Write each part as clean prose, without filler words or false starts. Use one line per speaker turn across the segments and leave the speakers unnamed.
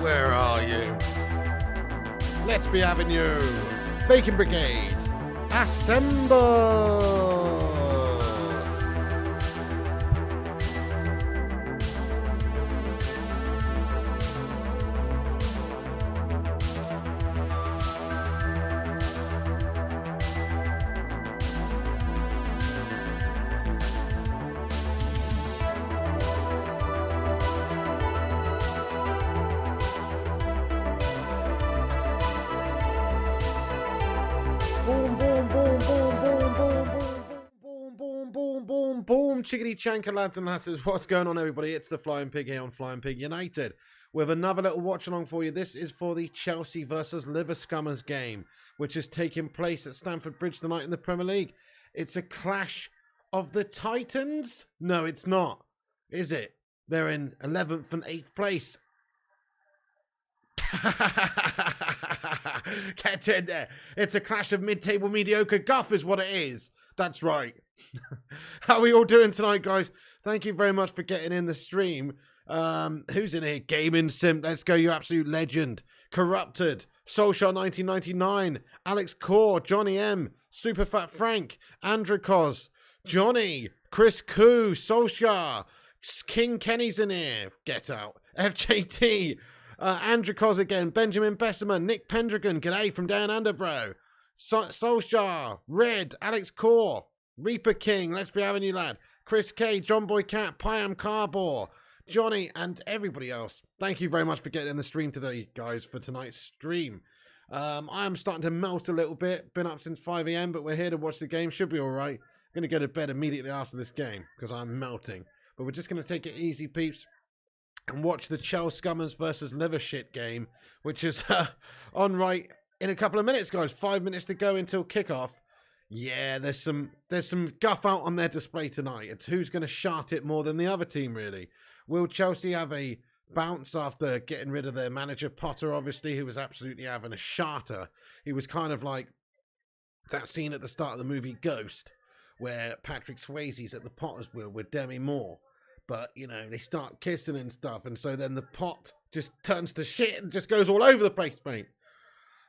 Where are you? Let's be having you. Bacon Brigade, assemble! Boom, boom, boom, boom, boom, boom, boom, boom, boom, boom, boom, boom, chickadee chanker, lads and lasses. What's going on, everybody? It's the Flying Pig here on Flying Pig United with another little watch along for you. This is for the Chelsea versus Liverpool game, which is taking place at Stamford Bridge tonight in the Premier League. It's a clash of the Titans. No, it's not, is it? They're in 11th and 8th place. Get in there. It's a clash of mid-table mediocre guff is what it is. That's right. How are we all doing tonight, guys? Thank you very much for getting in the stream. Who's in here? Gaming Simp. Let's go, you absolute legend. Corrupted. Solskjaer 1999. Alex Core. Johnny M. Superfat Frank. Andrikos. Johnny. Chris Koo. Solskjaer. King Kenny's in here. Get out. FJT. Andrikos again, Benjamin Bessemer, Nick Pendragon, g'day from down under, bro. Solskjaer, Red, Alex Core, Reaper King, let's be having you, lad. Chris K, John Boy Cat, Pyam Carbor, Johnny, and everybody else. Thank you very much for getting in the stream today, guys, for tonight's stream. I am starting to melt a little bit. Been up since 5 AM, but we're here to watch the game. Should be all right. Going to go to bed immediately after this game because I'm melting. But we're just going to take it easy, peeps, and watch the Chelsea Scummers versus Liverpool game, which is on right in a couple of minutes, guys. 5 minutes to go until kickoff. Yeah, there's some guff out on their display tonight. It's who's going to shart it more than the other team, really. Will Chelsea have a bounce after getting rid of their manager, Potter, obviously, who was absolutely having a charter? He was kind of like that scene at the start of the movie Ghost, where Patrick Swayze's at the Potter's wheel with Demi Moore. But, you know, they start kissing and stuff, and so then the pot just turns to shit and just goes all over the place, mate.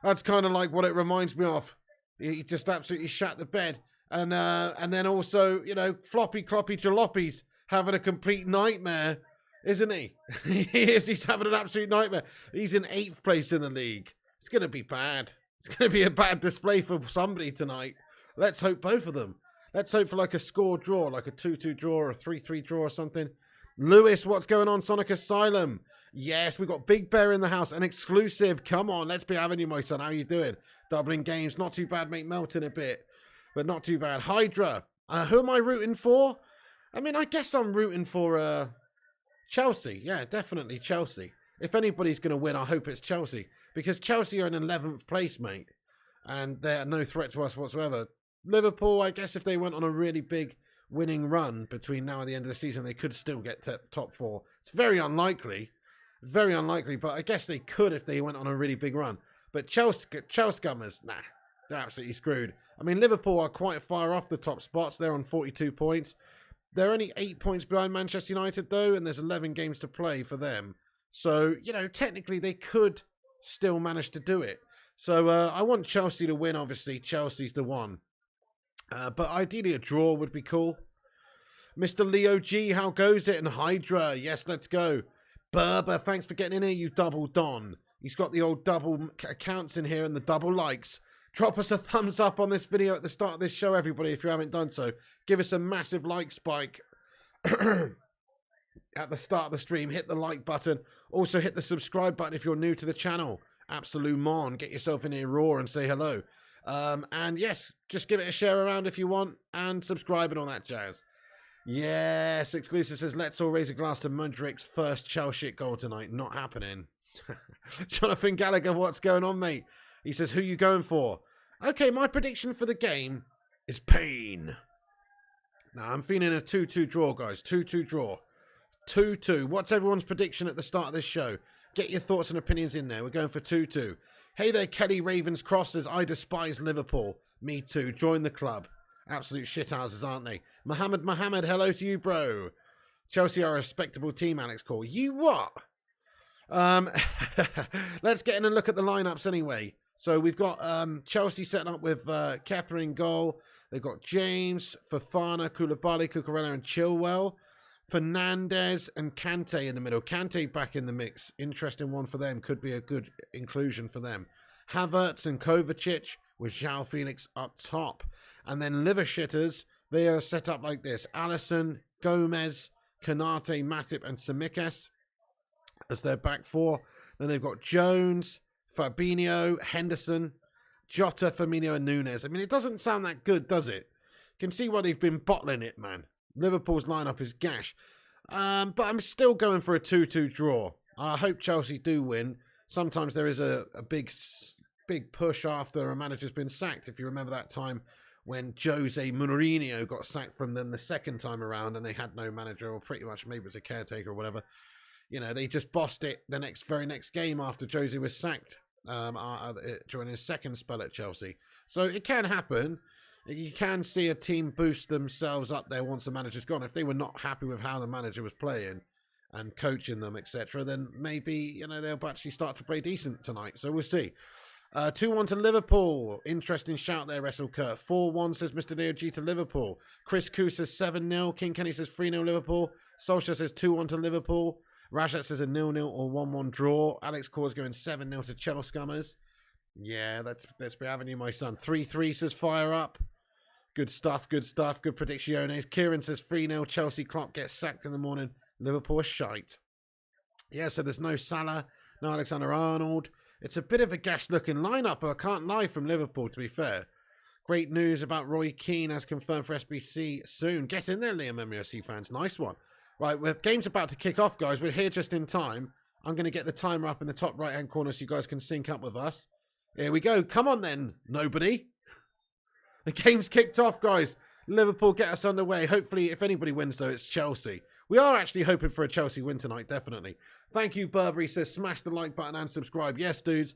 That's kind of like what it reminds me of. He just absolutely shat the bed. And then also, you know, Floppy Cloppy Jalopi's having a complete nightmare, isn't he? He is. He's having an absolute nightmare. He's in 8th place in the league. It's going to be bad. It's going to be a bad display for somebody tonight. Let's hope both of them. Let's hope for like a score draw, like a 2-2 draw or a 3-3 draw or something. Lewis, what's going on? Sonic Asylum. Yes, we've got Big Bear in the house. An exclusive. Come on, let's be having you, my son. How are you doing? Doubling games. Not too bad, mate. Melting a bit. But not too bad. Hydra. Who am I rooting for? I mean, I guess I'm rooting for Chelsea. Yeah, definitely Chelsea. If anybody's going to win, I hope it's Chelsea. Because Chelsea are in 11th place, mate. And they're no threat to us whatsoever. Liverpool, I guess if they went on a really big winning run between now and the end of the season, they could still get to top 4. It's very unlikely. Very unlikely, but I guess they could if they went on a really big run. But Chelsea Gummers, nah, they're absolutely screwed. I mean, Liverpool are quite far off the top spots. They're on 42 points. They're only 8 points behind Manchester United, though, and there's 11 games to play for them. So, you know, technically they could still manage to do it. So I want Chelsea to win, obviously. Chelsea's the one. But ideally a draw would be cool. Mr. Leo G, how goes it? And Hydra, yes, let's go. Berber, thanks for getting in here, you double don. He's got the old double accounts in here and the double likes. Drop us a thumbs up on this video at the start of this show, everybody, if you haven't done so. Give us a massive like spike at the start of the stream. Hit the like button. Also hit the subscribe button if you're new to the channel. Absolute mon. Get yourself in here raw and say hello. And yes, just give it a share around if you want. And subscribe and all that jazz. Yes, Exclusive says, let's all raise a glass to Mudrick's first Chelsea goal tonight. Not happening. Jonathan Gallagher, what's going on, mate? He says, who you going for? Okay, my prediction for the game is pain. Now, I'm feeling a 2-2 draw, guys. 2-2 draw. 2-2. What's everyone's prediction at the start of this show? Get your thoughts and opinions in there. We're going for 2-2. Hey there, Kelly Ravenscross says, I despise Liverpool. Me too. Join the club. Absolute shithouses, aren't they? Mohammed, hello to you, bro. Chelsea are a respectable team, Alex Call. You what? Let's get in and look at the lineups anyway. So we've got Chelsea setting up with Kepa in goal. They've got James, Fofana, Koulibaly, Cucurella and Chilwell. Fernandez and Kante in the middle. Kante back in the mix. Interesting one for them. Could be a good inclusion for them. Havertz and Kovacic with João Felix up top. And then liver shitters, they are set up like this. Alisson, Gomez, Kanate, Matip and Tsimikas as their back four. Then they've got Jones, Fabinho, Henderson, Jota, Firmino and Nunes. I mean, it doesn't sound that good, does it? You can see why they've been bottling it, man. Liverpool's lineup is gash. But I'm still going for a 2-2 draw. I hope Chelsea do win. Sometimes there is a big push after a manager's been sacked. If you remember that time when Jose Mourinho got sacked from them the second time around and they had no manager, or pretty much maybe it was a caretaker or whatever. You know, they just bossed it the very next game after Jose was sacked during his second spell at Chelsea. So it can happen. You can see a team boost themselves up there once the manager's gone. If they were not happy with how the manager was playing and coaching them, etc., then maybe, you know, they'll actually start to play decent tonight. So we'll see. 2-1 to Liverpool. Interesting shout there, Wrestle Kurt. 4-1 says Mr. Leo G to Liverpool. Chris Koo says 7-0. King Kenny says 3-0 Liverpool. Solskjaer says 2-1 to Liverpool. Rajat says a 0-0 or 1-1 draw. Alex Core's going 7-0 to Chelsea Scummers. Yeah, let's be having you, my son. 3-3 says fire up. Good stuff, good stuff. Good predicciones. Kieran says 3-0. Chelsea Klopp gets sacked in the morning. Liverpool is shite. Yeah, so there's no Salah, no Alexander-Arnold. It's a bit of a gash-looking lineup, but I can't lie from Liverpool, to be fair. Great news about Roy Keane as confirmed for SBC soon. Get in there, Liam MUFC fans. Nice one. Right, the game's about to kick off, guys. We're here just in time. I'm going to get the timer up in the top right-hand corner so you guys can sync up with us. Here we go. Come on, then, nobody. The game's kicked off, guys. Liverpool get us underway. Hopefully, if anybody wins, though, it's Chelsea. We are actually hoping for a Chelsea win tonight, definitely. Thank you, Burberry. Says, smash the like button and subscribe. Yes, dudes.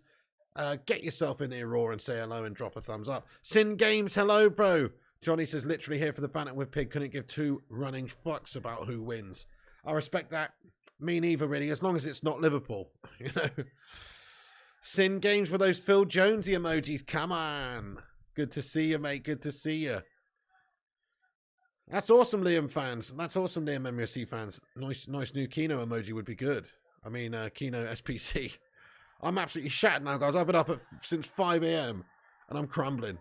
Get yourself in here, Raw, and say hello and drop a thumbs up. Sin Games, hello, bro. Johnny says, literally here for the banter with Pig. Couldn't give two running fucks about who wins. I respect that. Me neither, really, as long as it's not Liverpool. You know. Sin Games with those Phil Jonesy emojis. Come on. Good to see you, mate. Good to see you. That's awesome, Liam fans. That's awesome, Liam MSC fans. Nice new Kino emoji would be good. I mean, Kino SPC. I'm absolutely shattered now, guys. I've been up since 5 a.m. and I'm crumbling.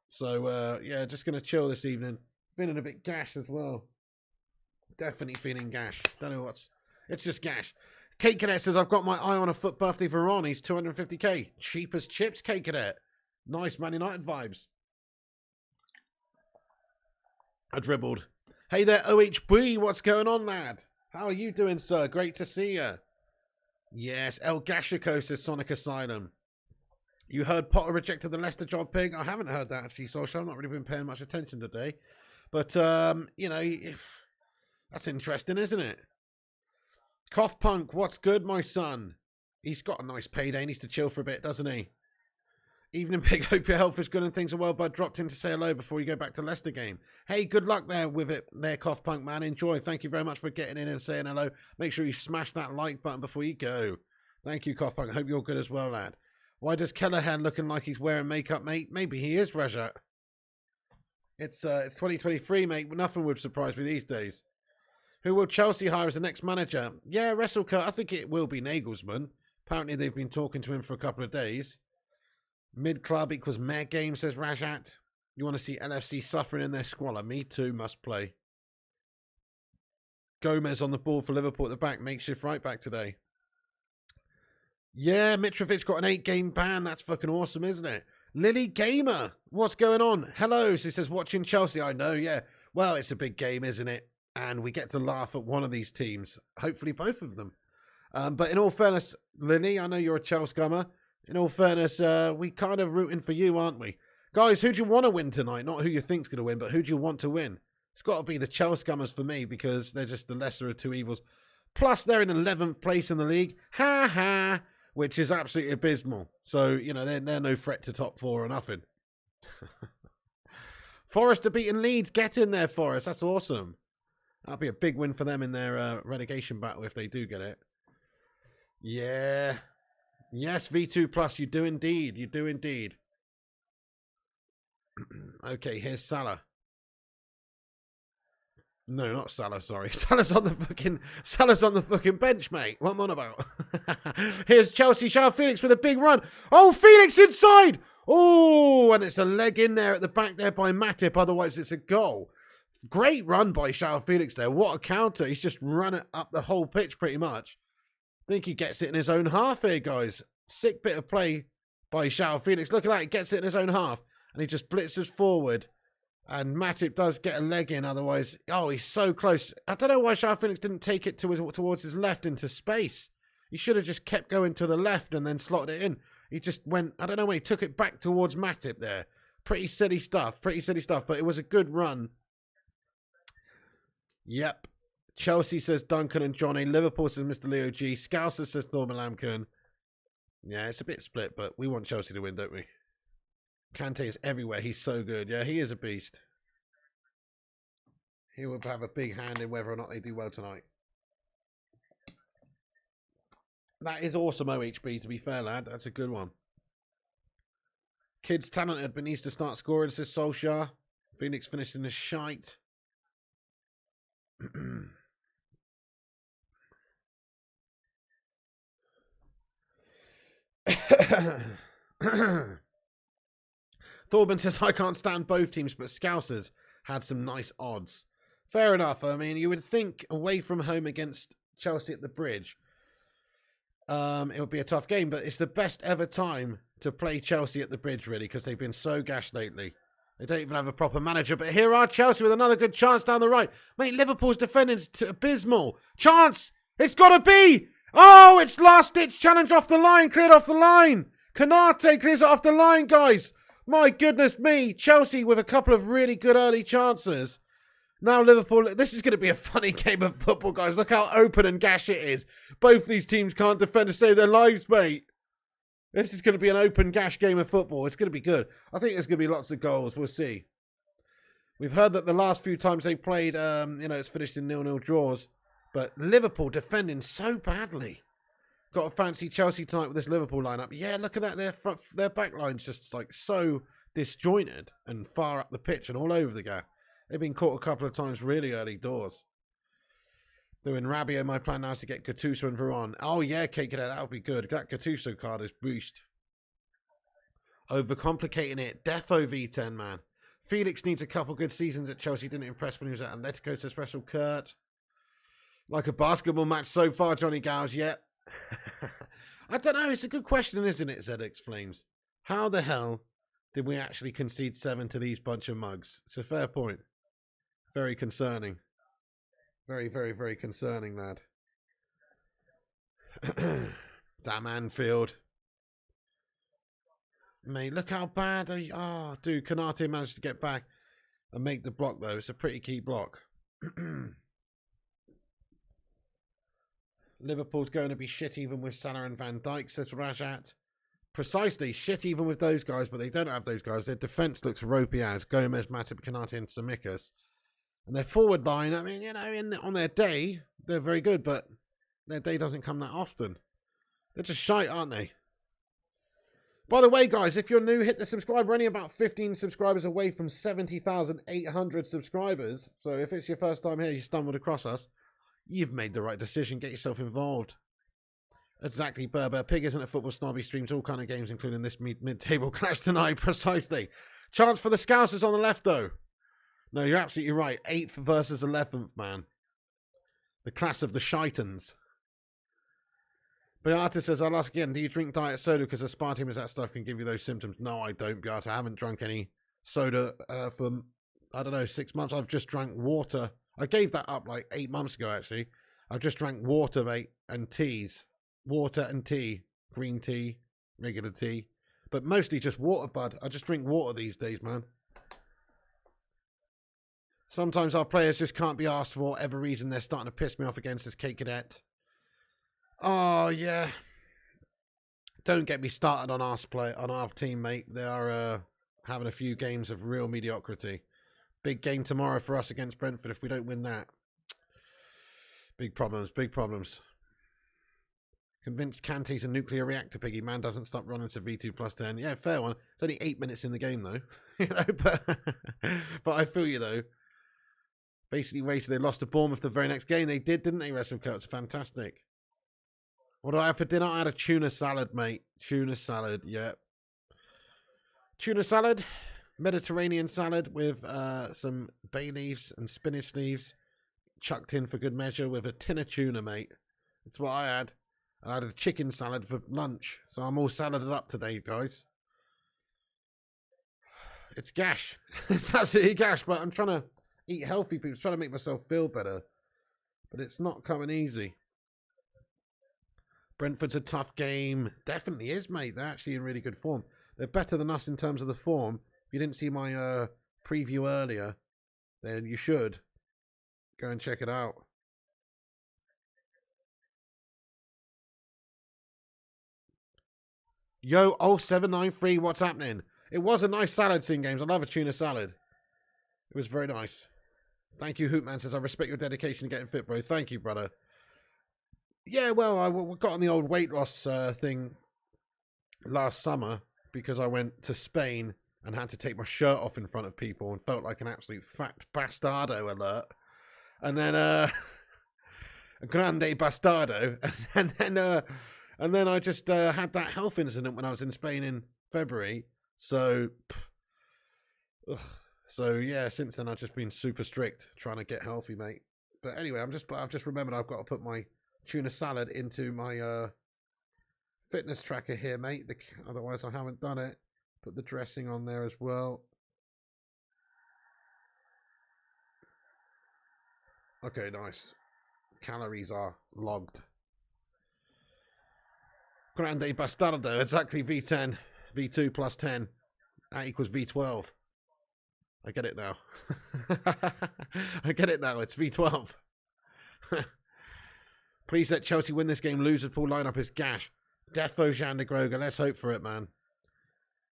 So, yeah, just going to chill this evening. Feeling a bit gash as well. Definitely feeling gash. Don't know what's... It's just gash. Kate Cadet says, I've got my eye on a foot birthday for Ron. He's 250k. Cheap as chips, Kate Cadet. Nice Man United vibes. I dribbled. Hey there, OHB. What's going on, lad? How are you doing, sir? Great to see you. Yes, El Gashico says Sonic Asylum. You heard Potter rejected the Leicester job, Pig? I haven't heard that, actually, Social. I've not really been paying much attention today. But, you know, that's interesting, isn't it? Cough Punk, what's good, my son? He's got a nice payday. He needs to chill for a bit, doesn't he? Evening, Pig. Hope your health is good and things are well, bud. Dropped in to say hello before you go back to Leicester game. Hey, good luck there with it, there, Cough Punk, man. Enjoy. Thank you very much for getting in and saying hello. Make sure you smash that like button before you go. Thank you, Cough Punk. Hope you're good as well, lad. Why does Kelleher looking like he's wearing makeup, mate? Maybe he is, Rajat. It's 2023, mate. Nothing would surprise me these days. Who will Chelsea hire as the next manager? Yeah, WrestleCut. I think it will be Nagelsmann. Apparently, they've been talking to him for a couple of days. Mid-club equals meh game, says Rajat. You want to see LFC suffering in their squalor? Me too, must play. Gomez on the ball for Liverpool at the back. Makeshift right back today. Yeah, Mitrovic got an 8-game ban. That's fucking awesome, isn't it? Lily Gamer, what's going on? Hello, she says, watching Chelsea. I know, yeah. Well, it's a big game, isn't it? And we get to laugh at one of these teams. Hopefully both of them. But in all fairness, Lily, I know you're a Chelsea scummer. In all fairness, we kind of rooting for you, aren't we? Guys, who do you want to win tonight? Not who you think's going to win, but who do you want to win? It's got to be the Chelsea Scummers for me because they're just the lesser of two evils. Plus, they're in 11th place in the league. Ha ha! Which is absolutely abysmal. So, you know, they're no threat to top four or nothing. Forest are beating Leeds. Get in there, Forest. That's awesome. That'll be a big win for them in their relegation battle if they do get it. Yeah. Yes, V2 Plus, you do indeed. You do indeed. Okay, here's Salah. No, not Salah, sorry. Salah's on the fucking bench, mate. What am I on about? Here's Chelsea. João Felix with a big run. Oh, Felix inside! Oh, and it's a leg in there at the back there by Matip. Otherwise, it's a goal. Great run by João Felix there. What a counter. He's just run it up the whole pitch pretty much. I think he gets it in his own half here, guys. Sick bit of play by João Felix. Look at that. He gets it in his own half. And he just blitzes forward. And Matip does get a leg in. Otherwise, oh, he's so close. I don't know why João Felix didn't take it towards his left into space. He should have just kept going to the left and then slotted it in. He just went, I don't know, he took it back towards Matip there. Pretty silly stuff. Pretty silly stuff. But it was a good run. Yep. Chelsea says Duncan and Johnny. Liverpool says Mr. Leo G. Scouser says Thorman Lamkin. Yeah, it's a bit split, but we want Chelsea to win, don't we? Kante is everywhere. He's so good. Yeah, he is a beast. He will have a big hand in whether or not they do well tonight. That is awesome, OHB, to be fair, lad. That's a good one. Kid's talented, but needs to start scoring, says Solskjaer. Phoenix finished in the shite. Thorben says, I can't stand both teams, but Scousers had some nice odds. Fair enough. I mean, you would think away from home against Chelsea at the Bridge, it would be a tough game, but it's the best ever time to play Chelsea at the Bridge, really, because they've been so gashed lately. They don't even have a proper manager, but here are Chelsea with another good chance down the right. Mate, Liverpool's defending is abysmal. Chance! It's got to be! Oh, it's last-ditch challenge off the line, cleared off the line. Canate clears it off the line, guys. My goodness me. Chelsea with a couple of really good early chances. Now Liverpool, this is going to be a funny game of football, guys. Look how open and gash it is. Both these teams can't defend to save their lives, mate. This is going to be an open gash game of football. It's going to be good. I think there's going to be lots of goals. We'll see. We've heard that the last few times they played, it's finished in 0-0 draws. But Liverpool defending so badly. Got a fancy Chelsea tonight with this Liverpool lineup. Yeah, look at that. Their back line's just like so disjointed and far up the pitch and all over the gap. They've been caught a couple of times really early doors. Doing Rabiot, my plan now is to get Gattuso and Varane. Oh yeah, Kate, that would be good. That Gattuso card is boost. Overcomplicating it. Defo V10, man. Felix needs a couple good seasons at Chelsea. Didn't impress when he was at Atletico, so special Kurt. Like a basketball match so far, Johnny Gals, yet. I don't know, it's a good question, isn't it, ZX Flames? How the hell did we actually concede 7 to these bunch of mugs? It's a fair point. Very concerning. Very, very, very concerning, lad. Damn Anfield. Mate, look how bad. Oh, dude, Konate managed to get back and make the block, though. It's a pretty key block. Liverpool's going to be shit even with Salah and Van Dijk, says Rajat. Precisely, shit even with those guys, but they don't have those guys. Their defence looks ropey as Gomez, Matip, Konate and Tsimikas. And their forward line, I mean, on their day, they're very good, but their day doesn't come that often. They're just shite, aren't they? By the way, guys, if you're new, hit the subscribe. We're only about 15 subscribers away from 70,800 subscribers. So if it's your first time here, you stumbled across us, you've made the right decision. Get yourself involved. Exactly, Berber. Pig isn't a football snob. He streams all kind of games, including this mid-table clash tonight. Precisely. Chance for the Scousers on the left, though. No, you're absolutely right. 8th versus 11th, man. The clash of the shitans. Beata says, I'll ask again, do you drink diet soda because aspartame is that stuff can give you those symptoms? No, I don't, Beata. I haven't drunk any soda for, I don't know, 6 months. I've just drank water. I gave that up like 8 months ago, actually. I've just drank water, mate, and teas. Water and tea. Green tea, regular tea. But mostly just water, bud. I just drink water these days, man. Sometimes our players just can't be asked for whatever reason. They're starting to piss me off against this Kate Cadet. Oh, yeah. Don't get me started on our team, mate. They are having a few games of real mediocrity. Big game tomorrow for us against Brentford if we don't win that. Big problems, big problems. Convinced Kante's a nuclear reactor, Piggy. Man doesn't stop running to V2 plus 10. Yeah, fair one. It's only 8 minutes in the game, though. But I feel you, though. Basically waited. They lost to Bournemouth the very next game. They did, didn't they, Wrestle Curts? Fantastic. What did I have for dinner? I had a tuna salad, mate. Tuna salad, yeah. Tuna salad. Mediterranean salad with some bay leaves and spinach leaves. Chucked in for good measure with a tin of tuna, mate. That's what I had. I had a chicken salad for lunch. So I'm all saladed up today, guys. It's gash. It's absolutely gash, but I'm trying to eat healthy people, trying to make myself feel better. But it's not coming easy. Brentford's a tough game. Definitely is, mate. They're actually in really good form. They're better than us in terms of the form. If you didn't see my preview earlier, then you should go and check it out. Yo, 0793, what's happening? It was a nice salad scene, games. I love a tuna salad. It was very nice. Thank you, Hoopman says, I respect your dedication to getting fit, bro. Thank you, brother. Yeah, well, I got on the old weight loss thing last summer because I went to Spain and had to take my shirt off in front of people and felt like an absolute fat bastardo alert. And then, grande bastardo. And then I just had that health incident when I was in Spain in February. So yeah, since then I've just been super strict trying to get healthy, mate. But anyway, I've just remembered I've got to put my tuna salad into my fitness tracker here, mate. Otherwise I haven't done it. Put the dressing on there as well. Okay, nice. Calories are logged. Grande Bastardo, exactly V10. V2 plus 10. That equals V12. I get it now. I get it now. It's V12. Please let Chelsea win this game. Liverpool lineup is gash. Defo Jandagroga. Let's hope for it, man.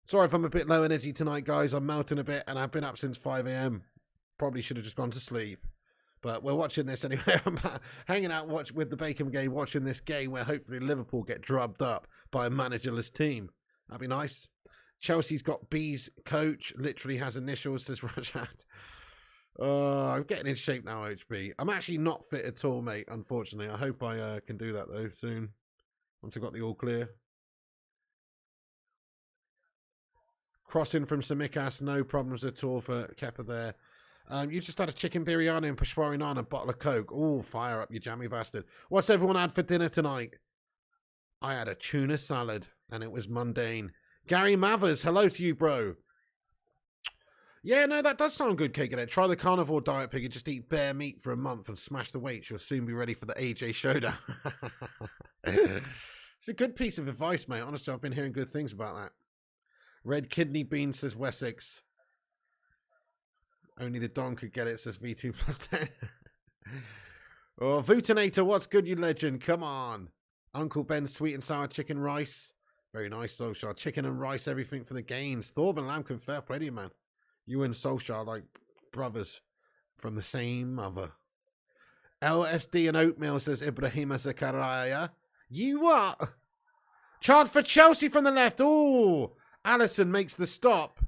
Sorry if I'm a bit low energy tonight, guys. I'm melting a bit, and I've been up since 5 a.m. Probably should have just gone to sleep. But we're watching this anyway. I'm hanging out with the Bacon game, watching this game where hopefully Liverpool get drubbed up by a managerless team. That'd be nice. Chelsea's got B's coach. Literally has initials, says Rajat. I'm getting in shape now, HB. I'm actually not fit at all, mate, unfortunately. I hope I can do that, though, soon. Once I got the all clear. Crossing from Samikas, no problems at all for Kepa there. You just had a chicken biryani and peshwari naan and a bottle of Coke. Oh, fire up, you jammy bastard. What's everyone had for dinner tonight? I had a tuna salad, and it was mundane. Gary Mathers, hello to you, bro. Yeah, no, that does sound good, Cake. Try the carnivore diet, pig, and just eat bare meat for a month and smash the weights. You'll soon be ready for the AJ showdown. It's a good piece of advice, mate. Honestly, I've been hearing good things about that. Red kidney beans, says Wessex. Only the Don could get it, says V2 plus 10. Oh, Vutinator, what's good, you legend? Come on. Uncle Ben's sweet and sour chicken rice. Very nice, Solskjaer. Chicken and rice, everything for the gains. Thorben Lampkin, fair play to you, man. You and Solskjaer like brothers from the same mother. LSD and oatmeal, says Ibrahima Zakaria. You what? Chance for Chelsea from the left. Oh, Allison makes the stop.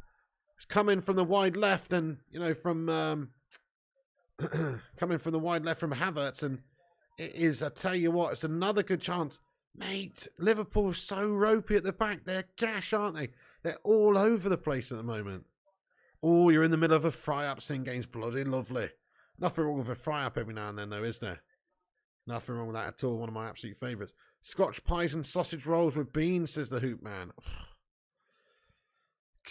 It's coming from the wide left and, you know, from coming from the wide left from Havertz. And it is, I tell you what, it's another good chance. Mate, Liverpool's so ropey at the back. They're gash, aren't they? They're all over the place at the moment. Oh, you're in the middle of a fry-up. Sing game's bloody lovely. Nothing wrong with a fry-up every now and then, though, is there? Nothing wrong with that at all. One of my absolute favourites. Scotch pies and sausage rolls with beans, says the Hoop Man.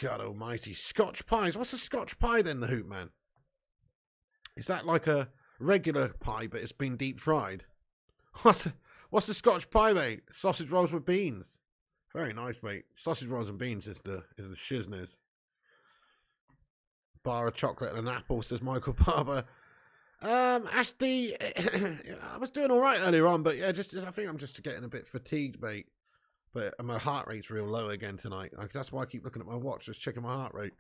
God almighty. Scotch pies. What's a Scotch pie then, the Hoop Man? Is that like a regular pie, but it's been deep fried? What's the Scotch pie, mate? Sausage rolls with beans. Very nice, mate. Sausage rolls and beans is the shizness. Bar of chocolate and an apple, says Michael Barber. Ashby, I was doing all right earlier on, but yeah, I think I'm just getting a bit fatigued, mate. But my heart rate's real low again tonight. That's why I keep looking at my watch, just checking my heart rate.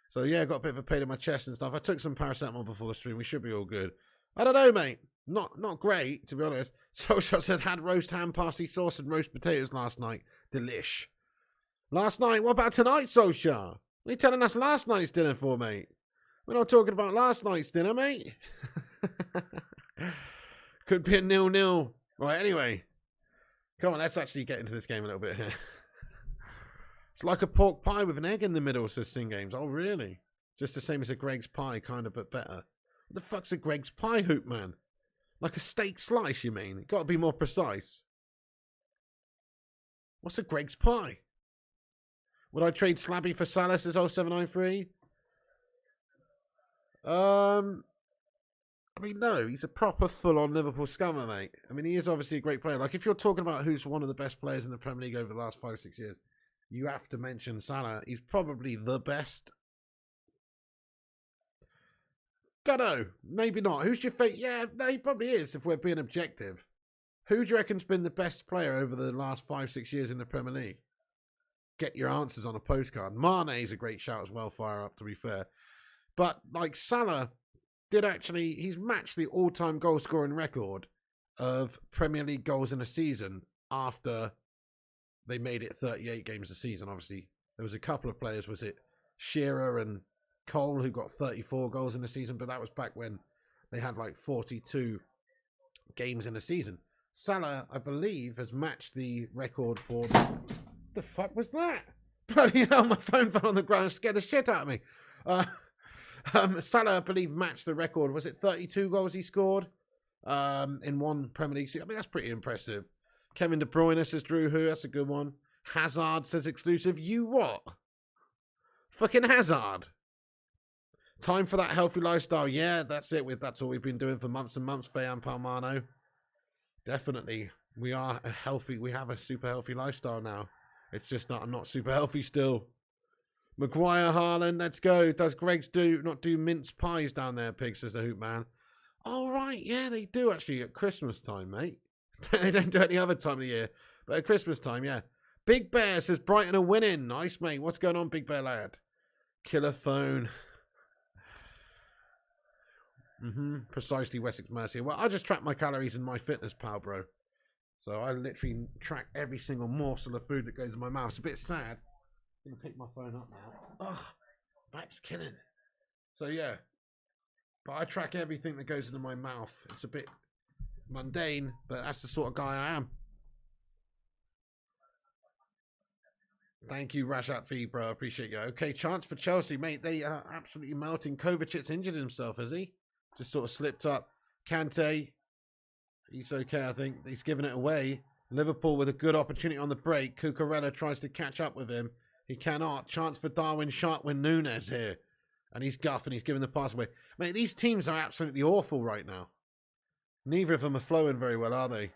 So yeah, I got a bit of a pain in my chest and stuff. I took some paracetamol before the stream. We should be all good. I don't know, mate. Not great, to be honest. Solskjaer said had roast ham, parsley sauce, and roast potatoes last night. Delish. Last night? What about tonight, Solskjaer? What are you telling us last night's dinner for, mate? We're not talking about last night's dinner, mate. Could be a 0-0. Right, anyway. Come on, let's actually get into this game a little bit here. It's like a pork pie with an egg in the middle, says Sing Games. Oh, really? Just the same as a Greg's pie, kind of, but better. What the fuck's a Greg's pie, Hoop Man? Like a steak slice, you mean? Got to be more precise. What's a Greg's pie? Would I trade Slabby for Salah, says 0793? I mean, no, he's a proper full-on Liverpool scummer, mate. I mean, he is obviously a great player. Like, if you're talking about who's one of the best players in the Premier League over the last 5-6 years, you have to mention Salah. He's probably the best. Don't know. Maybe not. Who's your favourite? Yeah, no, he probably is, if we're being objective. Who do you reckon's been the best player over the last 5-6 years in the Premier League? Get your answers on a postcard. Mane's a great shout as well, fire up, to be fair. But, like, Salah did actually, he's matched the all-time goal-scoring record of Premier League goals in a season after they made it 38 games a season. Obviously, there was a couple of players, was it Shearer and Cole, who got 34 goals in a season, but that was back when they had like 42 games in a season. Salah, I believe, has matched the record for... The fuck was that? Bloody hell, my phone fell on the ground and scared the shit out of me. Salah, I believe, matched the record. Was it 32 goals he scored in one Premier League season? I mean, that's pretty impressive. Kevin De Bruyne says Drew Who. That's a good one. Hazard says exclusive. You what? Fucking Hazard. Time for that healthy lifestyle. Yeah, that's it. That's all we've been doing for months and months, Fayan Palmano. Definitely. We are healthy. We have a super healthy lifestyle now. It's just that I'm not super healthy still. Maguire, Haaland, let's go. Does Greg's not do mince pies down there, Pig, says the Hoop Man. Oh, right. Yeah, they do actually at Christmas time, mate. They don't do it any other time of the year. But at Christmas time, yeah. Big Bear says Brighton are winning. Nice, mate. What's going on, Big Bear lad? Killer phone. Precisely, Wessex Mercy. Well, I just track my calories in my fitness pal, bro. So I literally track every single morsel of food that goes in my mouth. It's a bit sad. I'm going to pick my phone up now. Oh, back's killing. So, yeah. But I track everything that goes into my mouth. It's a bit mundane, but that's the sort of guy I am. Thank you, Rashad Fee, bro. I appreciate you. Okay, chance for Chelsea, mate. They are absolutely melting. Kovacic's injured himself, has he? Just sort of slipped up. Kante, he's okay, I think. He's given it away. Liverpool with a good opportunity on the break. Cucurella tries to catch up with him. He cannot. Chance for Darwin Sharkwin Nunes here. And he's guffing. He's giving the pass away. Mate, these teams are absolutely awful right now. Neither of them are flowing very well, are they?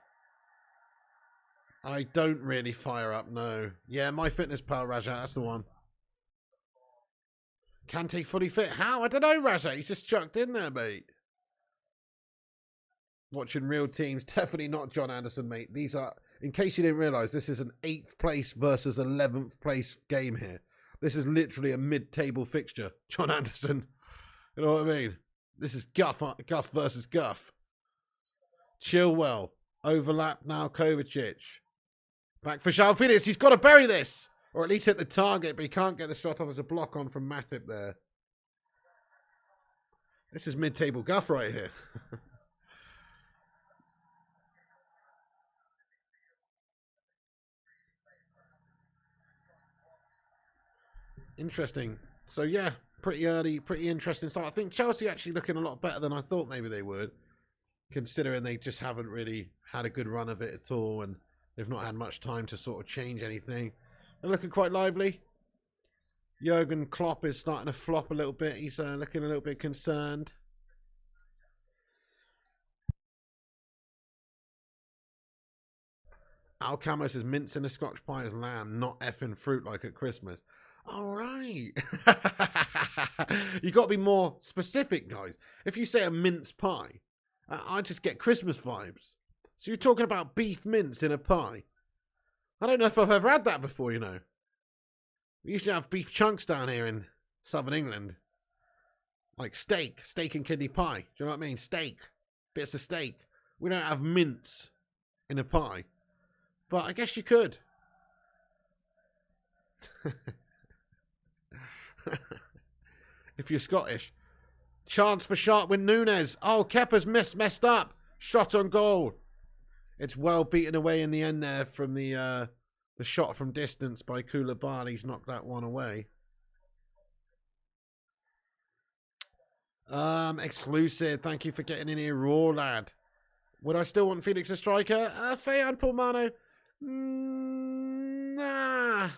I don't really fire up, no. Yeah, my fitness pal, Raja. That's the one. Kante fully fit. How? I don't know, Raja. He's just chucked in there, mate. Watching real teams. Definitely not John Anderson, mate. These are, in case you didn't realise, this is an 8th place versus 11th place game here. This is literally a mid-table fixture. John Anderson. You know what I mean? This is Guff versus Guff. Chilwell. Overlap now, Kovacic. Back for João Felix. He's got to bury this. Or at least hit the target, but he can't get the shot off as a block on from Matip there. This is mid-table Guff right here. Interesting. So, yeah, pretty early, pretty interesting start. I think Chelsea actually looking a lot better than I thought maybe they would, considering they just haven't really had a good run of it at all, and they've not had much time to sort of change anything. They're looking quite lively. Jurgen Klopp is starting to flop a little bit. He's looking a little bit concerned. Al Camo says mincing a Scotch pie is lamb, not effing fruit like at Christmas. All right. You got to be more specific, guys. If you say a mince pie, I just get Christmas vibes. So you're talking about beef mince in a pie. I don't know if I've ever had that before, you know. We usually have beef chunks down here in southern England. Like steak and kidney pie. Do you know what I mean? Steak. Bits of steak. We don't have mince in a pie. But I guess you could. If you're Scottish. Chance for Sharkwin Nunes. Oh, Kepa's messed up. Shot on goal. It's well beaten away in the end there from the shot from distance by Koulibaly's knocked that one away. Exclusive. Thank you for getting in here, raw lad. Would I still want Felix a striker? Fayan Pulmano? Nah.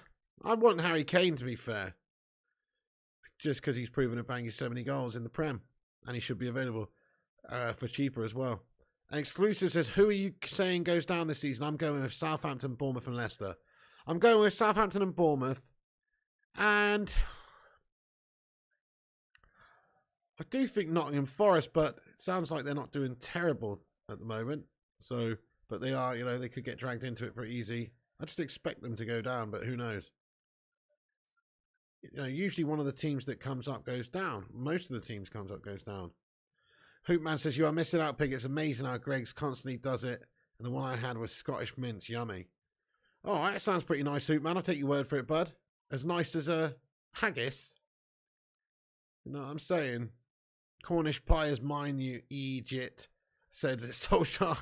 I'd want Harry Kane, to be fair. Just because he's proven to bang you so many goals in the Prem. And he should be available for cheaper as well. And Exclusive says, who are you saying goes down this season? I'm going with Southampton, Bournemouth and Leicester. I'm going with Southampton and Bournemouth. And I do think Nottingham Forest, but it sounds like they're not doing terrible at the moment. So, but they are, you know, they could get dragged into it pretty easy. I just expect them to go down, but who knows? You know, usually one of the teams that comes up goes down. Most of the teams comes up goes down. Hoopman says, you are missing out, Pig. It's amazing how Greg's constantly does it. And the one I had was Scottish mince. Yummy. All right, that sounds pretty nice, Hoopman. I'll take your word for it, bud. As nice as a haggis. You know what I'm saying? Cornish pie is mine, you Egypt, said Solskjaer.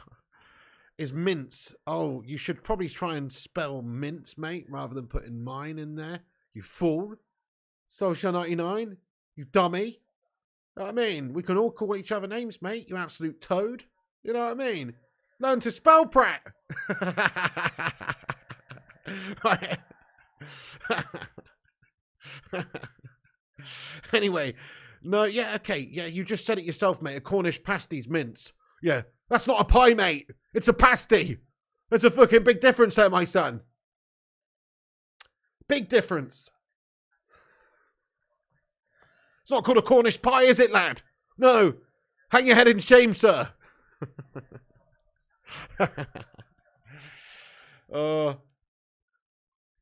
Is mince. Oh, you should probably try and spell mince, mate, rather than putting mine in there. You fool. Solskjaer 99. You dummy. You know what I mean? We can all call each other names, mate. You absolute toad. You know what I mean? Learn to spell, Pratt. Right. Anyway. No, yeah, okay. Yeah, you just said it yourself, mate. A Cornish pasties mince. Yeah. That's not a pie, mate. It's a pasty. There's a fucking big difference there, my son. Big difference. It's not called a Cornish pie, is it, lad? No. Hang your head in shame, sir.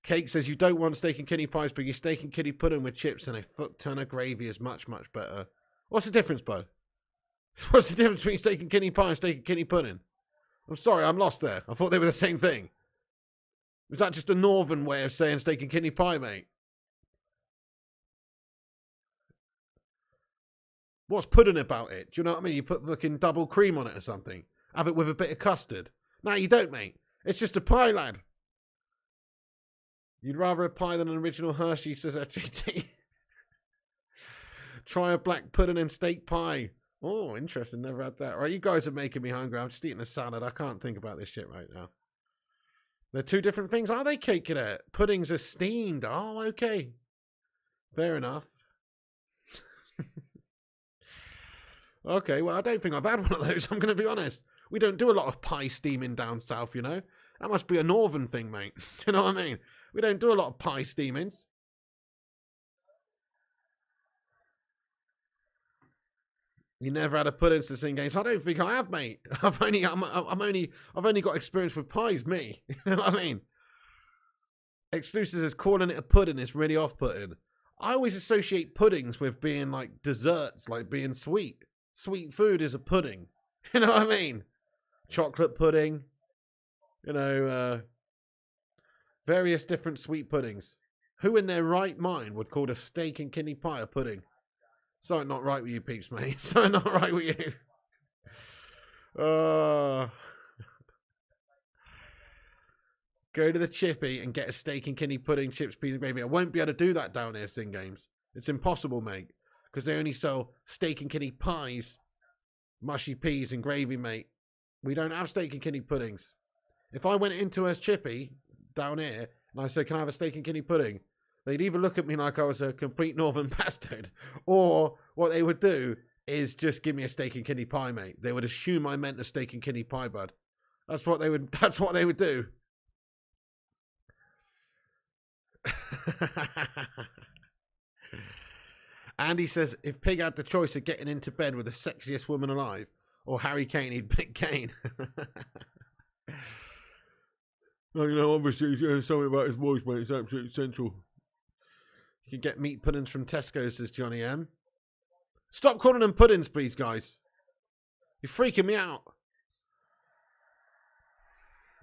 Kate says you don't want steak and kidney pies, but your steak and kidney pudding with chips and a fuck ton of gravy is much, much better. What's the difference, bud? What's the difference between steak and kidney pie and steak and kidney pudding? I'm sorry, I'm lost there. I thought they were the same thing. Was that just a northern way of saying steak and kidney pie, mate? What's pudding about it? Do you know what I mean? You put fucking double cream on it or something. Have it with a bit of custard. No, you don't, mate. It's just a pie, lad. You'd rather a pie than an original Hershey, says HGT. Try a black pudding and steak pie. Oh, interesting. Never had that. All right, you guys are making me hungry. I'm just eating a salad. I can't think about this shit right now. They're two different things. Are they, Cake Cadet? Puddings are steamed. Oh, okay. Fair enough. Okay, well, I don't think I've had one of those. I'm going to be honest. We don't do a lot of pie steaming down south, you know. That must be a northern thing, mate. You know what I mean? We don't do a lot of pie steamings. You never had a pudding to sing games? I don't think I have, mate. I've only got experience with pies, me. You know what I mean? Exclusives is calling it a pudding. It's really off-putting. I always associate puddings with being like desserts, like being sweet. Sweet food is a pudding. You know what I mean? Chocolate pudding. You know, various different sweet puddings. Who in their right mind would call a steak and kidney pie a pudding? Something not right with you peeps, mate. Something not right with you. Go to the chippy and get a steak and kidney pudding, chips, peas and gravy. I won't be able to do that down here, Sing Games. It's impossible, mate. Because they only sell steak and kidney pies, mushy peas and gravy, mate. We don't have steak and kidney puddings. If I went into a chippy down here and I said, can I have a steak and kidney pudding? They'd either look at me like I was a complete northern bastard, or what they would do is just give me a steak and kidney pie, mate. They would assume I meant a steak and kidney pie, bud. That's what they would do. Andy says, if Pig had the choice of getting into bed with the sexiest woman alive or Harry Kane, he'd pick Kane. Well, you know, obviously, something about his voice, mate. It's absolutely essential. You can get meat puddings from Tesco, says Johnny M. Stop calling them puddings, please, guys. You're freaking me out.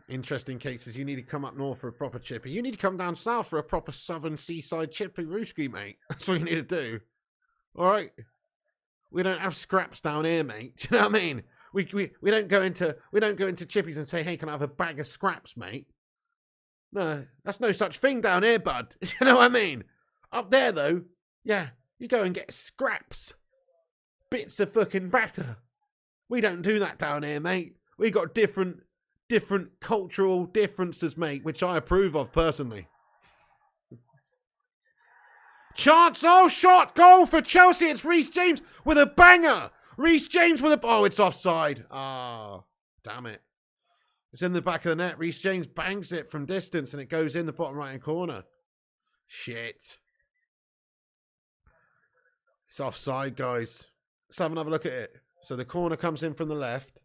Interesting cases. You need to come up north for a proper chippy. You need to come down south for a proper southern seaside chippy rooski, mate. That's what you need to do. All right. We don't have scraps down here, mate. Do you know what I mean? We don't go into chippies and say, hey, can I have a bag of scraps, mate? No, that's no such thing down here, bud. You know what I mean? Up there, though, yeah, you go and get scraps. Bits of fucking batter. We don't do that down here, mate. We got different cultural differences, mate, which I approve of personally. Chance, oh, shot, goal for Chelsea. It's Reece James with a banger. Reece James with a... Oh, it's offside. Ah, damn it. It's in the back of the net. Reece James bangs it from distance and it goes in the bottom right-hand corner. Shit. It's offside, guys. Let's have another look at it. So the corner comes in from the left.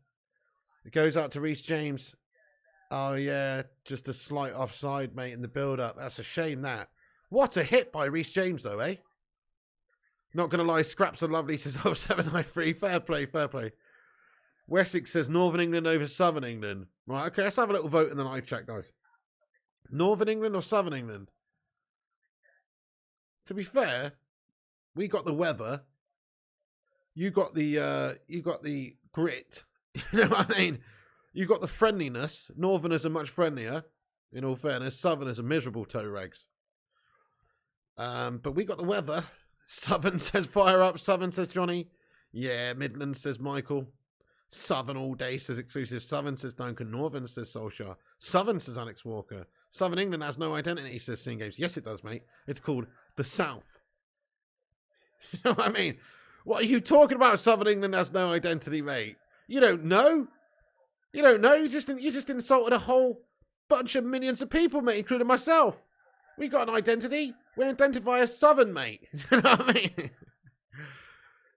It goes out to Reece James. Oh, yeah. Just a slight offside, mate, in the build-up. That's a shame, that. What a hit by Reece James, though, eh? Not going to lie, Scraps are lovely, says 0793. Fair play, fair play. Wessex says Northern England over Southern England. Right, okay, let's have a little vote in the live chat, guys. Northern England or Southern England? To be fair, we got the weather. You got the grit. You know what I mean? You got the friendliness. Northerners are much friendlier, in all fairness. Southerners are miserable toe rags. But we got the weather. Southern says fire up. Southern says Johnny. Yeah, Midland says Michael. Southern all day says Exclusive. Southern says Duncan. Northern says Solskjaer. Southern says Alex Walker. Southern England has no identity, says Sing Games. Yes, it does, mate. It's called the South. You know what I mean? What are you talking about? Southern England has no identity, mate. You don't know. You don't know. You just insulted a whole bunch of millions of people, mate, including myself. We got an identity. We identify as Southern, mate. You know what I mean?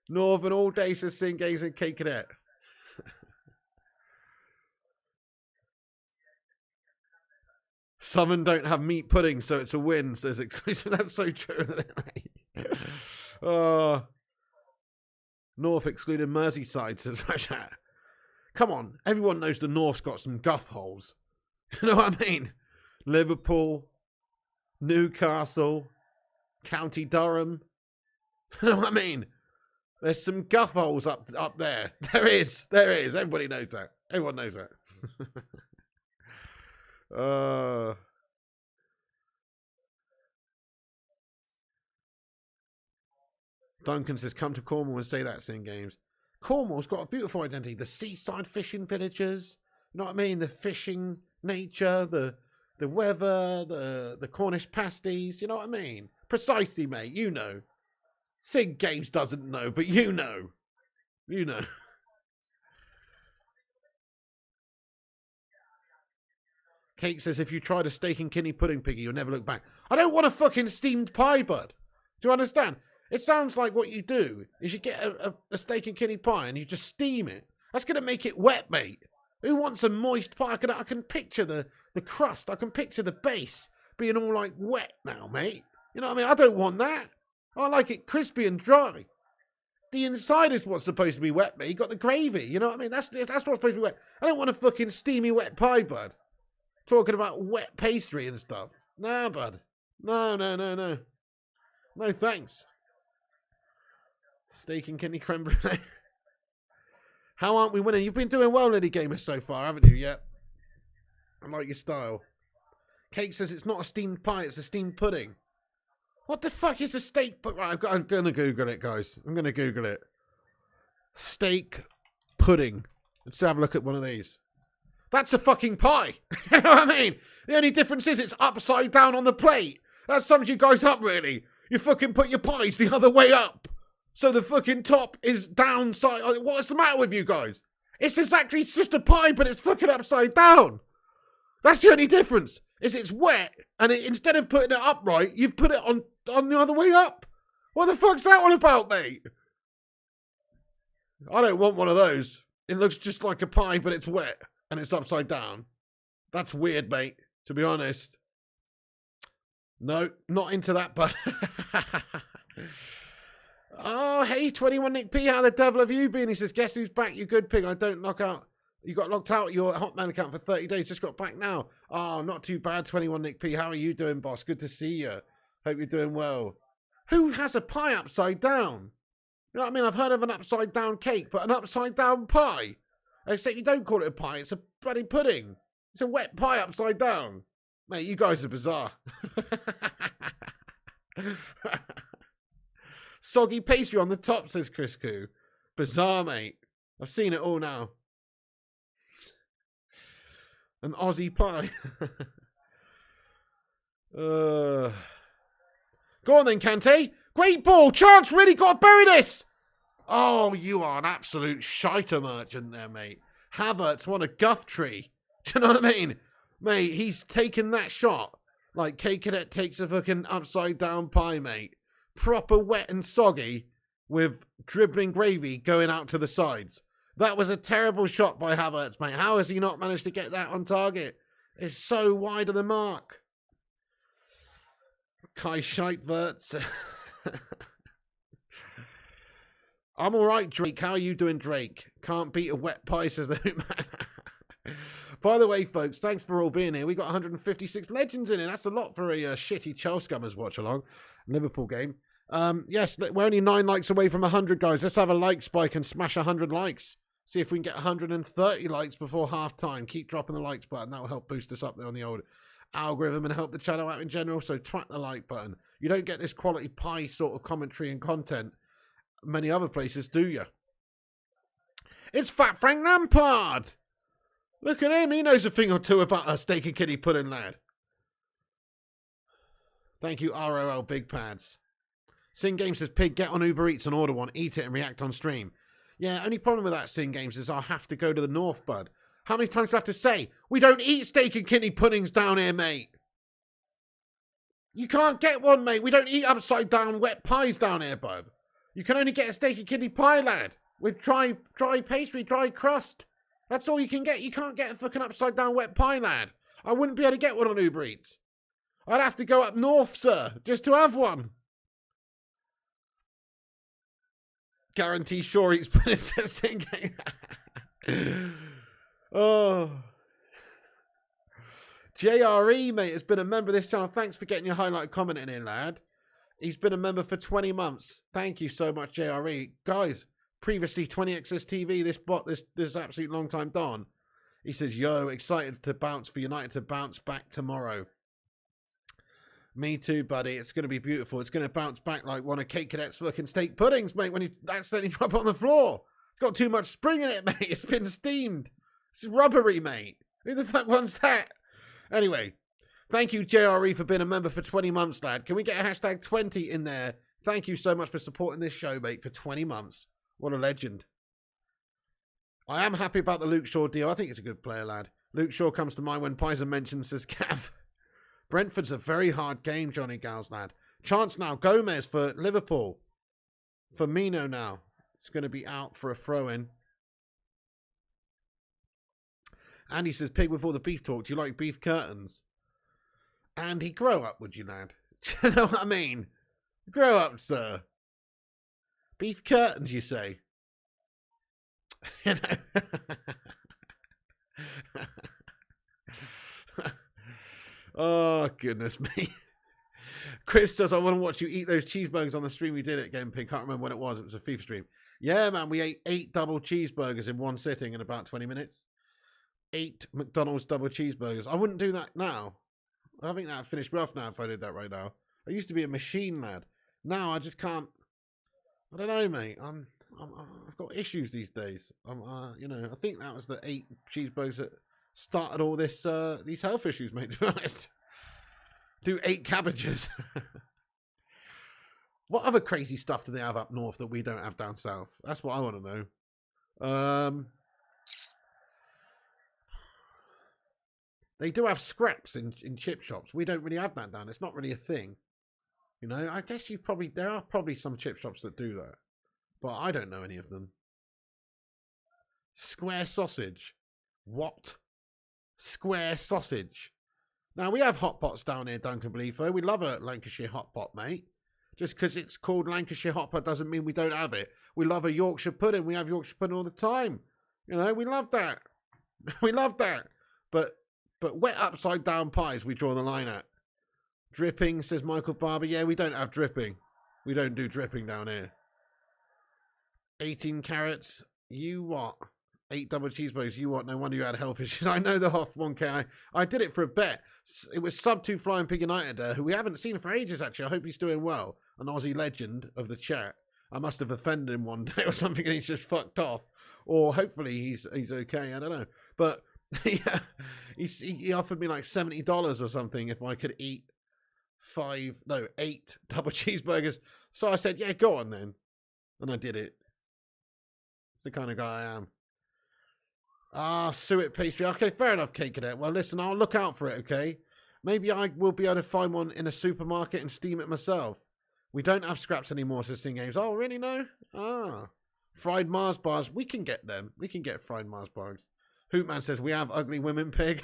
Northern all day says Sin Games and Cake Cadet. Southern don't have meat pudding, so it's a win, says Exclusive. That's so true, isn't it? North excluding Merseyside, says Rajat. Come on, everyone knows the North's got some guff holes. You know what I mean? Liverpool, Newcastle, County Durham. You know what I mean? There's some guff holes up there. There is. Everybody knows that. Everyone knows that. Duncan says, come to Cornwall and say that in games. Cornwall's got a beautiful identity. The seaside fishing villages. You know what I mean? The fishing nature, the weather, the Cornish pasties. You know what I mean? Precisely, mate. You know. Sig Games doesn't know, but you know. You know. Kate says, if you tried a steak and kidney pudding, Piggy, you'll never look back. I don't want a fucking steamed pie, bud. Do you understand? It sounds like what you do is you get a steak and kidney pie and you just steam it. That's going to make it wet, mate. Who wants a moist pie? I can picture the crust. I can picture the base being all like wet now, mate. You know what I mean? I don't want that. I like it crispy and dry. The inside is what's supposed to be wet, mate. You got the gravy. You know what I mean? That's what's supposed to be wet. I don't want a fucking steamy wet pie, bud. Talking about wet pastry and stuff. Nah, bud. No. No, thanks. Steak and kidney creme brulee. How aren't we winning? You've been doing well, Lady Gamer, so far, haven't you? Yet. I like your style. Cake says it's not a steamed pie, it's a steamed pudding. What the fuck is a steak? But right, I'm going to Google it, guys. I'm going to Google it. Steak pudding. Let's have a look at one of these. That's a fucking pie. You know what I mean? The only difference is it's upside down on the plate. That sums you guys up, really. You fucking put your pies the other way up. So the fucking top is downside. What's the matter with you guys? It's just a pie, but it's fucking upside down. That's the only difference. Is it's wet, and instead of putting it upright, you've put it on the other way up. What the fuck's that all about, mate? I don't want one of those. It looks just like a pie, but it's wet. And it's upside down. That's weird, mate, to be honest. No, not into that, but... Oh, hey, 21 Nick P, how the devil have you been? He says, guess who's back, you good pig? I don't knock out... You got locked out your Hotmail account for 30 days, just got back now. Oh, not too bad, 21 Nick P. How are you doing, boss? Good to see you. Hope you're doing well. Who has a pie upside down? You know what I mean? I've heard of an upside down cake, but an upside down pie? Except you don't call it a pie, it's a bloody pudding. It's a wet pie upside down. Mate, you guys are bizarre. Soggy pastry on the top, says Chris Koo. Bizarre, mate. I've seen it all now. An Aussie pie. Go on then, Kante. Great ball. Chance really got to bury this. Oh, you are an absolute shiter merchant there, mate. Havertz won a guff tree. Do you know what I mean? Mate, he's taken that shot like Cake Cadet takes a fucking upside down pie, mate. Proper wet and soggy with dribbling gravy going out to the sides. That was a terrible shot by Havertz, mate. How has he not managed to get that on target? It's so wide of the mark. Kai Scheitverts. I'm all right, Drake. How are you doing, Drake? Can't beat a wet pie, says the man. By the way, folks, thanks for all being here. We got 156 legends in it. That's a lot for a shitty Chelsea Scummers watch along. Liverpool game. Yes, we're only 9 likes away from 100, guys. Let's have a like spike and smash 100 likes. See if we can get 130 likes before half time. Keep dropping the likes button. That will help boost us up there on the old algorithm and help the channel out in general. So twat the like button. You don't get this quality pie sort of commentary and content many other places, do you? It's Fat Frank Lampard. Look at him. He knows a thing or two about a steak and kidney pudding, lad. Thank you, ROL Big Pads. Sin Games says, Pig, get on Uber Eats and order one. Eat it and react on stream. Yeah, only problem with that, Sin Games, is I'll have to go to the north, bud. How many times do I have to say, we don't eat steak and kidney puddings down here, mate? You can't get one, mate. We don't eat upside down wet pies down here, bud. You can only get a steak and kidney pie, lad, with dry pastry, dry crust. That's all you can get. You can't get a fucking upside down wet pie, lad. I wouldn't be able to get one on Uber Eats. I'd have to go up north, sir, just to have one. Guarantee sure eats princess game. Oh. JRE, mate, has been a member of this channel. Thanks for getting your highlight comment in here, lad. He's been a member for 20 months. Thank you so much, JRE. Guys, previously 20XS TV, this absolute long time Don. He says, yo, excited to bounce for United to bounce back tomorrow. Me too, buddy. It's going to be beautiful. It's going to bounce back like one of Kate Cadet's fucking steak puddings, mate, when you accidentally drop it on the floor. It's got too much spring in it, mate. It's been steamed. It's rubbery, mate. Who the fuck wants that? Anyway, thank you, JRE, for being a member for 20 months, lad. Can we get a hashtag 20 in there? Thank you so much for supporting this show, mate, for 20 months. What a legend. I am happy about the Luke Shaw deal. I think it's a good player, lad. Luke Shaw comes to mind when Pizer mentions, says Cav. Brentford's a very hard game, Johnny Gals, lad. Chance now. Gomez for Liverpool. Firmino now. It's going to be out for a throw-in. Andy says, pig with all the beef talk. Do you like beef curtains? Andy, grow up, would you, lad? Do you know what I mean? Grow up, sir. Beef curtains, you say? You know. Oh, goodness me. Chris says, I want to watch you eat those cheeseburgers on the stream we did it again, Pig. Can't remember when it was. It was a FIFA stream. Yeah, man, we ate 8 double cheeseburgers in one sitting in about 20 minutes. 8 McDonald's double cheeseburgers. I wouldn't do that now. I think that would finish me off now if I did that right now. I used to be a machine, lad. Now I just can't. I don't know, mate. I've got issues these days. You know, I think that was the 8 cheeseburgers that started all this these health issues, mate, to be honest. Do 8 cabbages. What other crazy stuff do they have up north that we don't have down south? That's what I want to know. They do have scraps in chip shops. We don't really have that down. It's not really a thing. You know, I guess there are probably some chip shops that do that. But I don't know any of them. Square sausage. What? Square sausage. Now, we have hot pots down here, Duncan Bleefo. We love a Lancashire hot pot, mate. Just because it's called Lancashire hot pot doesn't mean we don't have it. We love a Yorkshire pudding. We have Yorkshire pudding all the time. You know, we love that. We love that. But wet upside down pies, we draw the line at. Dripping, says Michael Barber. Yeah, we don't have dripping. We don't do dripping down here. 18 carrots. You what? 8 double cheeseburgers. You what? No wonder you had health issues. I know the Hoff 1K. I did it for a bet. It was sub 2 Flying Pig United, who we haven't seen for ages, actually. I hope he's doing well. An Aussie legend of the chat. I must have offended him one day or something and he's just fucked off. Or hopefully he's okay. I don't know. But yeah, he offered me like $70 or something if I could eat 8 double cheeseburgers. So I said, yeah, go on then. And I did it. It's the kind of guy I am. Suet pastry. Okay, fair enough, Cake Cadet. Well, listen, I'll look out for it, okay? Maybe I will be able to find one in a supermarket and steam it myself. We don't have scraps anymore, says Sting Games. Oh, really? No? Fried Mars bars. We can get them. We can get fried Mars bars. Hootman says, we have ugly women, Pig.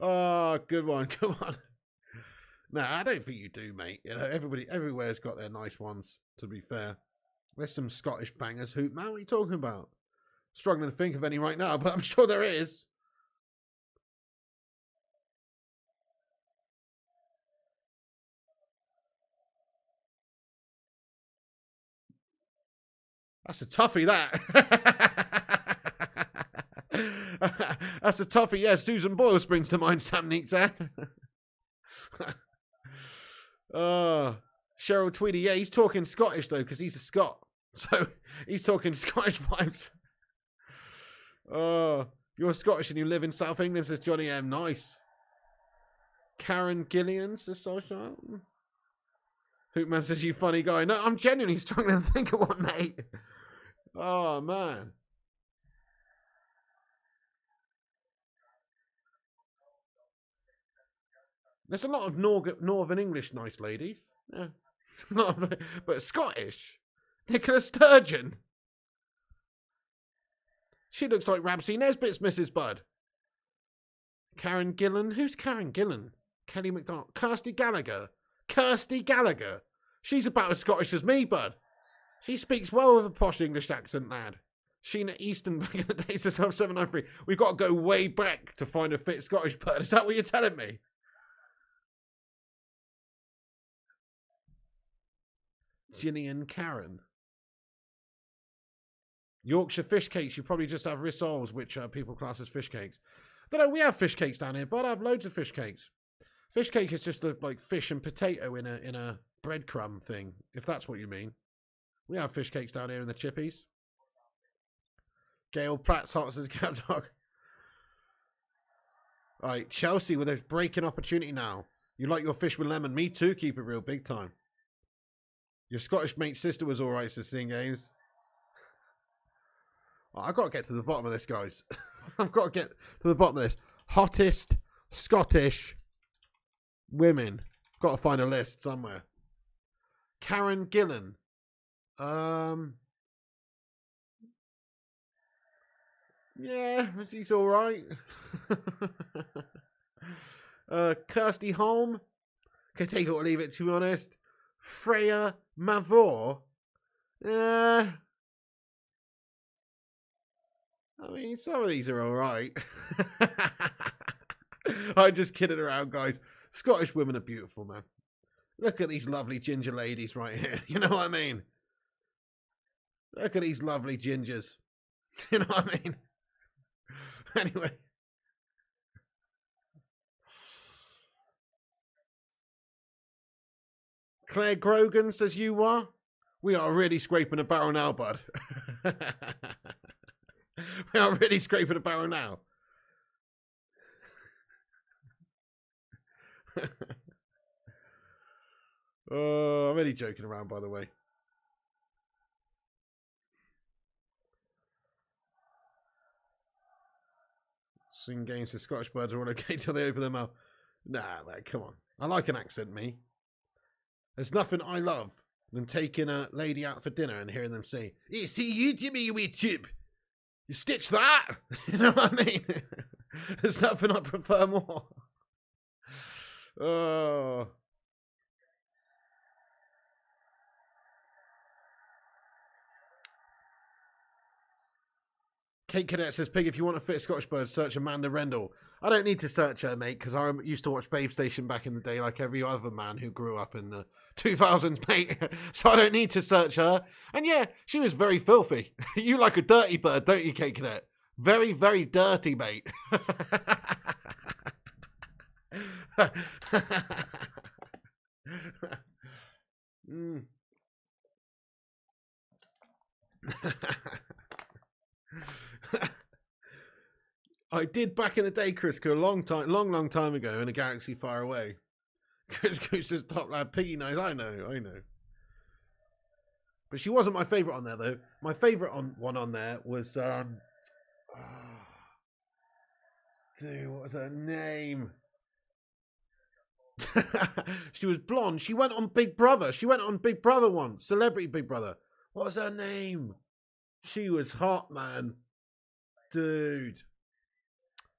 Oh, good one. Come on. No, I don't think you do, mate. You know, everywhere's got their nice ones, to be fair. There's some Scottish bangers. Hootman, what are you talking about? Struggling to think of any right now, but I'm sure there is. That's a toughie, that. That's a toughie. Yeah, Susan Boyle springs to mind, Sam Neeks there. Cheryl Tweedy. Yeah, he's talking Scottish, though, because he's a Scot. So he's talking Scottish vibes. You're Scottish and you live in South England, says Johnny M. Nice. Karen Gillian says social. Hootman says, you funny guy. No, I'm genuinely struggling to think of one, mate. Oh, man. There's a lot of Northern English nice ladies. Yeah. But Scottish. Nicola Sturgeon. She looks like Ramsay Nesbitt's Mrs. Budd. Karen Gillan. Who's Karen Gillan? Kelly MacDonald. Kirsty Gallagher. Kirsty Gallagher. She's about as Scottish as me, bud. She speaks well with a posh English accent, lad. Sheena Easton back in the days of 793. We've got to go way back to find a fit Scottish bird. Is that what you're telling me? Gillian Karen. Yorkshire fish cakes. You probably just have rissoles, which people class as fish cakes. Don't know. We have fish cakes down here, but I have loads of fish cakes. Fish cake is just like fish and potato in a breadcrumb thing, if that's what you mean. We have fish cakes down here in the chippies. Gail Pratt's hot says cat dog. Alright, Chelsea with a breaking opportunity now. You like your fish with lemon? Me too, keep it real, big time. Your Scottish mate's sister was alright to sing games. Oh, I've got to get to the bottom of this, guys. I've got to get to the bottom of this. Hottest Scottish women. Got to find a list somewhere. Karen Gillan. Yeah, she's all right. Kirsty Holm. Can take it or leave it, to be honest. Freya Mavor. I mean, some of these are all right. I'm just kidding around, guys. Scottish women are beautiful, man. Look at these lovely ginger ladies right here. You know what I mean? Look at these lovely gingers. You know what I mean? Anyway. Claire Grogan says you are. We are really scraping a barrel now, bud. We are really scraping a barrel now. Oh, I'm only joking around, by the way. Sing games to Scottish birds are all okay till they open their mouth. Nah, man, come on. I like an accent, me. There's nothing I love than taking a lady out for dinner and hearing them say, "Hey, see you, Jimmy, you wee chip. You stitch that." You know what I mean? There's nothing I prefer more. Oh. Kate Cadet says, Pig, if you want to fit a Scottish bird, search Amanda Rendell. I don't need to search her, mate, because I used to watch Babe Station back in the day like every other man who grew up in the 2000s, mate. So I don't need to search her. And yeah, she was very filthy. You like a dirty bird, don't you, Kate Cadet? Very, very dirty, mate. Mm. I did back in the day, Chris, a long time ago in a galaxy far away. Chris Goose says, top lad, Piggy knows. I know. But she wasn't my favourite on there, though. My favourite one on there was, dude, what was her name? She was blonde. She went on Big Brother. She went on Big Brother once. Celebrity Big Brother. What was her name? She was hot, man. Dude.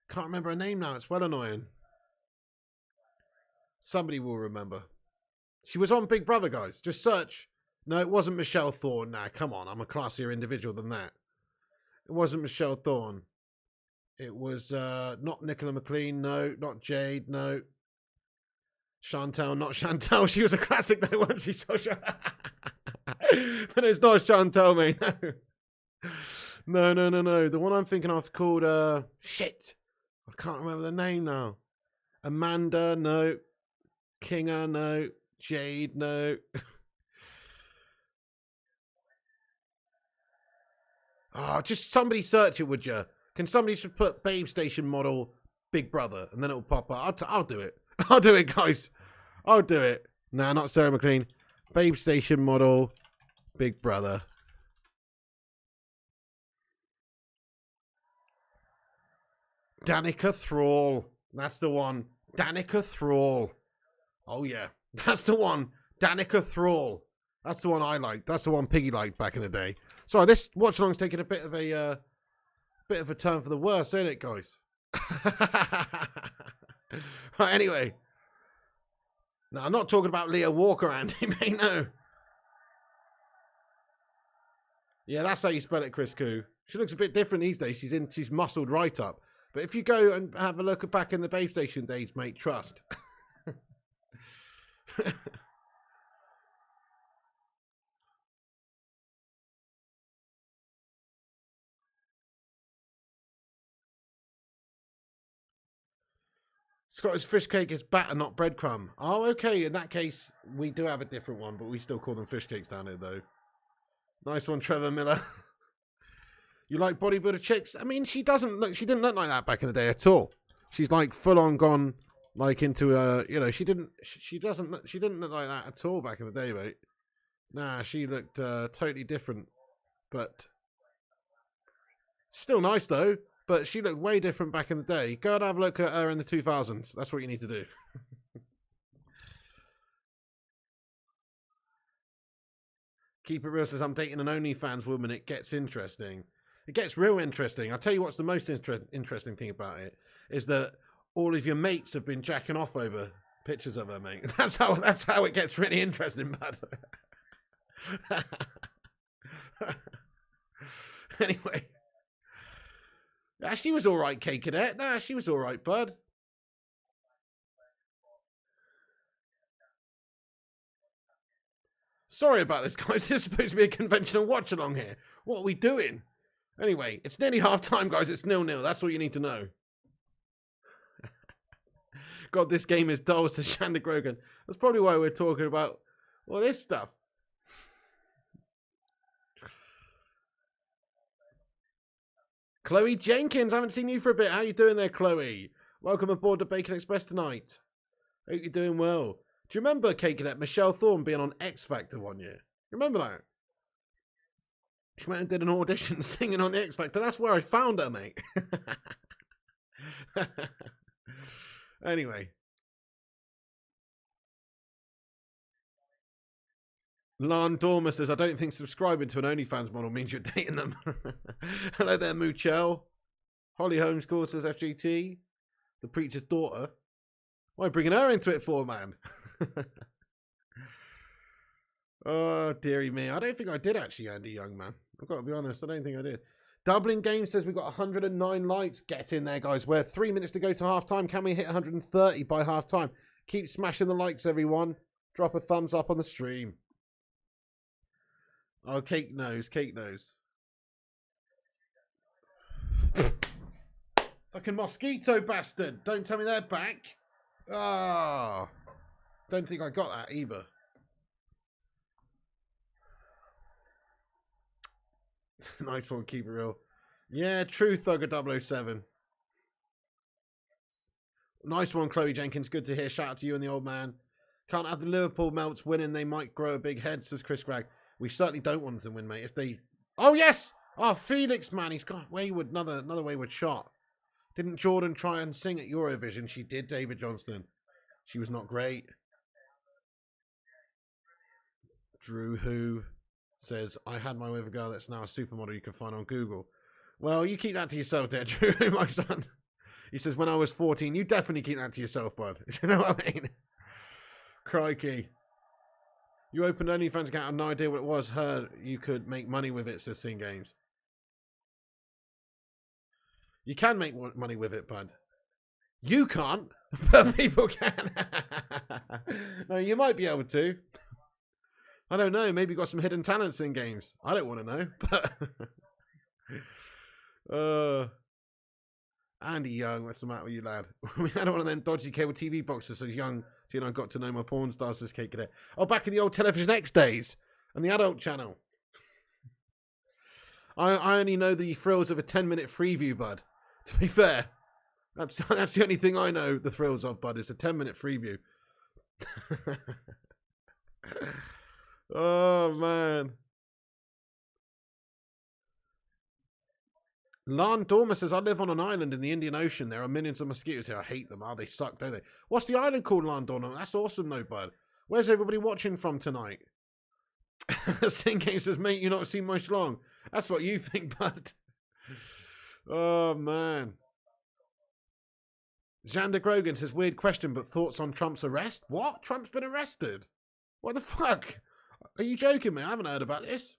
Can't remember her name now. It's well annoying. Somebody will remember. She was on Big Brother, guys. Just search. No, it wasn't Michelle Thorne. Nah, come on. I'm a classier individual than that. It wasn't Michelle Thorne. It was not Nicola McLean. No, not Jade. No. Chantal, not Chantal. She was a classic though, wasn't she? So but it's not Chantal, mate. No. No. The one I'm thinking of called shit. I can't remember the name now. Amanda, no. Kinger, no. Jade, no. Oh, just somebody search it, would you? Can somebody just put Babe Station model Big Brother and then it'll pop up? I'll do it. I'll do it, guys. I'll do it. Nah, not Sarah McLean. Babe Station model Big Brother. Danica Thrall. That's the one. Danica Thrall. Oh, yeah. That's the one. Danica Thrall. That's the one I liked. That's the one Piggy liked back in the day. Sorry, this watch along's taking a bit of a turn for the worse, ain't it, guys? Right, anyway. No, I'm not talking about Leah Walker, Andy, mate, no. Yeah, that's how you spell it, Chris Koo. She looks a bit different these days. She's muscled right up. But if you go and have a look at back in the Babe Station days, mate, trust. Scottish fish cake is batter, not breadcrumb. Oh, okay. In that case, we do have a different one, but we still call them fish cakes down here, though. Nice one, Trevor Miller. You like bodybuilder chicks? I mean, she didn't look like that back in the day at all. She's like full on gone, like into she didn't look like that at all back in the day, mate. Nah, she looked totally different, but still nice though. But she looked way different back in the day. Go and have a look at her in the 2000s. That's what you need to do. Keep It Real says, I'm dating an OnlyFans woman. It gets interesting. It gets real interesting. I'll tell you what's the most interesting thing about it is that all of your mates have been jacking off over pictures of her, mate. That's how it gets really interesting, bud. Anyway. Nah, she was all right, K Cadet. Nah, she was all right, bud. Sorry about this, guys. This is supposed to be a conventional watch-along here. What are we doing? Anyway, it's nearly half-time, guys. It's 0-0. That's all you need to know. God, this game is dull, says Shanda Grogan. That's probably why we're talking about all this stuff. Chloe Jenkins, I haven't seen you for a bit. How you doing there, Chloe? Welcome aboard the Bacon Express tonight. Hope you're doing well. Do you remember, Kate Cadet, Michelle Thorne being on X Factor one year? You remember that? She went and did an audition singing on the X Factor. That's where I found her, mate. Anyway. Lan Dormer says, I don't think subscribing to an OnlyFans model means you're dating them. Hello there, Moochel. Holly Homeschool says FGT. The preacher's daughter. Why are you bringing her into it for, man? Oh, dearie me. I don't think I did actually, Andy Young, man. I've got to be honest. I don't think I did. Dublin Game says we've got 109 likes. Get in there, guys. We're 3 minutes to go to half-time. Can we hit 130 by half-time? Keep smashing the likes, everyone. Drop a thumbs up on the stream. Oh, cake nose, cake nose. Fucking mosquito bastard. Don't tell me they're back. Ah. Oh, don't think I got that either. Nice one, keep it real. Yeah, true, Thugger 007. Nice one, Chloe Jenkins. Good to hear. Shout out to you and the old man. Can't have the Liverpool melts winning. They might grow a big head, says Chris Gregg. We certainly don't want them to win, mate. If they... Oh, yes! Oh, Felix, man. He's got wayward, another wayward shot. Didn't Jordan try and sing at Eurovision? She did, David Johnston. She was not great. Drew Who says, I had my way with a girl that's now a supermodel you can find on Google. Well, you keep that to yourself there, Drew, my son. He says, when I was 14, you definitely keep that to yourself, bud. You know what I mean? Crikey. You opened OnlyFans account, I had no idea what it was. Heard you could make money with it, says Sing Games. You can make money with it, bud. You can't, but people can. No, you might be able to. I don't know. Maybe you got some hidden talents in games. I don't want to know, but Andy Young, what's the matter with you, lad? We had one of them dodgy cable TV boxes, so young. So, I got to know my porn stars, this Kate Cadet. Oh, back in the old Television X days and the adult channel. I only know the thrills of a 10-minute freeview, bud. To be fair, that's the only thing I know the thrills of, bud, is a 10-minute freeview. Oh, man. Lan Dormer says, I live on an island in the Indian Ocean. There are millions of mosquitoes here. I hate them. Oh, they suck, don't they? What's the island called, Lan Dormer? That's awesome, though, bud. Where's everybody watching from tonight? Sinking says, mate, you're not seen much long. That's what you think, bud. Oh, man. Jean de Grogan says, weird question, but thoughts on Trump's arrest? What? Trump's been arrested? What the fuck? Are you joking me? I haven't heard about this.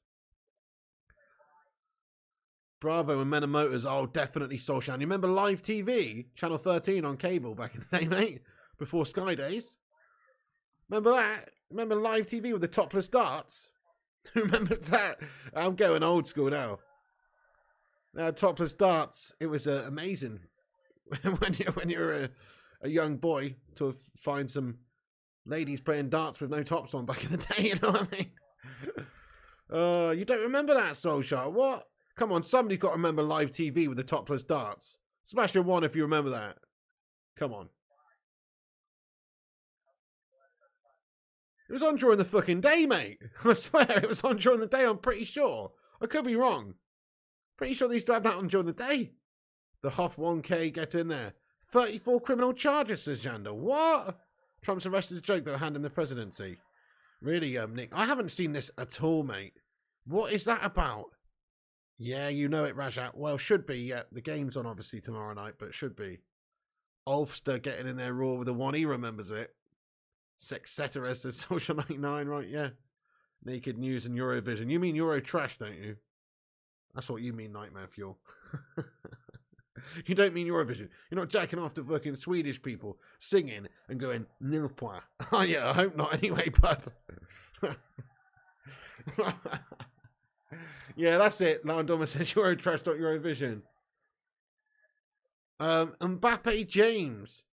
Bravo and Men and Motors. Oh, definitely Solshan. You remember Live TV? Channel 13 on cable back in the day, mate? Before Sky Days. Remember that? Remember Live TV with the topless darts? Who remembers that? I'm going old school now. Topless darts. It was amazing. when you're a young boy to find some ladies playing darts with no tops on back in the day, you know what I mean? You don't remember that, Soulshot? What? Come on, somebody's got to remember Live TV with the topless darts. Smash your one if you remember that. Come on. It was on during the fucking day, mate. I swear, it was on during the day, I'm pretty sure. I could be wrong. Pretty sure they used to have that on during the day. The Huff 1K, get in there. 34 criminal charges, says Janda. What? Trump's arrested a joke that will hand him the presidency. Really, Nick? I haven't seen this at all, mate. What is that about? Yeah, you know it, Rajat. Well, should be. Yeah, the game's on obviously tomorrow night, but should be. Ulster getting in there raw with the one. He remembers it. Sex cetera says Social 99, right? Yeah. Naked News and Eurovision. You mean Euro trash, don't you? That's what you mean, Nightmare Fuel. You don't mean Eurovision. You're not jacking off to fucking Swedish people singing and going nilpois. Oh yeah, I hope not anyway, but yeah, that's it. Landoma says Euro trash, not Eurovision. Mbappe James.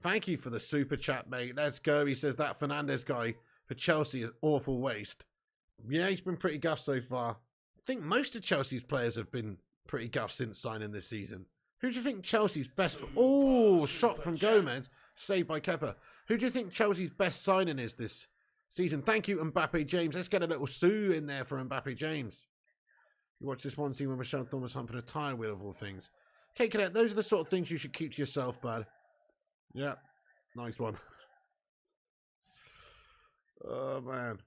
Thank you for the super chat, mate. Let's go. He says that Fernandes guy for Chelsea is awful waste. Yeah, he's been pretty guff so far. I think most of Chelsea's players have been pretty guff since signing this season. Who do you think Chelsea's best... Oh, shot from Gomez. Saved by Kepa. Who do you think Chelsea's best signing is this season? Thank you, Mbappe James. Let's get a little Sue in there for Mbappe James. You watch this one scene where Michelle Thomas humping a tyre wheel of all things. Okay, Cadet, those are the sort of things you should keep to yourself, bud. Yeah, nice one. Oh, man.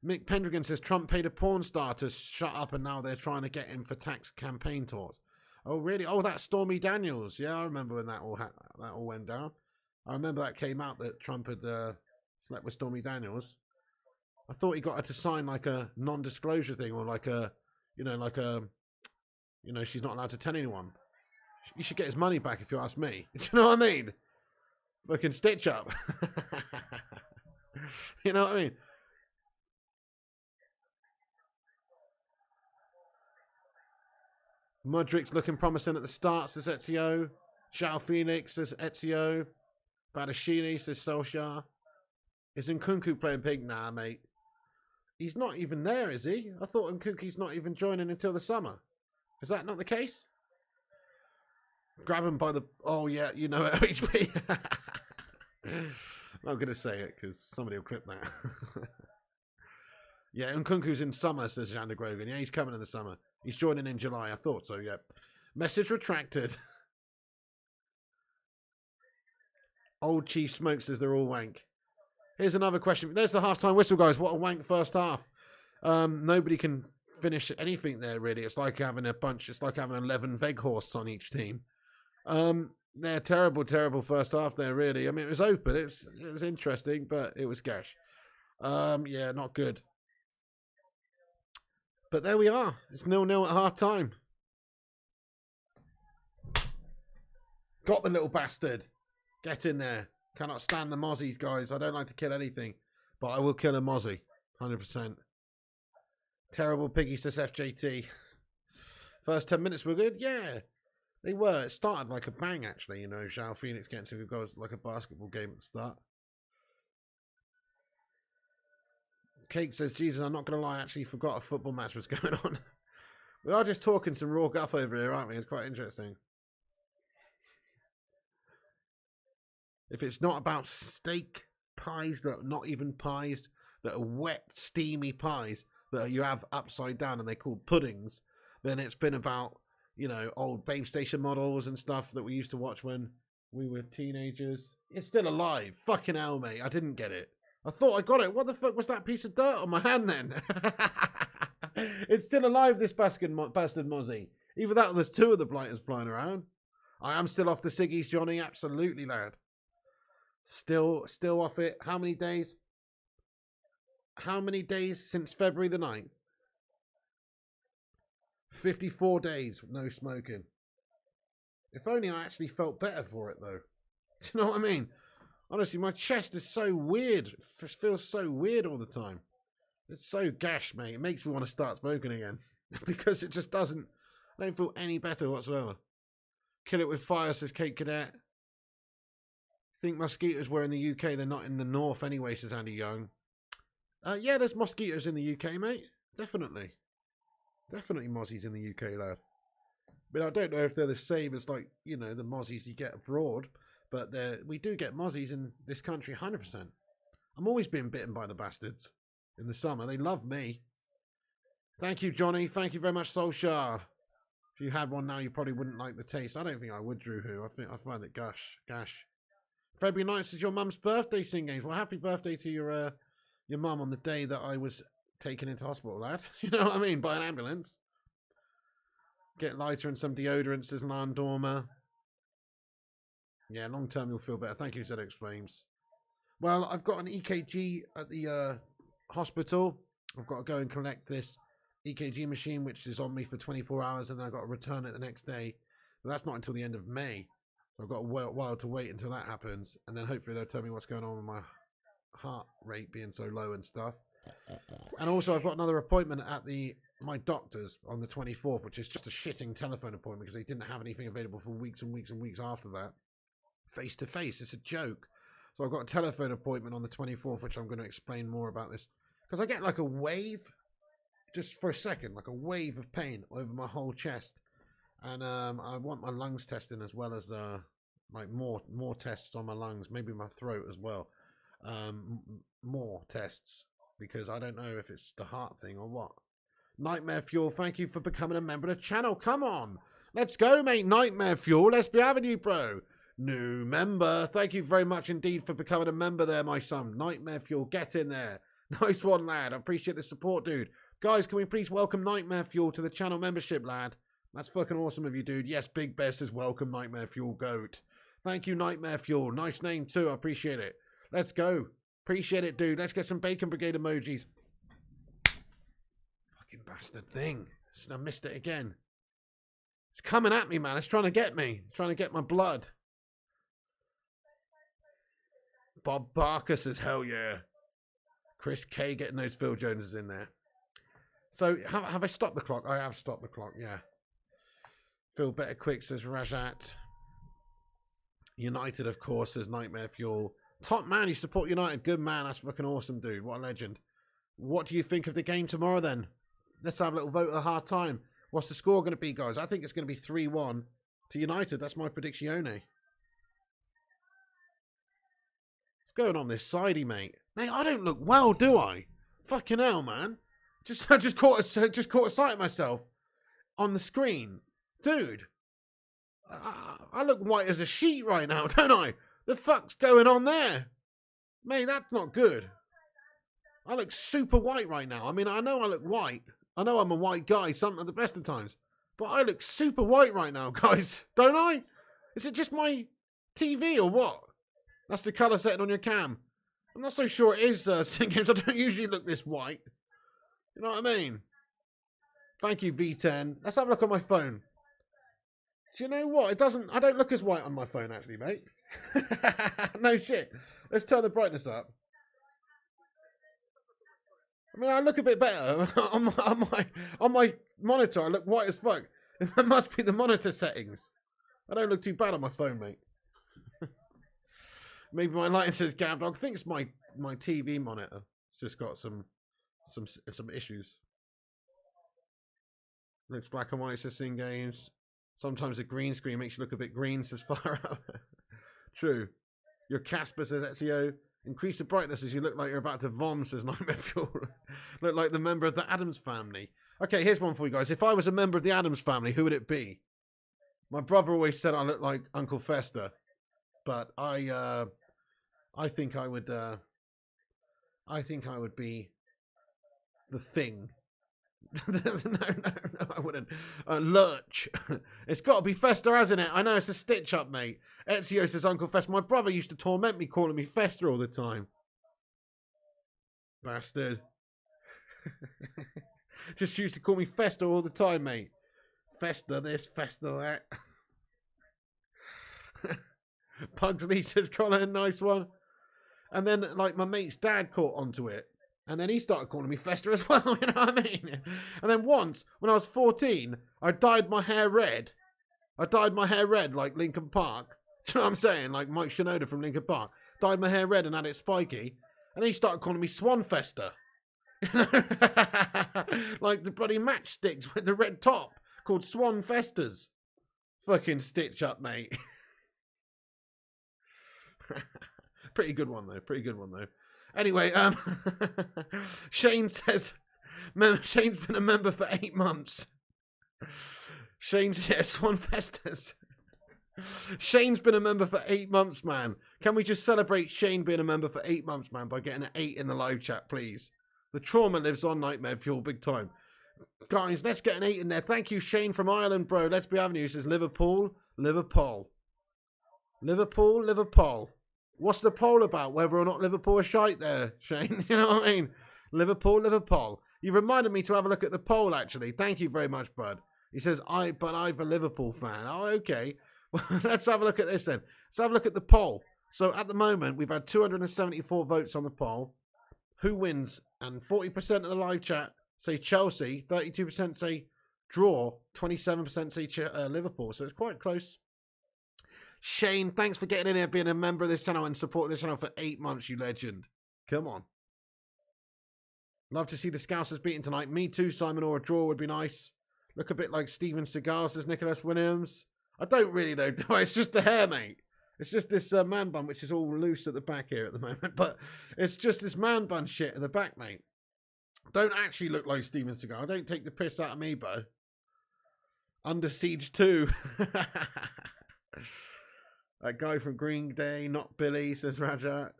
Mick Pendragon says Trump paid a porn star to shut up and now they're trying to get him for tax campaign talks. Oh, really? Oh, that's Stormy Daniels. Yeah, I remember when that all went down. I remember that came out that Trump had slept with Stormy Daniels. I thought he got her to sign like a non-disclosure thing or like a, she's not allowed to tell anyone. You should get his money back if you ask me. Do you know what I mean? Fucking stitch up. You know what I mean? Mudrick's looking promising at the start, says Ezio. João Phoenix says Ezio. Badashini says Solskjaer. Is Nkunku playing pig? Nah, mate. He's not even there, is he? I thought Nkunku's not even joining until the summer. Is that not the case? Grab him by the... Oh, yeah, you know it, HP. I'm not going to say it because somebody will clip that. Yeah, Nkunku's in summer, says Jean de Grogan. Yeah, he's coming in the summer. He's joining in July. I thought so, yeah. Message retracted. Old Chief Smoke says they're all wank. Here's another question. There's the halftime whistle, guys. What a wank first half. Nobody can finish anything there, really. It's like having a bunch. It's like having 11 Veghorsts on each team. They're terrible, terrible first half there, really. I mean, it was open. It was interesting, but it was gash. Yeah, not good. But there we are. It's 0-0 at half time. Got the little bastard. Get in there. Cannot stand the mozzies, guys. I don't like to kill anything, but I will kill a mozzie. 100%. Terrible piggy, says FJT. First 10 minutes were good? Yeah, they were. It started like a bang, actually. You know, João Phoenix getting some good goals, like a basketball game at the start. Cake says, Jesus, I'm not going to lie, I actually forgot a football match was going on. We are just talking some raw guff over here, aren't we? It's quite interesting. If it's not about steak pies that are not even pies, that are wet, steamy pies that you have upside down and they're called puddings, then it's been about, old Babe Station models and stuff that we used to watch when we were teenagers. It's still alive. Fucking hell, mate. I didn't get it. I thought I got it. What the fuck was that piece of dirt on my hand then? It's still alive, this bastard Mozzie. Either that or there's two of the blighters flying around. I am still off the ciggies, Johnny. Absolutely, lad. Still off it. How many days? How many days since February the 9th? 54 days, no smoking. If only I actually felt better for it, though. Do you know what I mean? Honestly, my chest is so weird. It feels so weird all the time. It's so gash, mate. It makes me want to start smoking again. Because it just doesn't... I don't feel any better whatsoever. Kill it with fire, says Kate Cadet. Think mosquitoes were in the UK. They're not in the north anyway, says Andy Young. Yeah, there's mosquitoes in the UK, mate. Definitely. Definitely mozzies in the UK, lad. I mean, I don't know if they're the same as, like, you know, the mozzies you get abroad. But we do get mozzies in this country, 100%. I'm always being bitten by the bastards in the summer. They love me. Thank you, Johnny. Thank you very much, Solskjaer. If you had one now, you probably wouldn't like the taste. I don't think I would, Drew Who. I think I find it gash. February 9th is your mum's birthday, Sing Games. Well, happy birthday to your mum on the day that I was taken into hospital, lad. You know what I mean? By an ambulance. Get lighter and some deodorant, says Landormer. Yeah, long term you'll feel better. Thank you, ZX Flames. Well, I've got an EKG at the hospital. I've got to go and collect this EKG machine, which is on me for 24 hours, and then I've got to return it the next day. But that's not until the end of May. So I've got a while to wait until that happens. And then hopefully they'll tell me what's going on with my heart rate being so low and stuff. And also I've got another appointment at my doctor's on the 24th, which is just a shitting telephone appointment because they didn't have anything available for weeks and weeks and weeks after that. Face to face, it's a joke. So I've got a telephone appointment on the 24th, which I'm going to explain more about this. Because I get like a wave, just for a second, like a wave of pain over my whole chest. And I want my lungs testing as well as like more tests on my lungs, maybe my throat as well. More tests, because I don't know if it's the heart thing or what. Nightmare Fuel, thank you for becoming a member of the channel. Come on, let's go, mate. Nightmare Fuel, let's be having you, bro. New member. Thank you very much indeed for becoming a member there, my son. Nightmare Fuel, get in there. Nice one, lad. I appreciate the support, dude. Guys, can we please welcome Nightmare Fuel to the channel membership, lad? That's fucking awesome of you, dude. Yes, Big Best says welcome, Nightmare Fuel Goat. Thank you, Nightmare Fuel. Nice name, too. I appreciate it. Let's go. Appreciate it, dude. Let's get some Bacon Brigade emojis. Fucking bastard thing. I missed it again. It's coming at me, man. It's trying to get me. It's trying to get my blood. Bob Barker says, hell yeah. Chris K getting those Phil Joneses in there. So, have I stopped the clock? I have stopped the clock, yeah. Feel better quick, says Rajat. United, of course, says Nightmare Fuel. Top man, you support United. Good man. That's fucking awesome, dude. What a legend. What do you think of the game tomorrow, then? Let's have a little vote of the hard time. What's the score going to be, guys? I think it's going to be 3-1 to United. That's my prediction. Going on this sidey, mate. Mate, I don't look well, do I? Fucking hell, man. I just caught a sight of myself on the screen. Dude, I look white as a sheet right now, don't I? The fuck's going on there? Mate, that's not good. I look super white right now. I mean, I know I look white. I know I'm a white guy some at the best of times. But I look super white right now, guys. Don't I? Is it just my TV or what? That's the colour setting on your cam. I'm not so sure it is, Sing Games. I don't usually look this white. You know what I mean? Thank you, V10. Let's have a look on my phone. Do you know what? I don't look as white on my phone, actually, mate. No shit. Let's turn the brightness up. I mean, I look a bit better. on my monitor, I look white as fuck. It must be the monitor settings. I don't look too bad on my phone, mate. Maybe my lighting says Gab Dog. I think it's my TV monitor. It's just got some issues. Looks black and white, says Sing Games. Sometimes the green screen makes you look a bit green, says Far Out. True. Your Casper, says Ezio. Increase the brightness as you look like you're about to vom, says Nightmare Fuel. Look like the member of the Addams family. Okay, here's one for you guys. If I was a member of the Addams family, who would it be? My brother always said I look like Uncle Fester. but I think I would be the Thing. no, I wouldn't. Lurch. It's got to be Fester, hasn't it? I know it's a stitch up, mate. Ezio says, Uncle Fester. My brother used to torment me calling me Fester all the time. Bastard. Just used to call me Fester all the time, mate. Fester this, Fester that. Pugsley says, Colin, nice one. And then, like, my mate's dad caught onto it. And then he started calling me Fester as well, you know what I mean? And then once, when I was 14, I dyed my hair red. Like Linkin Park. Do you know what I'm saying? Like Mike Shinoda from Linkin Park. Dyed my hair red and had it spiky. And then he started calling me Swan Fester. Like the bloody matchsticks with the red top. Called Swan Festers. Fucking stitch up, mate. Pretty good one, though. Anyway, Shane says, Shane's been a member for 8 months. Swan Festus. Shane's been a member for 8 months, man. Can we just celebrate Shane being a member for 8 months, man, by getting an 8 in the live chat, please? The trauma lives on, Nightmare Fuel, big time. Guys, let's get an 8 in there. Thank you, Shane from Ireland, bro. Let's be having you. He says Liverpool. What's the poll about? Whether or not Liverpool are shite there, Shane? You know what I mean? Liverpool. You reminded me to have a look at the poll, actually. Thank you very much, bud. He says, I'm a Liverpool fan. Oh, okay. Well, let's have a look at this then. Let's have a look at the poll. So at the moment, we've had 274 votes on the poll. Who wins? And 40% of the live chat say Chelsea. 32% say draw. 27% say Liverpool. So it's quite close. Shane, thanks for getting in here, being a member of this channel and supporting this channel for 8 months, you legend. Come on. Love to see the Scousers beaten tonight. Me too, Simon, or a draw would be nice. Look a bit like Steven Seagal, says Nicholas Williams. I don't really know. It's just the hair, mate. It's just this man bun, which is all loose at the back here at the moment. But it's just this man bun shit at the back, mate. Don't actually look like Steven Seagal. Don't take the piss out of me, bro. Under Siege 2. That guy from Green Day, not Billy, says Rajat.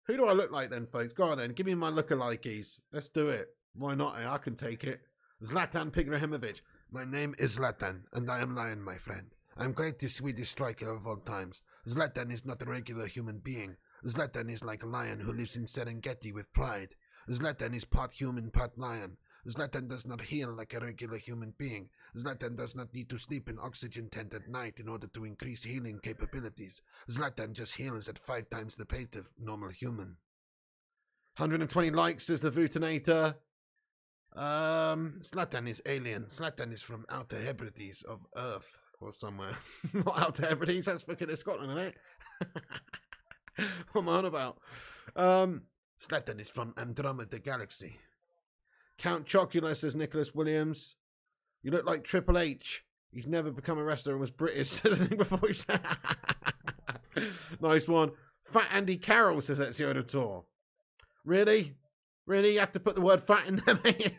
Who do I look like then, folks? Go on then, give me my lookalikes. Let's do it. Why not? I can take it. Zlatan Ibrahimovic. My name is Zlatan, and I am Lion, my friend. I'm greatest Swedish striker of all times. Zlatan is not a regular human being. Zlatan is like a lion who lives in Serengeti with pride. Zlatan is part human, part lion. Zlatan does not heal like a regular human being. Zlatan does not need to sleep in oxygen tent at night in order to increase healing capabilities. Zlatan just heals at 5 times the pace of normal human. 120 likes, says the Vutinator. Zlatan is alien. Zlatan is from Outer Hebrides of Earth or somewhere. Not Outer Hebrides, that's fucking Scotland, isn't it? What am I on about? Zlatan is from Andromeda Galaxy. Count Chocula, says Nicholas Williams. You look like Triple H. He's never become a wrestler and was British, says the thing before he said. Nice one. Fat Andy Carroll, says Ezio the Tour. Really? Really? You have to put the word fat in there, mate?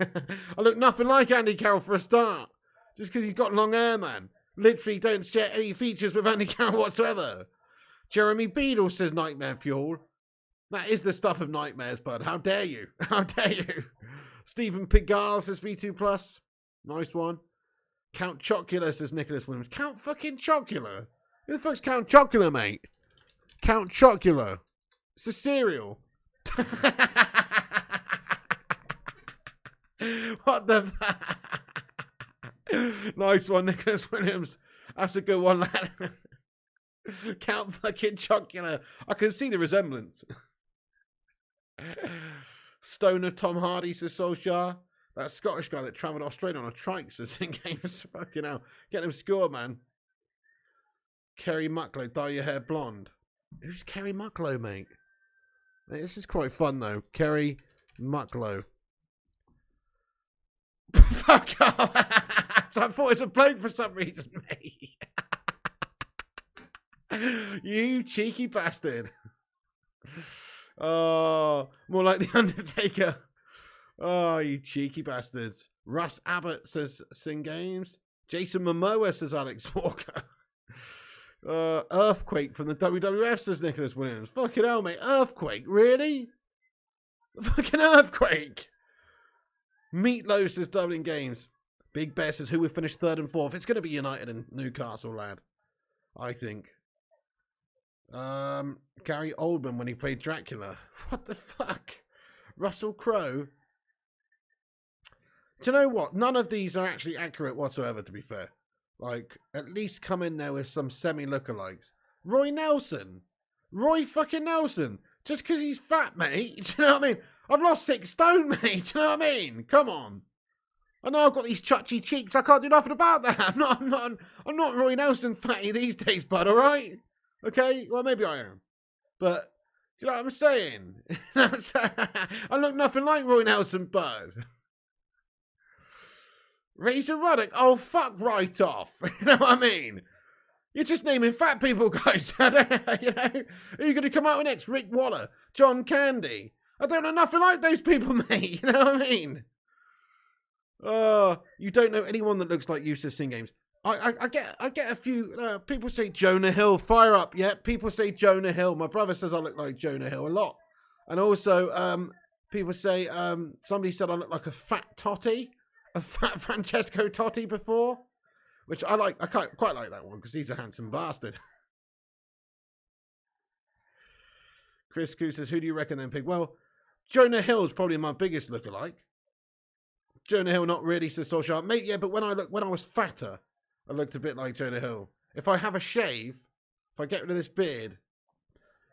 I look nothing like Andy Carroll for a start. Just because he's got long hair, man. Literally don't share any features with Andy Carroll whatsoever. Jeremy Beadle, says Nightmare Fuel. That is the stuff of nightmares, bud. How dare you? How dare you? Stephen Pigal, says V2+. Nice one. Count Chocula, says Nicholas Williams. Count fucking Chocula? Who the fuck's Count Chocula, mate? Count Chocula. It's a cereal. What the... Nice one, Nicholas Williams. That's a good one, lad. Count fucking Chocula. I can see the resemblance. Stoner Tom Hardy, says Solskjaer. That Scottish guy that travelled Australia on a trike, says in games. Fucking hell. Get him score, man. Kerry Mucklow, dye your hair blonde. Who's Kerry Mucklow, mate? This is quite fun, though. Kerry Mucklow. Fuck off. I thought it was a bloke for some reason, mate. You cheeky bastard. Oh, more like the Undertaker. Oh, you cheeky bastards. Russ Abbott, says Sing Games. Jason Momoa, says Alex Walker. Earthquake from the WWF, says Nicholas Williams. Fucking hell, mate. Earthquake? Really? Fucking Earthquake. Meatloaf says Dublin Games. Big Bear says who will finish 3rd and 4th. It's going to be United and Newcastle, lad. I think. Gary Oldman when he played Dracula. What the fuck? Russell Crowe. Do you know what? None of these are actually accurate whatsoever, to be fair. Like, at least come in there with some semi-lookalikes. Roy Nelson. Roy fucking Nelson. Just because he's fat, mate. Do you know what I mean? I've lost 6 stone, mate. Do you know what I mean? Come on. I know I've got these chutchy cheeks. I can't do nothing about that. I'm not Roy Nelson fatty these days, bud, alright? Okay? Well, maybe I am. But, do you know what I'm saying? I look nothing like Roy Nelson, bud. Razor Ruddock? Oh, fuck right off. You know what I mean? You're just naming fat people, guys. I don't know, you know? Who are you going to come out with next? Rick Waller? John Candy? I don't know nothing like those people, mate. You know what I mean? Oh, you don't know anyone that looks like Eustace Sing Games. I get a few people say Jonah Hill. Fire up, yeah. People say Jonah Hill. My brother says I look like Jonah Hill a lot, and also people say somebody said I look like a fat Totti, a fat Francesco Totti before, which I like. I quite like that one because he's a handsome bastard. Chris Koo says, "Who do you reckon then, Pig?" Well, Jonah Hill's probably my biggest lookalike. Jonah Hill, not really, says Social Art. Mate, yeah, but when I was fatter, I looked a bit like Jonah Hill. If I have a shave, if I get rid of this beard,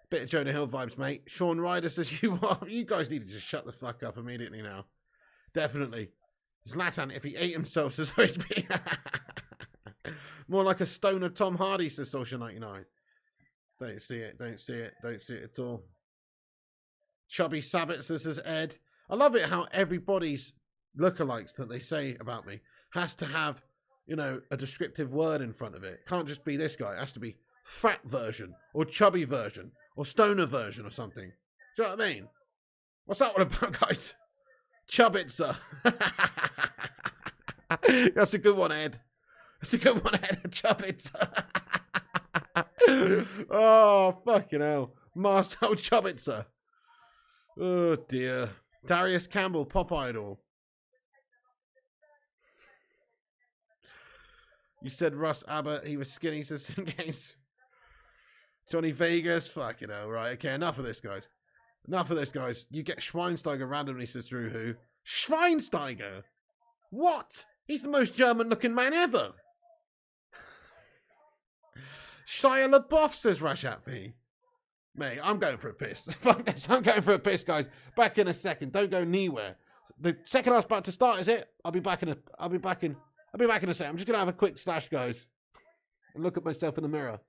bit of Jonah Hill vibes, mate. Sean Ryder says, you guys need to just shut the fuck up immediately now. Definitely. Zlatan, if he ate himself, says HB. More like a stoner Tom Hardy, says Social 99. Don't see it, don't see it, don't see it at all. Chubby Sabbit says Ed. I love it how everybody's lookalikes that they say about me has to have, you know, a descriptive word in front of it. Can't just be this guy. It has to be fat version or chubby version or stoner version or something. Do you know what I mean? What's that one about, guys? Chubbitzer. That's a good one, Ed. That's a good one, Ed. Chubbitzer. Oh, fucking hell. Marcel Chubbitzer. Oh, dear. Darius Campbell, Pop Idol. You said Russ Abbott, he was skinny, says Sim Games. Johnny Vegas, fuck, you know, right, okay, enough of this, guys. Enough of this, guys. You get Schweinsteiger randomly, says Drew Who. Schweinsteiger? What? He's the most German-looking man ever. Shia LaBeouf, says Rashat V. Mate, I'm going for a piss. Fuck this, I'm going for a piss, guys. Back in a second, don't go anywhere. The second I was about to start, is it? I'll be back in a second. I'm just going to have a quick slash, guys. And look at myself in the mirror.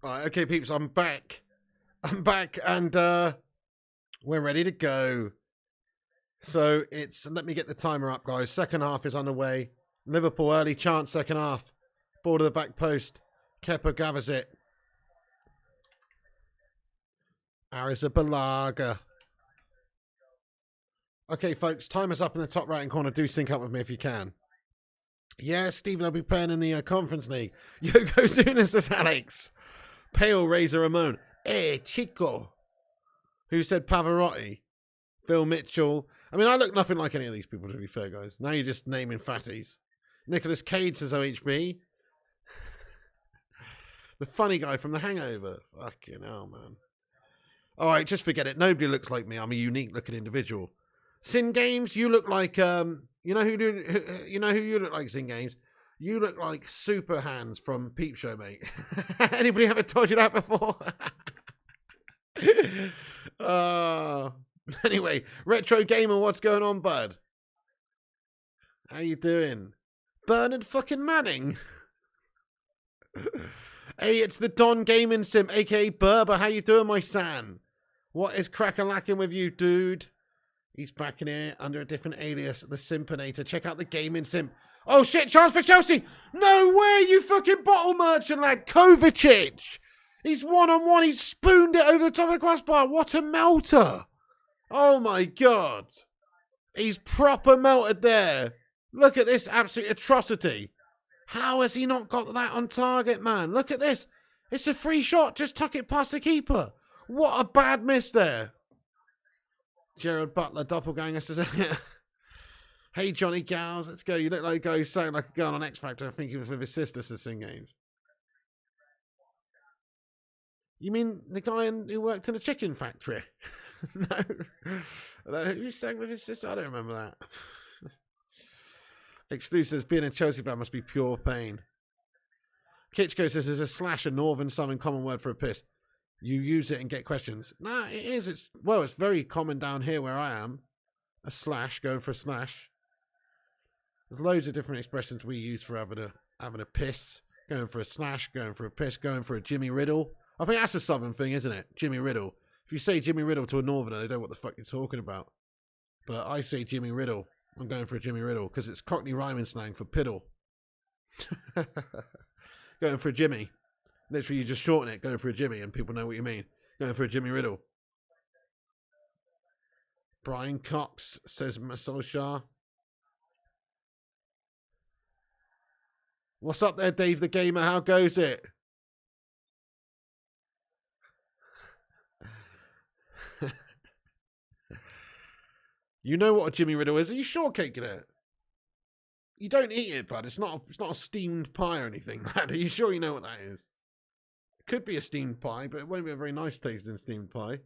Right, okay, peeps, I'm back. And we're ready to go. So let me get the timer up, guys. Second half is underway. Liverpool early chance, second half. Ball to the back post. Kepa gathers it. Arrizabalaga. Okay, folks, timer's up in the top right hand corner. Do sync up with me if you can. Yeah, Stephen, I'll be playing in the Conference League. Yokozuna, says Alex. Pale Razor Ramon. Chico. Who said Pavarotti? Phil Mitchell. I mean, I look nothing like any of these people, to be fair, guys. Now you're just naming fatties. Nicolas Cage says OHB. The funny guy from The Hangover. Fucking hell, man. All right, just forget it. Nobody looks like me. I'm a unique-looking individual. Sin Games, you look like you know who you look like, Sin Games. You look like Super Hands from Peep Show, mate. Anybody ever told you that before? Anyway, Retro Gamer, what's going on, bud? How you doing? Bernard fucking Manning. Hey, it's the Don Gaming Sim, aka Berber. How you doing, my son? What is crack-a-lacking with you, dude? He's back in here under a different alias, the Simpinator. Check out the Gaming Sim. Oh shit, chance for Chelsea! No way, you fucking bottle merchant lad, Kovacic! He's one-on-one, he's spooned it over the top of the crossbar. What a melter! Oh my god. He's proper melted there. Look at this absolute atrocity. How has he not got that on target, man? Look at this. It's a free shot. Just tuck it past the keeper. What a bad miss there. Gerald Butler, doppelganger, says, hey, Johnny Gals, let's go. You look like a guy who's sounding like a girl on X Factor. I think he was with his sister to sing games. You mean the guy who worked in a chicken factory? No. Who sang with his sister? I don't remember that. Exclusives, being a Chelsea fan must be pure pain. Kitchko says, is a slash a northern southern common word for a piss? You use it and get questions. Nah, it is. It's very common down here where I am. A slash, going for a slash. There's loads of different expressions we use for having a piss. Going for a slash, going for a piss, going for a Jimmy Riddle. I think that's a southern thing, isn't it? Jimmy Riddle. If you say Jimmy Riddle to a northerner, they don't know what the fuck you're talking about. But I say Jimmy Riddle. I'm going for a Jimmy Riddle because it's Cockney rhyming slang for piddle. Going for a Jimmy. Literally, you just shorten it, going for a Jimmy, and people know what you mean. Going for a Jimmy Riddle. Brian Cox says Solskjaer. What's up there, Dave the Gamer? How goes it? You know what a Jimmy Riddle is? Are you shortcaking it? You don't eat it, bud. It's not a steamed pie or anything, lad. Are you sure you know what that is? It could be a steamed pie, but it won't be a very nice tasting steamed pie.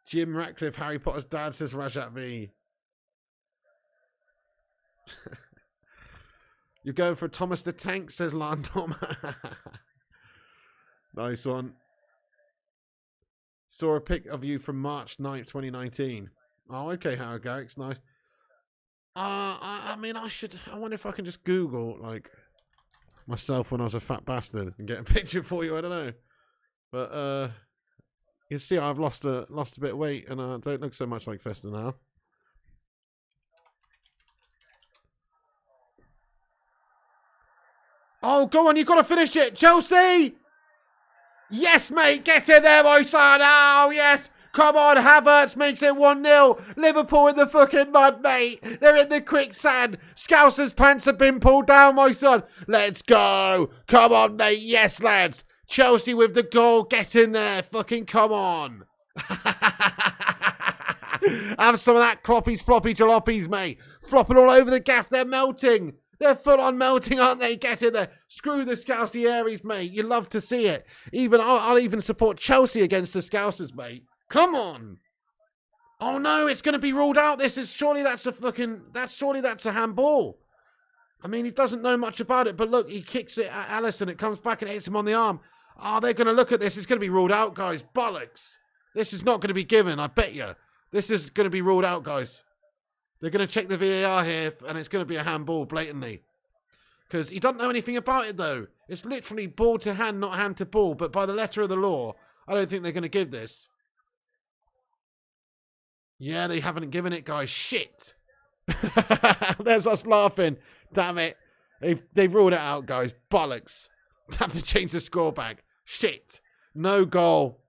Jim Ratcliffe, Harry Potter's dad, says Rajat V. You're going for Thomas the Tank, says Landom. Nice one. Saw a pic of you from March 9th, 2019. Oh, okay, Howard Garrick's nice. I mean, I wonder if I can just Google, like, myself when I was a fat bastard and get a picture for you. I don't know. But, you see, I've lost a bit of weight and I don't look so much like Fester now. Oh, go on, you've got to finish it. Chelsea! Yes, mate, get in there, my son. Oh, yes. Come on, Havertz makes it 1-0. Liverpool in the fucking mud, mate. They're in the quicksand. Scouser's pants have been pulled down, my son. Let's go. Come on, mate. Yes, lads. Chelsea with the goal. Get in there. Fucking come on. Have some of that Kloppy's floppy jalopies, mate. Flopping all over the gaff. They're melting. They're full on melting, aren't they? Get in there. Screw the Scousey Aries, mate. You love to see it. I'll even support Chelsea against the Scousers, mate. Come on. Oh no, it's going to be ruled out. Surely that's a handball. I mean, he doesn't know much about it, but look, he kicks it at Alisson. It comes back and hits him on the arm. Oh, they're going to look at this. It's going to be ruled out, guys. Bollocks. This is not going to be given, I bet you. This is going to be ruled out, guys. They're going to check the VAR here, and it's going to be a handball, blatantly. Because he doesn't know anything about it, though. It's literally ball to hand, not hand to ball. But by the letter of the law, I don't think they're going to give this. Yeah, they haven't given it, guys. Shit. There's us laughing. Damn it. They've ruled it out, guys. Bollocks. Have to change the score back. Shit. No goal.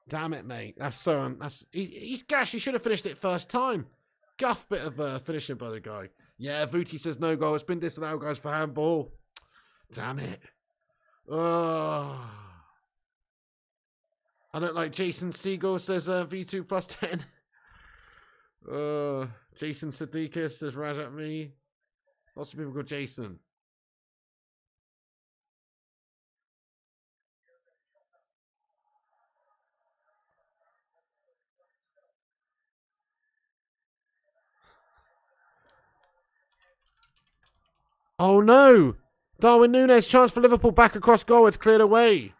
Damn it, mate. He's gash. He should have finished it first time. Guff bit of finishing by the guy. Yeah, Vuti says no goal. It's been disallowed, guys, for handball. Damn it. Oh. I don't like Jason Siegel says V2 plus 10. Jason Sadiqus says Raj at me. Lots of people called Jason. Oh no! Darwin Núñez, chance for Liverpool back across goal. It's cleared away.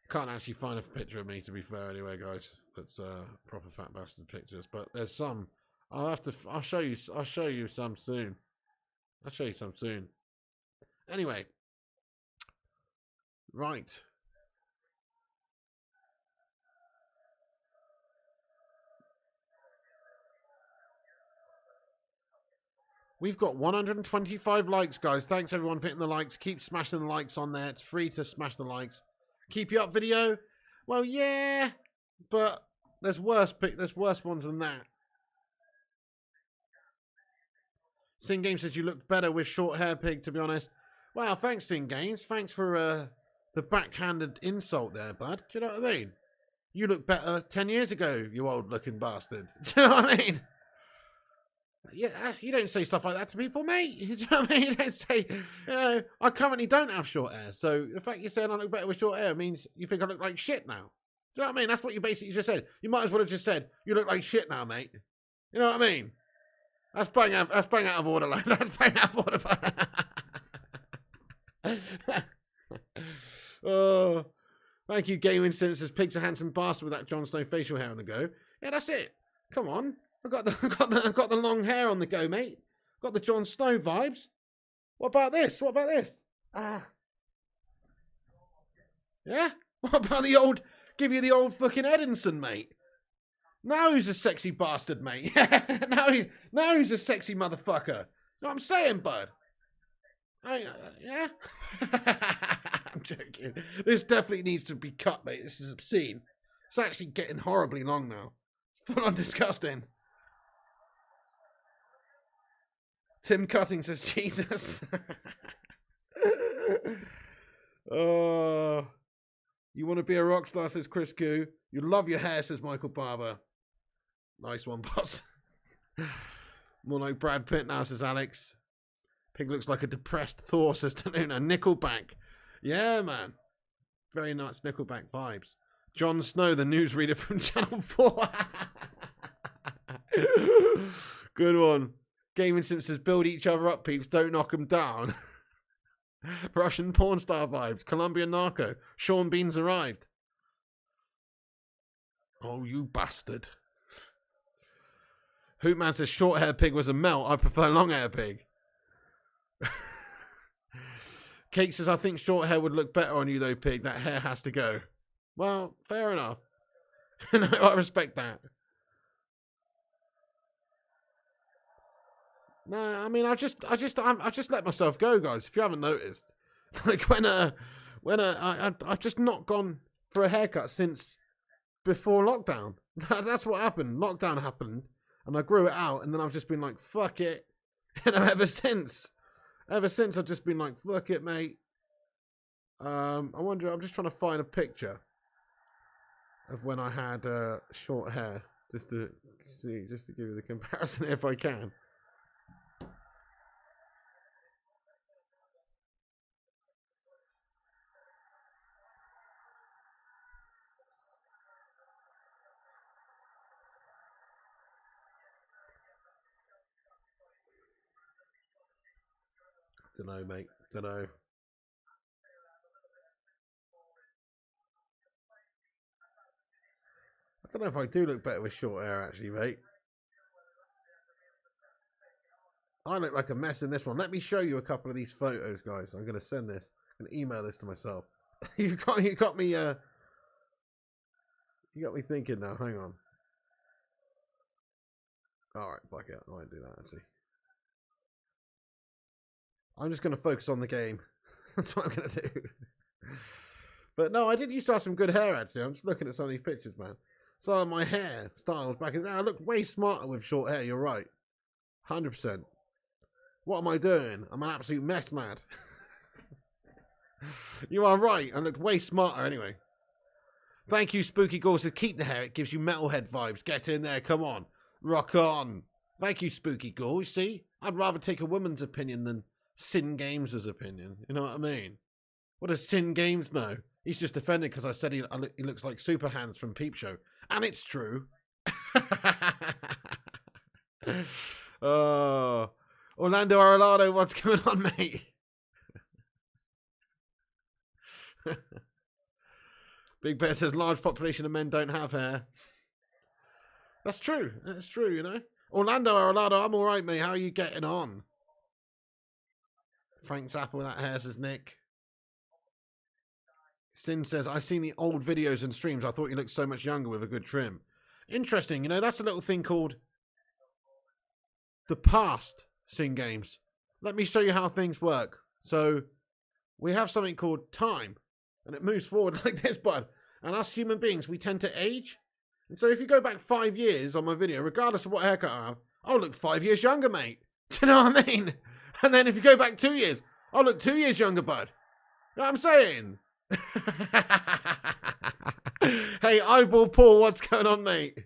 Can't actually find a picture of me, to be fair, anyway, guys. That's proper fat bastard pictures. But there's some. I'll show you some soon. I'll show you some soon. Anyway. Right. We've got 125 likes, guys. Thanks, everyone, for hitting the likes. Keep smashing the likes on there. It's free to smash the likes. Keep you up video? Well, yeah. But there's worse ones than that. Sin Games says you looked better with short hair, Pig, to be honest. Wow, thanks, Sin Games. Thanks for the backhanded insult there, bud. Do you know what I mean? You look better 10 years ago, you old-looking bastard. Do you know what I mean? Yeah, you don't say stuff like that to people, mate. Do you know what I mean? You don't say, I currently don't have short hair. So the fact you're saying I look better with short hair means you think I look like shit now. Do you know what I mean? That's what you basically just said. You might as well have just said, you look like shit now, mate. You know what I mean? That's bang out of order, like. That's bang out of order. Oh, thank you, Game Instant. Says Pig's a handsome bastard with that Jon Snow facial hair on the go. Yeah, that's it. Come on. I've got the long hair on the go, mate. Got the Jon Snow vibes. What about this? What about this? Yeah? What about the old, give you the old fucking Edinson, mate? Now who's a sexy bastard, mate? now who's a sexy motherfucker? You know what I'm saying, bud? Yeah? I'm joking. This definitely needs to be cut, mate. This is obscene. It's actually getting horribly long now. It's full on disgusting. Tim Cutting says, Jesus. Oh, you want to be a rock star, says Chris Koo. You love your hair, says Michael Barber. Nice one, boss. More like Brad Pitt now, says Alex. Pig looks like a depressed Thor, says Taluna. Nickelback. Yeah, man. Very nice Nickelback vibes. Jon Snow, the newsreader from Channel 4. Good one. Gaming Sim says, build each other up, peeps. Don't knock them down. Russian porn star vibes. Colombian narco. Sean Bean's arrived. Oh, you bastard. Hootman says, short hair pig was a melt. I prefer long hair pig. Kate says, I think short hair would look better on you though, pig. That hair has to go. Well, fair enough. No, I respect that. No, I mean, I just let myself go, guys. If you haven't noticed, like when I've just not gone for a haircut since before lockdown. That's what happened. Lockdown happened, and I grew it out, and then I've just been like, fuck it. Ever since I've just been like, fuck it, mate. I wonder. I'm just trying to find a picture of when I had short hair, just to give you the comparison if I can. Don't know, mate. Don't know. I don't know if I do look better with short hair, actually, mate. I look like a mess in this one. Let me show you a couple of these photos, guys. I'm going to send this and email this to myself. you got me. You got me thinking now. Hang on. All right, fuck it. I won't do that actually. I'm just going to focus on the game. That's what I'm going to do. But no, I did used to have some good hair actually. I'm just looking at some of these pictures, man. Some of my hair styles back in the day. I look way smarter with short hair. You're right. 100%. What am I doing? I'm an absolute mess, lad. You are right. I looked way smarter anyway. Thank you, Spooky Gore. So keep the hair. It gives you metalhead vibes. Get in there. Come on. Rock on. Thank you, Spooky Gore. You see, I'd rather take a woman's opinion than Sin Games' opinion. You know what I mean? What does Sin Games know? He's just offended because I said he looks like Super Hands from Peep Show. And it's true. Oh, Orlando Arolado, what's going on, mate? Big Bear says large population of men don't have hair. That's true. That's true, you know. Orlando Arolado, I'm all right, mate. How are you getting on? Frank Zappa with that hair, says Nick. Sin says, I've seen the old videos and streams. I thought you looked so much younger with a good trim. Interesting. You know, that's a little thing called the past, Sin Games. Let me show you how things work. So, we have something called time. And it moves forward like this, bud. And us human beings, we tend to age. And so if you go back 5 years on my video, regardless of what haircut I have, I'll look 5 years younger, mate. Do you know what I mean? And then if you go back 2 years, I'll look 2 years younger, bud. You know what I'm saying? Hey, Eyeball Paul, what's going on, mate?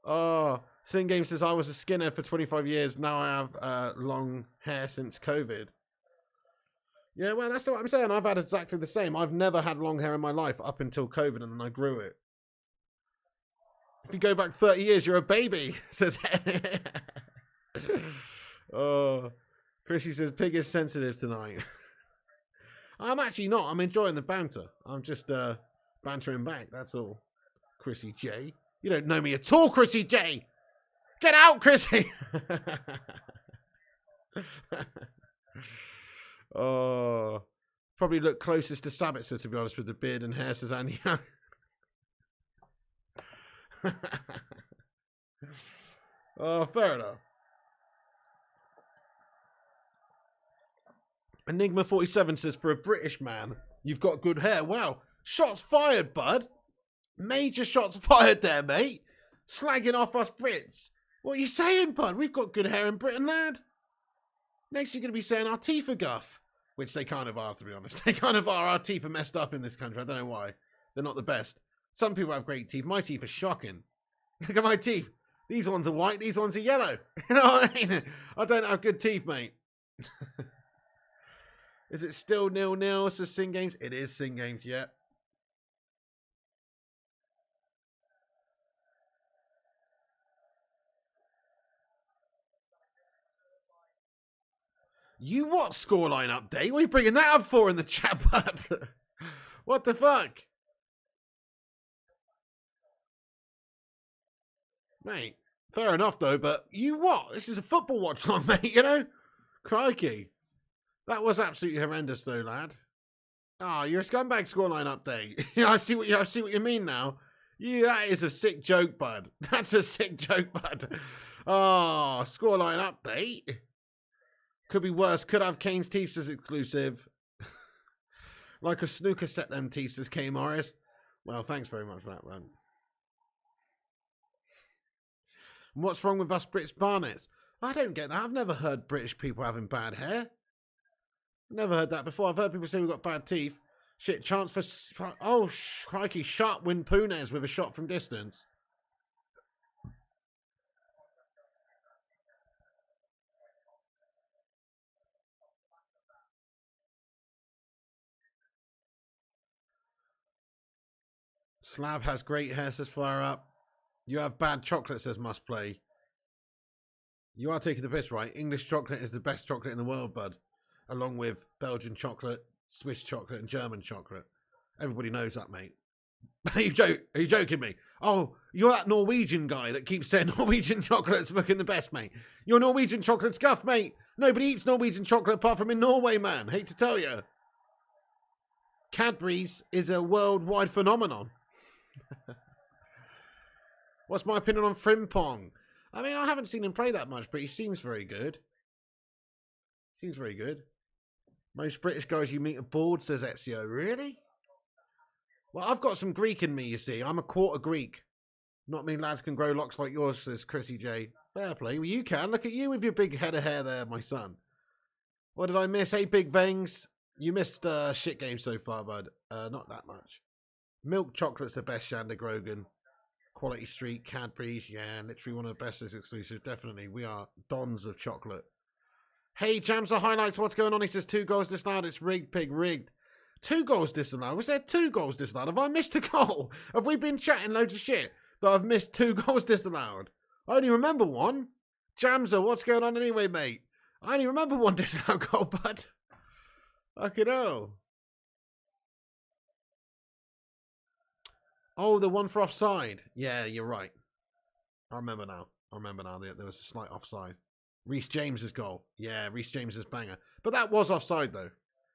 Oh, Sin Game says, I was a skinhead for 25 years. Now I have long hair since COVID. Yeah, well, that's what I'm saying. I've had exactly the same. I've never had long hair in my life up until COVID, and then I grew it. If you go back 30 years, you're a baby, says Oh, Chrissy says, Pig is sensitive tonight. I'm actually not. I'm enjoying the banter. I'm just bantering back, that's all. Chrissy J. You don't know me at all, Chrissy J. Get out, Chrissy. Oh, probably look closest to Sabitzer, to be honest, with the beard and hair, says Andy. Oh, fair enough. Enigma 47 says, for a British man, you've got good hair. Wow. Shots fired, bud. Major shots fired there, mate. Slagging off us Brits. What are you saying, bud? We've got good hair in Britain, lad. Next you're going to be saying our teeth are guff. Which they kind of are, to be honest. They kind of are. Our teeth are messed up in this country. I don't know why. They're not the best. Some people have great teeth. My teeth are shocking. Look at my teeth. These ones are white. These ones are yellow. You know what I mean? I don't have good teeth, mate. Is it still 0-0? Says Sin Games. It is Sin Games, yeah. You what scoreline update? What are you bringing that up for in the chat, bud? What the fuck? Mate, fair enough though, but you what? This is a football watch on, mate, you know? Crikey. That was absolutely horrendous though, lad. Ah, you're a scumbag scoreline update. I see what you mean now. That is a sick joke, bud. That's a sick joke, bud. Oh, scoreline update. Could be worse. Could have Kane's teeth as exclusive. Like a snooker set them teeth, says K Morris. Well, thanks very much for that, man. What's wrong with us British Barnets? I don't get that. I've never heard British people having bad hair. Never heard that before. I've heard people say we've got bad teeth. Shit, chance for... Oh, crikey. Sharp win Punes with a shot from distance. Slab has great hair, says Fire Up. You have bad chocolate, says Must Play. You are taking the piss, right? English chocolate is the best chocolate in the world, bud. Along with Belgian chocolate, Swiss chocolate, and German chocolate. Everybody knows that, mate. Are you joking me? Oh, you're that Norwegian guy that keeps saying Norwegian chocolate's fucking the best, mate. Your Norwegian chocolate's guff, mate. Nobody eats Norwegian chocolate apart from in Norway, man. Hate to tell you. Cadbury's is a worldwide phenomenon. What's my opinion on Frimpong? I mean, I haven't seen him play that much, but he seems very good. Seems very good. Most British guys you meet are bald, says Ezio. Really? Well, I've got some Greek in me, you see. I'm a quarter Greek. Not many lads can grow locks like yours, says Chrissy J. Fair play. Well, you can. Look at you with your big head of hair there, my son. What did I miss? Hey, Big Bangs. You missed shit game so far, bud. Not that much. Milk chocolate's the best, Shander Grogan. Quality Street, Cadbury's, yeah, literally one of the best exclusives. Definitely, we are dons of chocolate. Hey, Jams the highlights. What's going on? He says 2 goals disallowed. It's rigged, pig, rigged. 2 goals disallowed. Was there 2 goals disallowed? Have I missed a goal? Have we been chatting loads of shit that I've missed 2 goals disallowed? I only remember one. Jamser, what's going on anyway, mate? I only remember one disallowed goal, bud. Fucking hell. Oh, the one for offside. Yeah, you're right. I remember now. There was a slight offside. Reece James's goal. Yeah, Reece James's banger. But that was offside, though.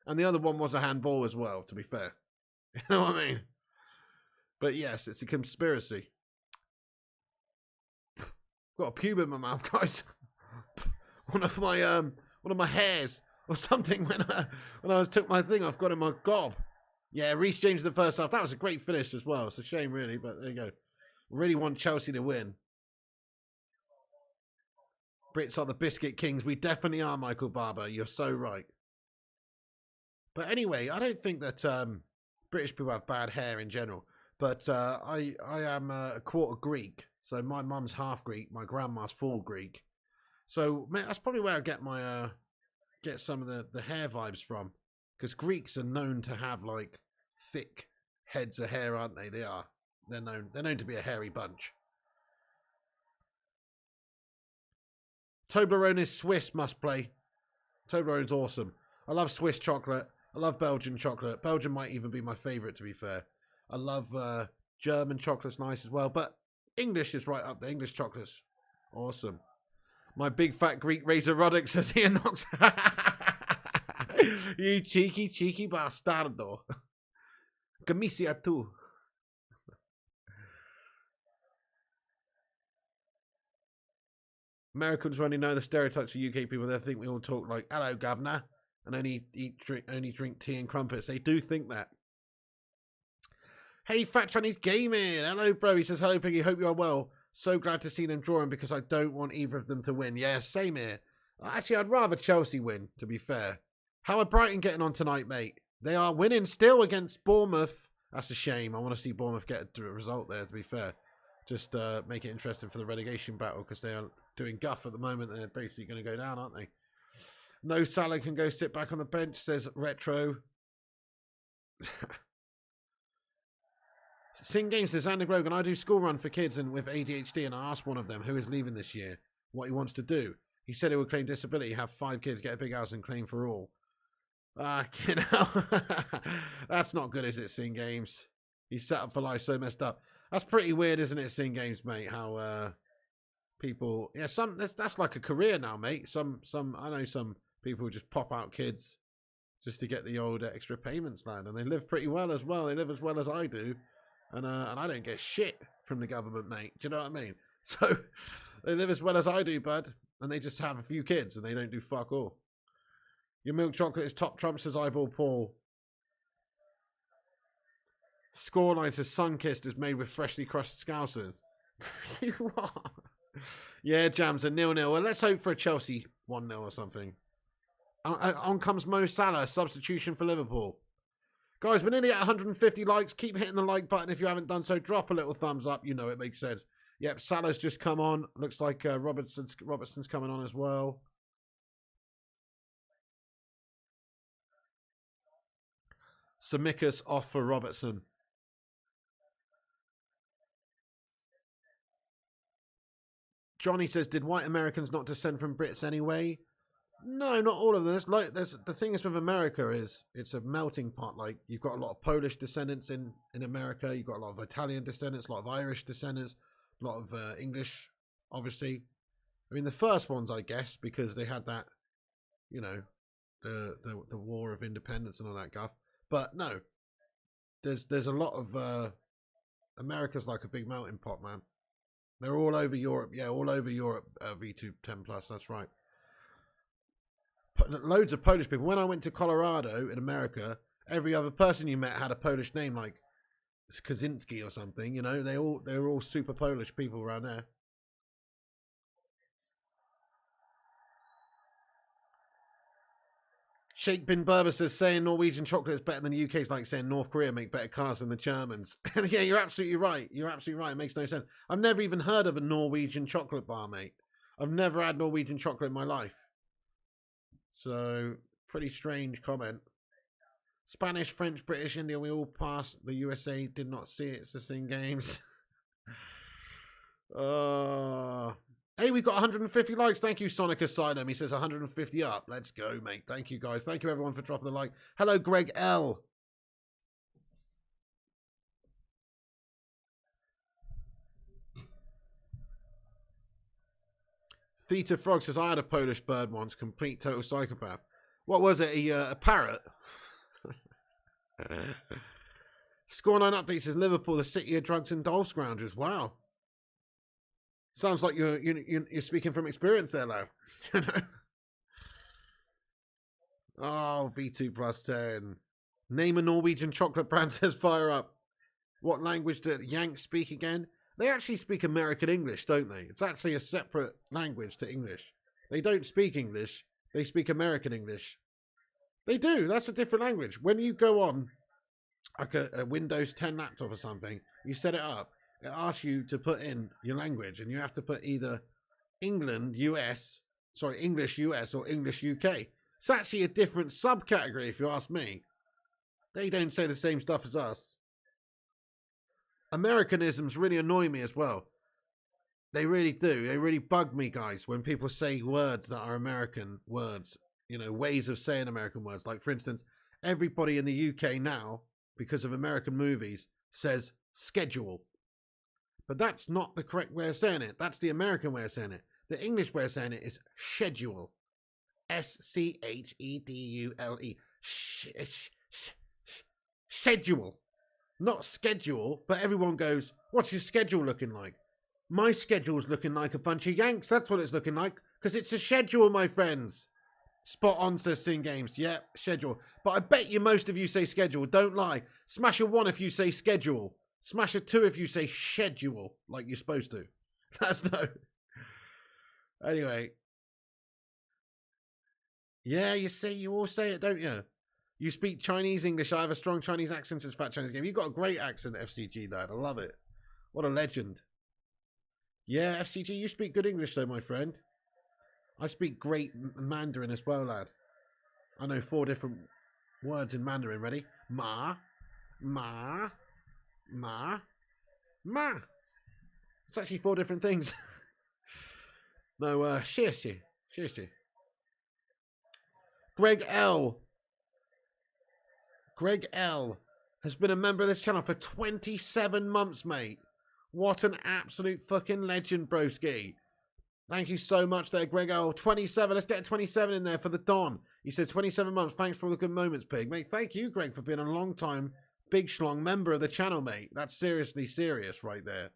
And the other one was a handball as well, to be fair. You know what I mean? But yes, it's a conspiracy. Got a pube in my mouth, guys. one of my hairs or something when I took my thing off, got in my gob. Yeah, Reece James in the first half. That was a great finish as well. It's a shame, really, but there you go. Really want Chelsea to win. Brits are the biscuit kings. We definitely are, Michael Barber. You're so right. But anyway, I don't think that British people have bad hair in general. But I am a quarter Greek. So my mum's half Greek. My grandma's full Greek. So that's probably where I get my get some of the hair vibes from. Because Greeks are known to have like thick heads of hair, aren't they? They are. They're known to be a hairy bunch. Toblerone is Swiss, must play. Toblerone's awesome. I love Swiss chocolate. I love Belgian chocolate. Belgian might even be my favourite, to be fair. I love German chocolate's nice as well. But English is right up there. English chocolate's awesome. My big fat Greek Razor Roddick, says Ian Knox. You cheeky bastardo. Camisia tu. Americans only know the stereotypes of UK people. They think we all talk like, hello, governor, and only drink tea and crumpets. They do think that. Hey, Fat Chinese Gaming. Hello, bro. He says, hello, Piggy. Hope you are well. So glad to see them drawing because I don't want either of them to win. Yeah, same here. Actually, I'd rather Chelsea win, to be fair. How are Brighton getting on tonight, mate? They are winning still against Bournemouth. That's a shame. I want to see Bournemouth get a result there, to be fair. Just make it interesting for the relegation battle because they are doing guff at the moment. They're basically going to go down, aren't they? No Salah can go sit back on the bench, says Retro. Sing Games says, Xander Grogan, I do school run for kids and with ADHD, and I asked one of them who is leaving this year what he wants to do. He said he would claim disability, have 5 kids, get a big house and claim for all. You know, that's not good, is it, Sing Games? He's set up for life, so messed up. That's pretty weird, isn't it, Sing Games, mate? How people, yeah, that's like a career now, mate. Some I know some people just pop out kids just to get the old extra payments, lad, and they live pretty well as well. They live as well as I do, and I don't get shit from the government, mate. Do you know what I mean? So they live as well as I do, bud, and they just have a few kids and they don't do fuck all. Your milk chocolate is top trump, says Eyeball Paul. Scoreline says Sunkissed is made with freshly crushed Scousers. You are. Yeah, Jams a 0-0. Well, let's hope for a Chelsea 1-0 or something. On comes Mo Salah, substitution for Liverpool. Guys, we're nearly at 150 likes. Keep hitting the like button if you haven't done so. Drop a little thumbs up. You know it makes sense. Yep, Salah's just come on. Looks like Robertson's coming on as well. Samikas off for Robertson. Johnny says, did white Americans not descend from Brits anyway? No, not all of them. The thing is with America is it's a melting pot. Like, you've got a lot of Polish descendants in America. You've got a lot of Italian descendants, a lot of Irish descendants, a lot of English, obviously. I mean, the first ones, I guess, because they had that, you know, the War of Independence and all that guff. But no, there's a lot of America's like a big melting pot, man. They're all over Europe. Yeah, all over Europe, V2 10+, that's right. Loads of Polish people. When I went to Colorado in America, every other person you met had a Polish name, like Kaczynski or something. You know, they were all super Polish people around there. Sheikh bin Berber says saying Norwegian chocolate is better than the UK is like saying North Korea make better cars than the Germans. Yeah, you're absolutely right. You're absolutely right. It makes no sense. I've never even heard of a Norwegian chocolate bar, mate. I've never had Norwegian chocolate in my life. So, pretty strange comment. Spanish, French, British, India, we all passed. The USA did not see it. It's the same games. Hey, we've got 150 likes. Thank you, Sonic Asylum. He says 150 up. Let's go, mate. Thank you, guys. Thank you, everyone, for dropping the like. Hello, Greg L. Theta Frog says, I had a Polish bird once. Complete total psychopath. What was it? A parrot? Score 9 update says, Liverpool, the city of drugs and doll scroungers. Wow. Sounds like you're speaking from experience there, Lo. Oh, V2 plus 10. Name a Norwegian chocolate brand, says Fire Up. What language do Yanks speak again? They actually speak American English, don't they? It's actually a separate language to English. They don't speak English. They speak American English. They do. That's a different language. When you go on like a Windows 10 laptop or something, you set it up, it asks you to put in your language, and you have to put either English US or English UK. It's actually a different subcategory, if you ask me. They don't say the same stuff as us. Americanisms really annoy me as well. They really do. They really bug me, guys, when people say words that are American words. You know, ways of saying American words. Like, for instance, everybody in the UK now, because of American movies, says schedule. But that's not the correct way of saying it. That's the American way of saying it. The English way of saying it is schedule. schedule. Schedule. Not schedule, but everyone goes, what's your schedule looking like? My schedule's looking like a bunch of Yanks. That's what it's looking like. Because it's a schedule, my friends. Spot on, says Sin Games. Yep, schedule. But I bet you most of you say schedule. Don't lie. Smash a 1 if you say schedule. Smash a 2 if you say schedule, like you're supposed to. That's no. Anyway. Yeah, you all say it, don't you? You speak Chinese English. I have a strong Chinese accent, says Fat Chinese Game. You've got a great accent, FCG, lad. I love it. What a legend. Yeah, FCG, you speak good English, though, my friend. I speak great Mandarin as well, lad. I know 4 different words in Mandarin. Ready? Ma, ma, ma, ma. It's actually 4 different things. No, Shirshi. Greg L. Greg L. has been a member of this channel for 27 months, mate. What an absolute fucking legend, broski. Thank you so much there, Greg L. 27. Let's get a 27 in there for the Don. He said 27 months. Thanks for all the good moments, Pig. Mate, thank you, Greg, for being a long time big schlong member of the channel, mate. That's seriously serious right there.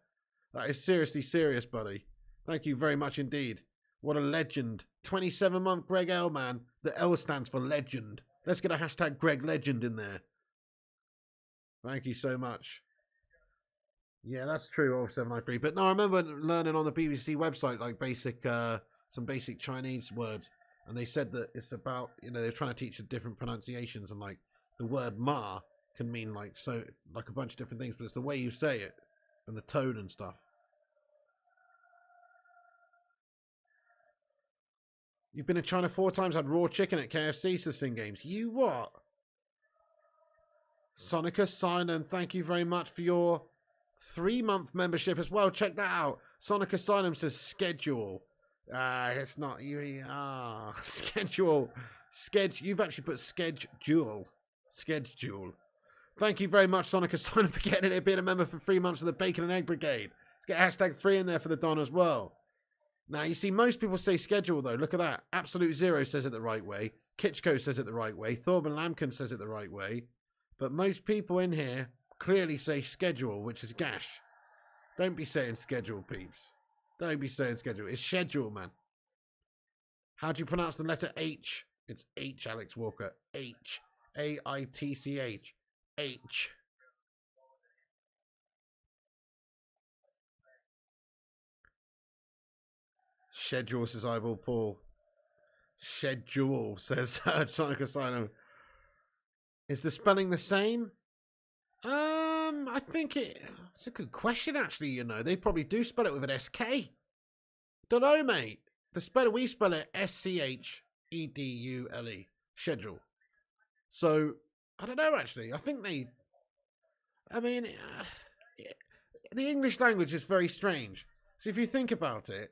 That is seriously serious, buddy. Thank you very much indeed. What a legend. 27-month Greg L, man. The L stands for legend. Let's get a hashtag Greg Legend in there. Thank you so much. Yeah, that's true, all 793. But no, I remember learning on the BBC website, like some basic Chinese words. And they said that it's about, they're trying to teach the different pronunciations. And like the word ma can mean like a bunch of different things. But it's the way you say it and the tone and stuff. You've been in China 4 times, had raw chicken at KFC, says Sin Games. You what? Sonica Asylum, thank you very much for your 3-month membership as well. Check that out. Sonic Asylum says schedule. It's not you. Schedule. You've actually put schedule. Schedule. Thank you very much, Sonic Asylum, for getting it, being a member for 3 months of the Bacon and Egg Brigade. Let's get hashtag 3 in there for the Don as well. Now, you see, most people say schedule, though. Look at that. Absolute Zero says it the right way. Kitchko says it the right way. Thorben Lampkin says it the right way. But most people in here clearly say schedule, which is gash. Don't be saying schedule, peeps. Don't be saying schedule. It's schedule, man. How do you pronounce the letter H? It's H, Alex Walker. H. A-I-T-C-H. H. Schedule, says Eyeball Paul. Schedule, says Sonic Asylum. Is the spelling the same? I think it's a good question, actually, you know. They probably do spell it with an SK. Don't know, mate. We spell it SCHEDULE. Schedule. So, I don't know, actually. I think the English language is very strange. So if you think about it,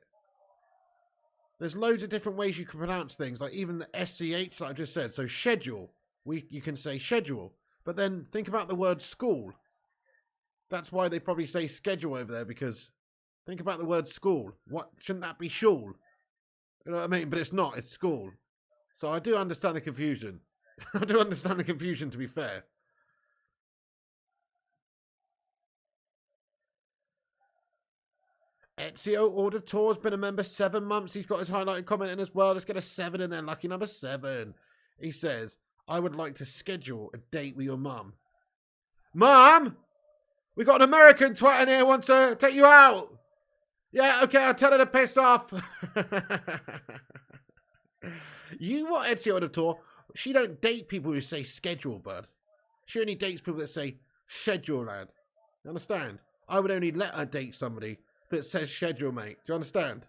there's loads of different ways you can pronounce things, like even the SCH that I just said. So schedule, you can say schedule. But then think about the word school. That's why they probably say schedule over there, because think about the word school. What shouldn't that be shul? You know what I mean? But it's not, it's school. So I do understand the confusion. I do understand the confusion, to be fair. Ezio Auditore's been a member 7 months. He's got his highlighted comment in as well. Let's get a 7 in there. Lucky number 7. He says, I would like to schedule a date with your mum. Mum? We got an American twat in here wants to take you out. Yeah, okay, I'll tell her to piss off. You what, Ezio Auditore? She don't date people who say schedule, bud. She only dates people that say schedule, lad. You understand? I would only let her date somebody that says schedule, mate. Do you understand?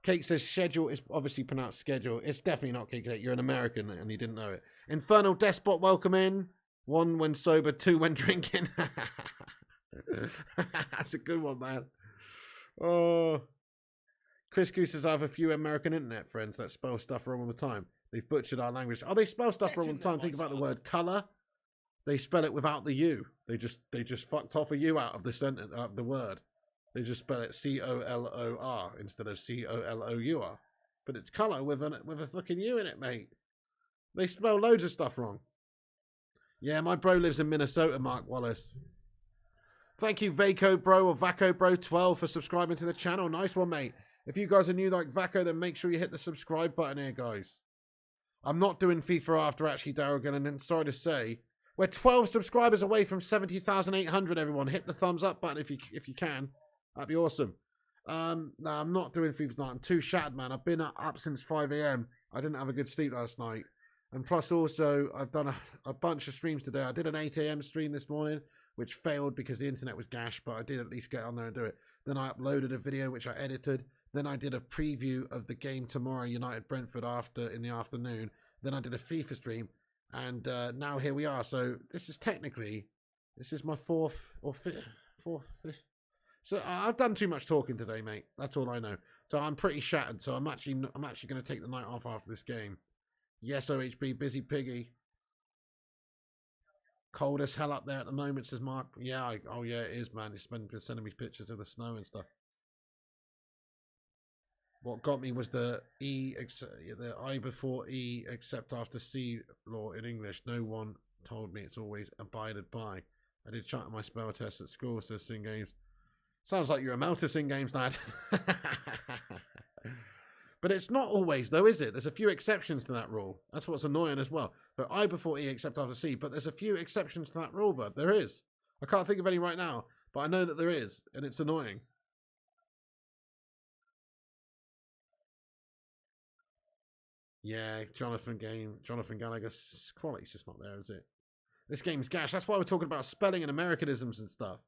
Cake says schedule is obviously pronounced schedule. It's definitely not Cake. You're an American and you didn't know it. Infernal Despot, welcome in. 1 when sober, 2 when drinking. That's a good one, man. Chris Goose says, I have a few American internet friends that spell stuff wrong all the time. They've butchered our language. Oh, they spell stuff wrong all the time. Think about the word colour. They spell it without the U. They just fucked off a U out of the sentence, the word. They just spell it COLOR instead of COLOUR. But it's colour with a fucking U in it, mate. They spell loads of stuff wrong. Yeah, my bro lives in Minnesota, Mark Wallace. Thank you, Vaco Bro or Vaco Bro 12 for subscribing to the channel. Nice one, mate. If you guys are new like Vaco, then make sure you hit the subscribe button here, guys. I'm not doing FIFA after, actually, Darrell, and sorry to say, we're 12 subscribers away from 70,800, everyone. Hit the thumbs up button if you can. That'd be awesome. No, I'm not doing FIFA tonight. I'm too shattered, man. I've been up since 5 a.m. I didn't have a good sleep last night. And plus also, I've done a bunch of streams today. I did an 8 a.m. stream this morning, which failed because the internet was gash, but I did at least get on there and do it. Then I uploaded a video, which I edited. Then I did a preview of the game tomorrow, United Brentford, in the afternoon. Then I did a FIFA stream. And now here we are. So this is my fourth. So I've done too much talking today, mate. That's all I know. So I'm pretty shattered. So I'm actually going to take the night off after this game. Yes, OHB, busy piggy. Cold as hell up there at the moment, says Mark. Yeah, oh yeah, it is, man. It's been sending me pictures of the snow and stuff. What got me was the I before E except after C law in English. No one told me it's always abided by. I did chat on my spell test at school, says Sing Games. Sounds like you're a Mel to Sing Games, lad. But it's not always, though, is it? There's a few exceptions to that rule. That's what's annoying as well. So I before E except after C, but there's a few exceptions to that rule, bud. There is. I can't think of any right now, but I know that there is, and it's annoying. Yeah, Jonathan Gallagher's quality's just not there, is it? This game's gash. That's why we're talking about spelling and Americanisms and stuff.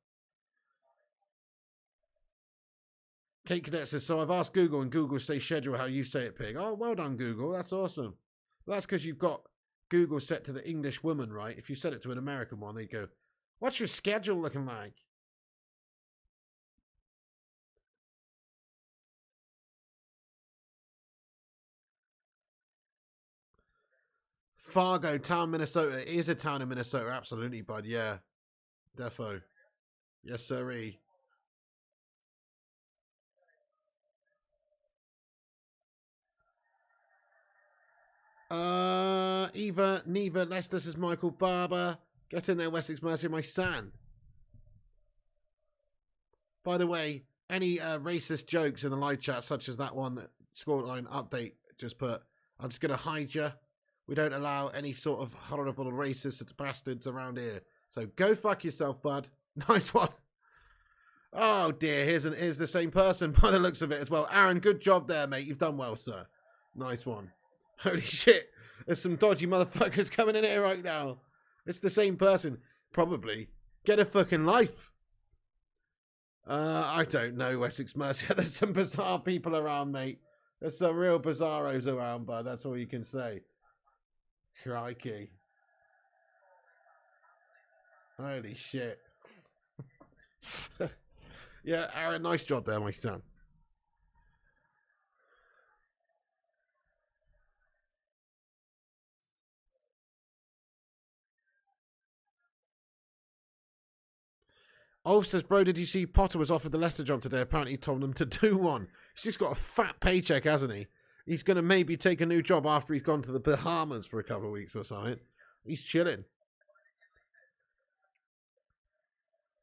Kate Cadet says, so I've asked Google, and Google say schedule how you say it, pig. Oh, well done, Google. That's awesome. Well, that's because you've got Google set to the English woman, right? If you set it to an American one, they go, what's your schedule looking like? Fargo, town, Minnesota. It is a town in Minnesota, absolutely, bud. Yeah. Defo. Yes, sirree. Eva, Neva, Lester says Michael Barber. Get in there, Wessex Mercy, my son. By the way, any racist jokes in the live chat, such as that one, scoreline update, just put, I'm just going to hide you. We don't allow any sort of horrible racist bastards around here. So go fuck yourself, bud. Nice one. Oh dear, here's the same person by the looks of it as well. Aaron, good job there, mate. You've done well, sir. Nice one. Holy shit. There's some dodgy motherfuckers coming in here right now. It's the same person. Probably. Get a fucking life. I don't know, Wessex Mercia. There's some bizarre people around, mate. There's some real bizarros around, bud. That's all you can say. Crikey. Holy shit. Yeah, Aaron, nice job there, my son. Ulf says, bro, did you see Potter was offered the Leicester job today? Apparently he told them to do one. He's just got a fat paycheck, hasn't he? He's going to maybe take a new job after he's gone to the Bahamas for a couple of weeks or something. He's chilling.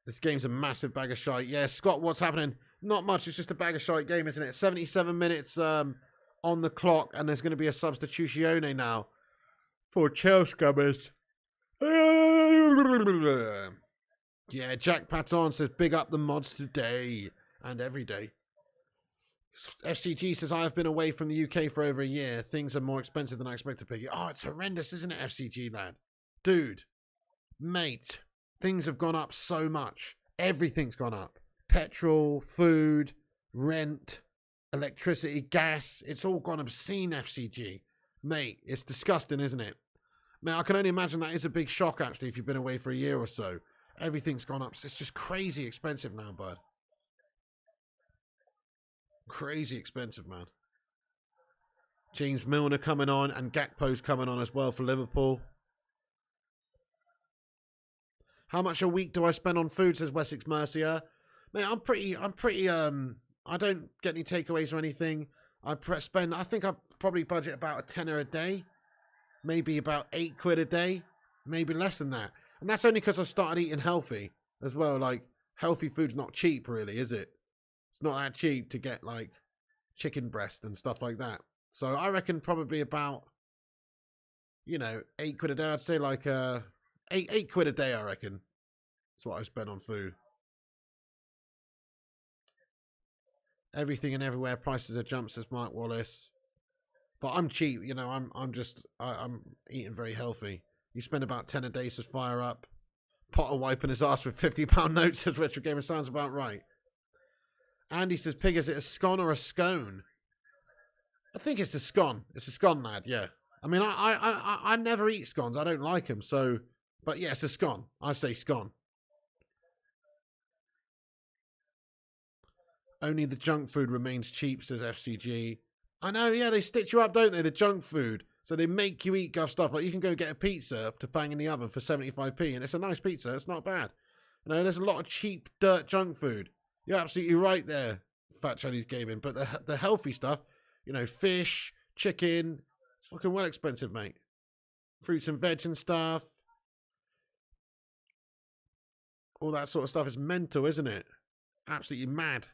This game's a massive bag of shite. Yeah, Scott, what's happening? Not much. It's just a bag of shite game, isn't it? 77 minutes on the clock, and there's going to be a substitutione now for Chelsea scummers. Yeah, Jack Patton says, big up the mods today and every day. FCG says, I have been away from the UK for over a year. Things are more expensive than I expected, Piggy. Oh, it's horrendous, isn't it, FCG, lad? Dude, mate, things have gone up so much. Everything's gone up. Petrol, food, rent, electricity, gas. It's all gone obscene, FCG. Mate, it's disgusting, isn't it? Mate, I can only imagine that is a big shock, actually, if you've been away for a year or so. Everything's gone up. It's just crazy expensive now, bud. Crazy expensive, man. James Milner coming on, and Gakpo's coming on as well for Liverpool. How much a week do I spend on food, says Wessex Mercia? Mate, I'm pretty, I don't get any takeaways or anything. I think I probably budget about a tenner a day. Maybe about £8 a day. Maybe less than that. And that's only because I started eating healthy as well. Like, healthy food's not cheap, really, is it? It's not that cheap to get, like, chicken breast and stuff like that. So I reckon probably about, you know, £8 a day. I'd say like £8 a day, I reckon. That's what I spend on food. Everything and everywhere, prices are jumped, says Mark Wallace. But I'm cheap, you know, I'm eating very healthy. You spend about 10 a day, says Fire Up. Potter wiping his ass with £50 notes, says Retro Gamer. Sounds about right. Andy says, Pig, is it a scone or a scone? I think it's a scone. It's a scone, lad, yeah. I mean, I never eat scones. I don't like them, so... But yeah, it's a scone. I say scone. Only the junk food remains cheap, says FCG. I know, yeah, they stitch you up, don't they? The junk food. So they make you eat guff stuff. Like, you can go get a pizza to bang in the oven for 75p, and it's a nice pizza. It's not bad. You know, there's a lot of cheap, dirt junk food. You're absolutely right there, Fat Chinese Gaming. But the healthy stuff, you know, fish, chicken, it's fucking well expensive, mate. Fruits and veg and stuff. All that sort of stuff is mental, isn't it? Absolutely mad.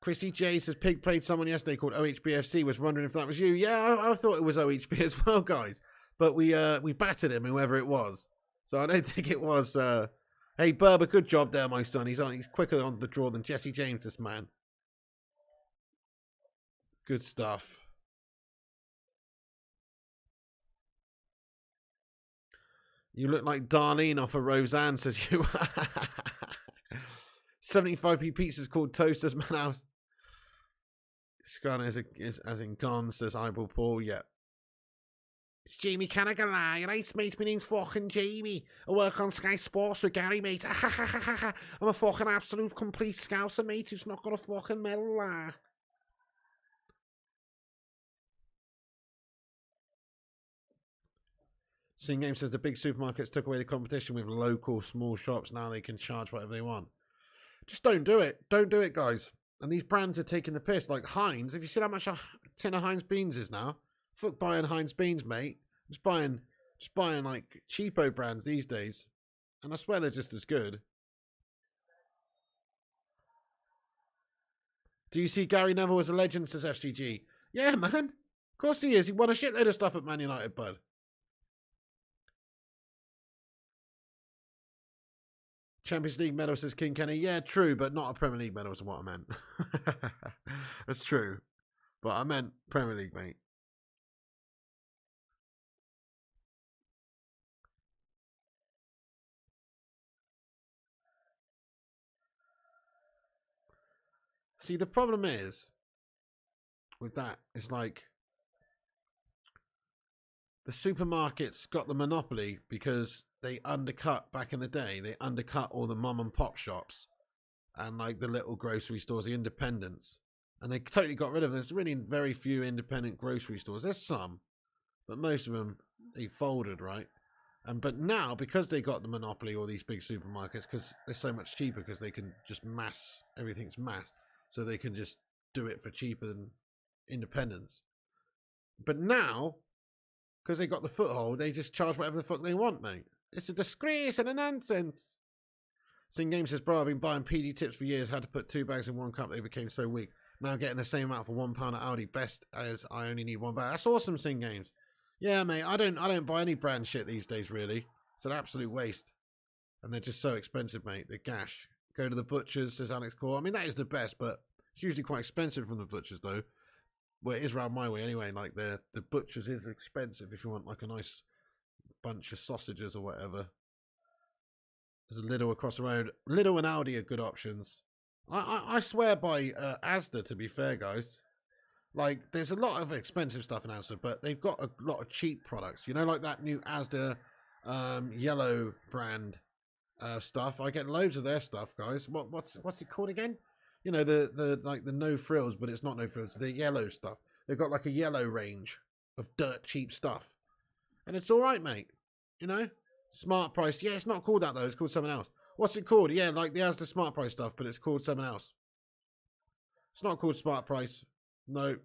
Chrissy J says, Pig played someone yesterday called OHBFC. Was wondering if that was you. Yeah, I thought it was OHB as well, guys. But we battered him, whoever it was. So I don't think it was. Hey, Berber, good job there, my son. He's quicker on the draw than Jesse James, this man. Good stuff. You look like Darlene off of Roseanne, says you. 75p pizzas called Toasters Man House. Scone is as in gone, says Eyeball Paul. Yeah. It's Jamie Carragher, right, mate? My name's fucking Jamie. I work on Sky Sports with Gary, mate. I'm a fucking absolute complete scouser, mate, who's not got a fucking medal. Sing Game says the big supermarkets took away the competition with local small shops. Now they can charge whatever they want. Just don't do it. Don't do it, guys. And these brands are taking the piss. Like Heinz. Have you seen how much a tin of Heinz beans is now? Fuck buying Heinz beans, mate. Just buying like cheapo brands these days. And I swear they're just as good. Do you see Gary Neville as a legend, says FCG? Yeah, man. Of course he is. He won a shitload of stuff at Man United, bud. Champions League medal, says King Kenny. Yeah, true, but not a Premier League medal is what I meant. That's true. But I meant Premier League, mate. See, the problem is with that, it's like the supermarkets got the monopoly because they undercut back in the day. They undercut all the mom and pop shops and like the little grocery stores, the independents, and they totally got rid of them. There's really very few independent grocery stores. There's some, but most of them they folded, right? But now, because they got the monopoly, all these big supermarkets, because they're so much cheaper, because they can just mass, everything's mass, so they can just do it for cheaper than independents. But now, because they got the foothold, they just charge whatever the fuck they want, mate. It's a disgrace and a nonsense. Sing Game says, bro, I've been buying PD tips for years, had to put 2 bags in 1 cup, they became so weak. Now getting the same amount for £1 at Aldi, best as I only need 1 bag. That's awesome, Sing Games. Yeah, mate, I don't buy any brand shit these days, really. It's an absolute waste. And they're just so expensive, mate. They're gash. Go to the butchers, says Alex Core. I mean, that is the best, but it's usually quite expensive from the butchers, though. Well, it is around my way anyway. Like, the butchers is expensive if you want, like, a nice bunch of sausages or whatever. There's a Lidl across the road. Lidl and Aldi are good options. I swear by Asda, to be fair, guys. Like, there's a lot of expensive stuff in Asda, but they've got a lot of cheap products. You know, like that new Asda yellow brand stuff. I get loads of their stuff, guys. What's it called again? You know, the like the no frills, but it's not no frills. The yellow stuff. They've got like a yellow range of dirt cheap stuff, and it's all right, mate. You know, Smart Price. Yeah, it's not called that though. It's called something else. What's it called? Yeah, like the Asda Smart Price stuff, but it's called something else. It's not called Smart Price. No.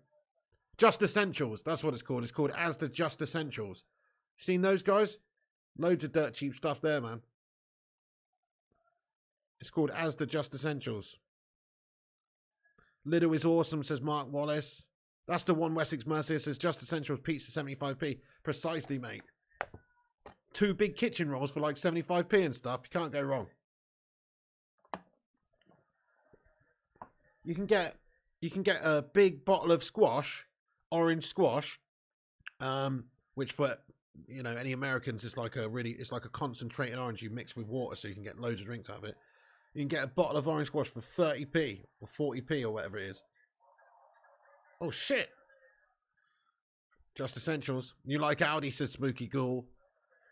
Just Essentials. That's what it's called. It's called Asda Just Essentials. Seen those guys? Loads of dirt cheap stuff there, man. It's called Asda Just Essentials. Lidl is awesome, says Mark Wallace. That's the one Wessex Mercer says Just Essentials pizza 75p. Precisely, mate. 2 big kitchen rolls for like 75p and stuff. You can't go wrong. You can get a big bottle of squash, orange squash, which for any Americans is like it's like a concentrated orange you mix with water, so you can get loads of drinks out of it. You can get a bottle of orange squash for 30p or 40p or whatever it is. Oh shit! Just Essentials. You like Aldi, says Spooky Ghoul.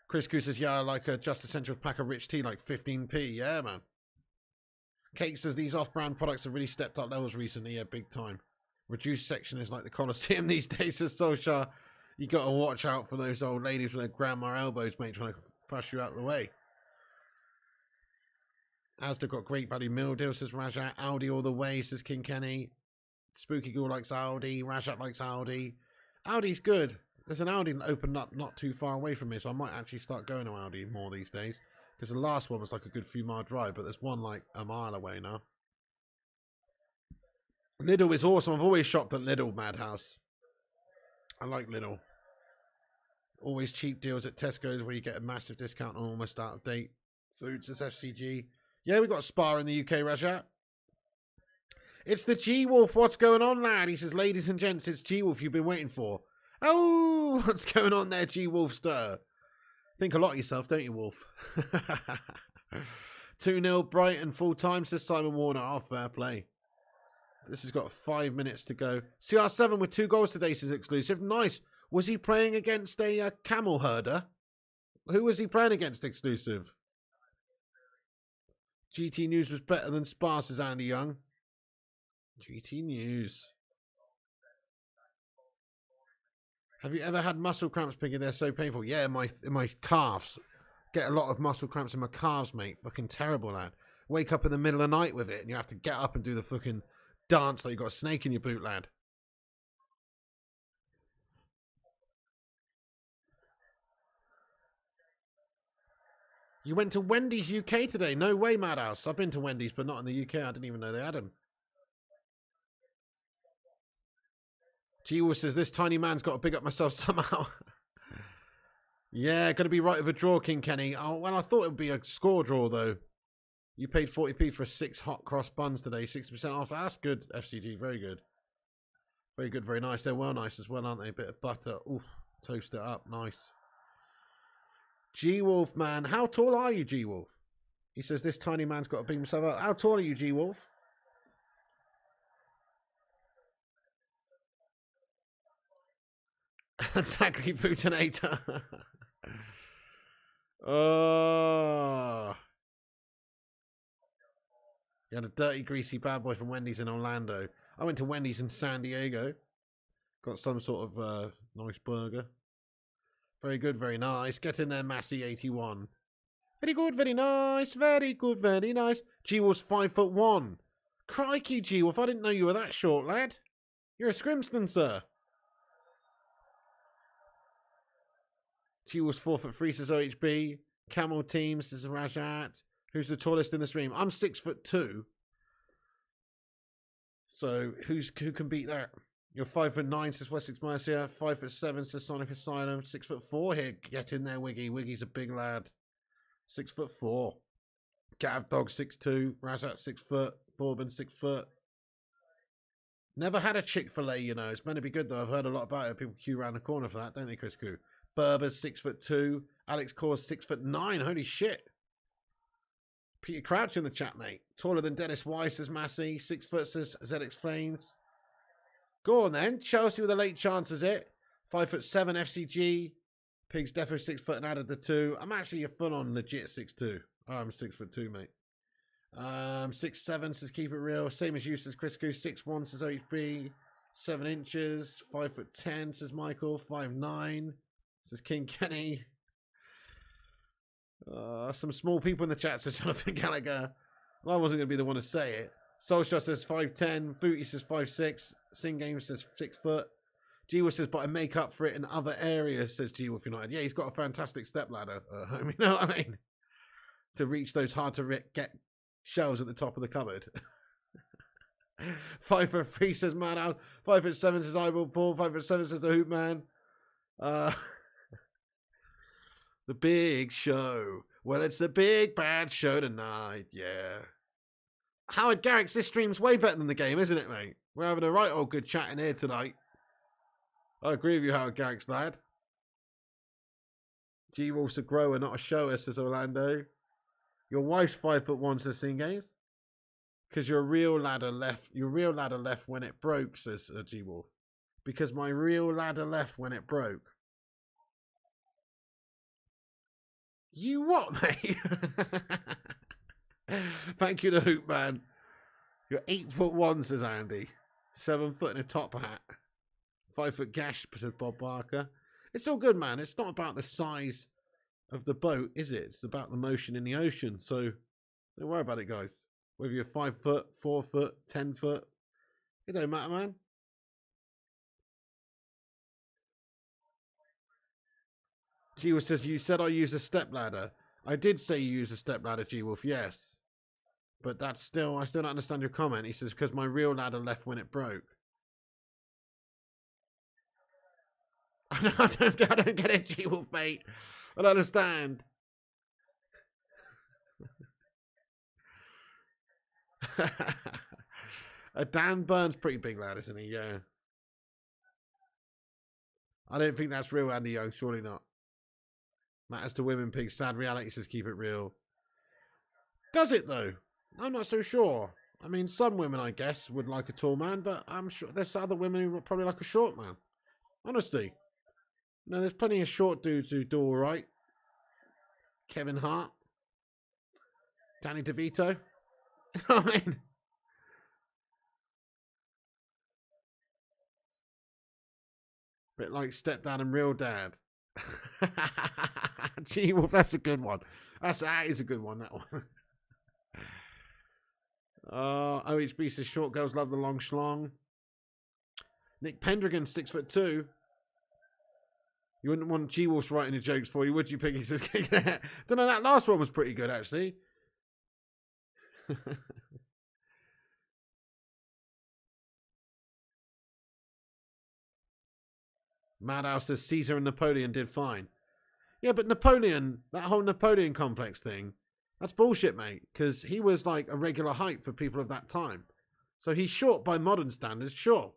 Chris Koo says, yeah, I like a Just Essentials pack of rich tea, like 15p. Yeah, man. Kate says these off-brand products have really stepped up levels recently. Yeah, big time. Reduced section is like the Colosseum these days, says Solskjaer. You got to watch out for those old ladies with their grandma elbows, mate, trying to push you out of the way. Asda got great value meal deal, says Rajat. Aldi all the way, says King Kenny. Spooky Ghoul likes Aldi. Rajat likes Aldi. Aldi's good. There's an Aldi that opened up not too far away from me, so I might actually start going to Aldi more these days. Because the last one was like a good few mile drive, but there's one like a mile away now. Lidl is awesome. I've always shopped at Lidl, Madhouse. I like Lidl. Always cheap deals at Tesco's where you get a massive discount on almost out of date foods. It's FCG. Yeah, we got Spa in the UK, Rajat. It's the G-Wolf. What's going on, lad? He says, ladies and gents, it's G-Wolf you've been waiting for. Oh, what's going on there, G-Wolf stir? Think a lot of yourself, don't you, Wolf? 2-0 Brighton full time, says Simon Warner. Oh, fair play. This has got 5 minutes to go. CR7 with 2 goals today, says Exclusive. Nice. Was he playing against a camel herder? Who was he playing against, Exclusive? GT News was better than Spa, says Andy Young. GT News. Have you ever had muscle cramps, Piggy? They're so painful. Yeah, in my calves. Get a lot of muscle cramps in my calves, mate. Fucking terrible, lad. Wake up in the middle of the night with it, and you have to get up and do the fucking dance like you got a snake in your boot, lad. You went to Wendy's UK today? No way, Madhouse. I've been to Wendy's, but not in the UK. I didn't even know they had them. G-Wolf says, this tiny man's got to big up myself somehow. Yeah, got to be right with a draw, King Kenny. Oh, well, I thought it would be a score draw, though. You paid 40p for 6 hot cross buns today, 60% off. That's good, FCG. Very good. Very good, very nice. They're well nice as well, aren't they? A bit of butter. Oof, toast it up. Nice. G-Wolf, man. How tall are you, G-Wolf? He says this tiny man's got to beat himself up. How tall are you, G-Wolf? Exactly, Putinator. Oh. You had a dirty, greasy bad boy from Wendy's in Orlando. I went to Wendy's in San Diego. Got some sort of nice burger. Very good, very nice. Get in there, Massey81. Very good, very nice. Very good, very nice. G-Wolf's 5'1". Crikey, G-Wolf. I didn't know you were that short, lad. You're a scrimston, sir. G-Wolf's 4'3", says OHB. Camel Teams, says Rajat. Who's the tallest in the stream? I'm 6'2". So who can beat that? You're 5'9", says Wessex Mercia. 5'7", says Sonic Asylum. 6'4" here. Get in there, Wiggy. Wiggy's a big lad. 6'4". Gav Dog 6'2". Razat 6 foot. Bourbon 6 foot. Never had a Chick-fil-A, you know. It's meant to be good though. I've heard a lot about it. People queue around the corner for that, don't they, Chris Koo? Berber's 6'2". Alex Core's 6'9". Holy shit. Peter Crouch in the chat, mate. Taller than Dennis Weiss, says Massey. 6 foot, says ZX Flames. Go on then. Chelsea with a late chance, is it? 5'7" FCG. Pig's definitely 6 foot and added the 2. I'm actually a full-on legit 6'2". Oh, I'm 6'2", mate. 6'7", says Keep It Real. Same as you, says Chris Goose. 6'1", says OHB. 7 inches. 5'10", says Michael. 5'9", says King Kenny. Some small people in the chat, says Jonathan Gallagher. Well, I wasn't going to be the one to say it. Soulshot says 5'10". Booty says 5'6". Sing Game says 6 foot. G-Wolf says, but I make up for it in other areas, says G-Wolf United. Yeah, he's got a fantastic step ladder. You know what I mean? To reach those hard to get shelves at the top of the cupboard. 5'3", says Madhouse. 5'7", says Eyeball Paul. 5'7", says the Hoop Man. The big show. Well, it's the big bad show tonight. Yeah. Howard Garrix, this stream's way better than the game, isn't it, mate? We're having a right old good chat in here tonight. I agree with you, Howard Garrix, lad. G-Wolf's a grower, not a shower, says Orlando. Your wife's 5'1", says Sing Games. Because your real ladder left when it broke, says G-Wolf. Because my real ladder left when it broke. You what, mate? Thank you, the Hoop Man. You're 8'1", says Andy. 7 foot in a top hat. 5 foot gash, says Bob Barker. It's all good, man. It's not about the size of the boat, is it? It's about the motion in the ocean. So don't worry about it, guys. Whether you're 5 foot, 4 foot, 10 foot, it don't matter, man. G-Wolf says, you said I use a step ladder. I did say you use a step ladder, G-Wolf, yes. But that's still, I still don't understand your comment. He says, because my real ladder left when it broke. I don't get it, G-Wolf, mate. I don't understand. Dan Burns pretty big lad, isn't he? Yeah. I don't think that's real, Andy Young. Surely not. Matters to women, pigs. Sad reality says keep it real. Does it though? I'm not so sure. I mean, some women, I guess, would like a tall man, but I'm sure there's other women who would probably like a short man. Honestly. No, there's plenty of short dudes who do all right. Kevin Hart. Danny DeVito. I mean... bit like Stepdad and Real Dad. G-Wolf, that's a good one. That is a good one, that one. OHB says short girls love the long schlong. Nick Pendragon, 6'2". You wouldn't want G-Wolf's writing the jokes for you, would you, Piggy? Says, don't know, that last one was pretty good, actually. Madhouse says Caesar and Napoleon did fine. Yeah, but Napoleon, that whole Napoleon complex thing, That's bullshit, mate, because he was like a regular height for people of that time. So he's short by modern standards, sure.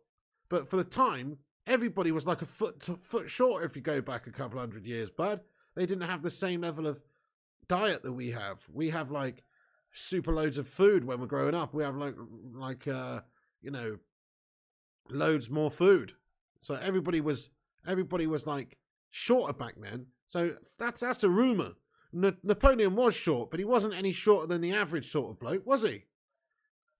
But for the time, everybody was like a foot shorter if you go back a couple hundred years, bud. They didn't have the same level of diet that we have. We have like super loads of food when we're growing up. We have you know, loads more food. So everybody was like shorter back then. So that's a rumor. Napoleon was short, but he wasn't any shorter than the average sort of bloke, was he?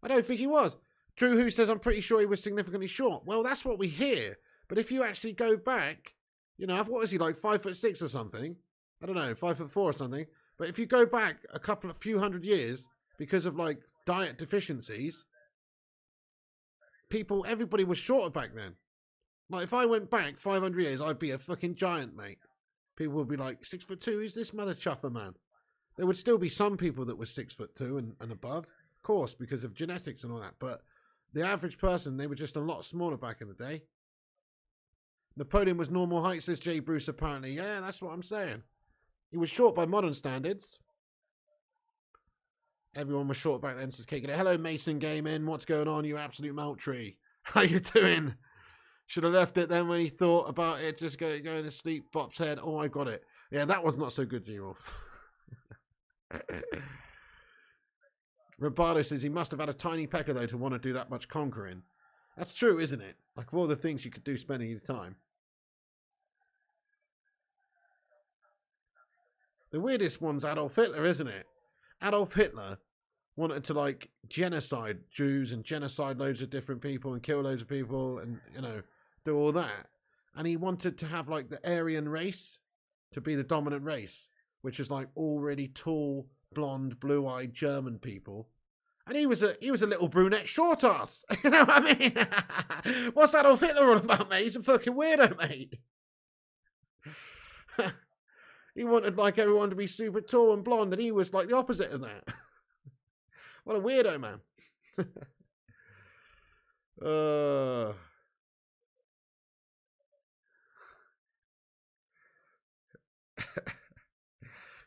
I don't think he was. Drew Who says, I'm pretty sure he was significantly short. Well, that's what we hear. But if you actually go back, you know, what was he, like 5'6" or something? I don't know, 5'4" or something. But if you go back a few hundred years, because of like diet deficiencies, everybody was shorter back then. Like if I went back 500 years, I'd be a fucking giant, mate. People would be like, 6'2", who's this mother chuffer, man? There would still be some people that were 6'2" and above, of course, because of genetics and all that. But the average person, they were just a lot smaller back in the day. Napoleon was normal height, says Jay Bruce, apparently. Yeah, that's what I'm saying. He was short by modern standards. Everyone was short back then, says Kicking It. Hello, Mason Gaming. What's going on, you absolute Moultrie? How you doing? Should have left it then when he thought about it. Just going to sleep. Bop's head. Oh, I got it. Yeah, that was not so good, G-Wolf. Robardo says he must have had a tiny pecker, though, to want to do that much conquering. That's true, isn't it? Like, of all the things you could do spending your time. The weirdest one's Adolf Hitler, isn't it? Adolf Hitler wanted to, like, genocide Jews and genocide loads of different people and kill loads of people and, you know, do all that. And he wanted to have, like, the Aryan race to be the dominant race, which is, like, all really tall, blonde, blue-eyed German people. And he was a little brunette short ass. You know what I mean? What's Adolf Hitler all about, mate? He's a fucking weirdo, mate. He wanted, like, everyone to be super tall and blonde, and he was, like, the opposite of that. What a weirdo, man.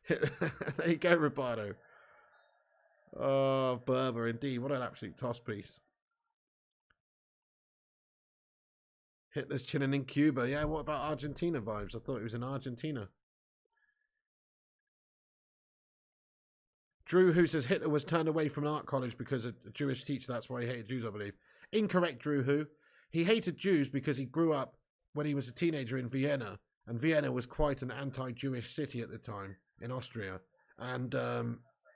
There you go, Roberto. Oh, Berber, indeed. What an absolute toss piece. Hitler's chilling in Cuba. Yeah, what about Argentina vibes? I thought it was in Argentina. Drew, who says Hitler was turned away from an art college because of a Jewish teacher. That's why he hated Jews, I believe. Incorrect, Drew, who. He hated Jews because he grew up when he was a teenager in Vienna. And Vienna was quite an anti-Jewish city at the time in Austria. And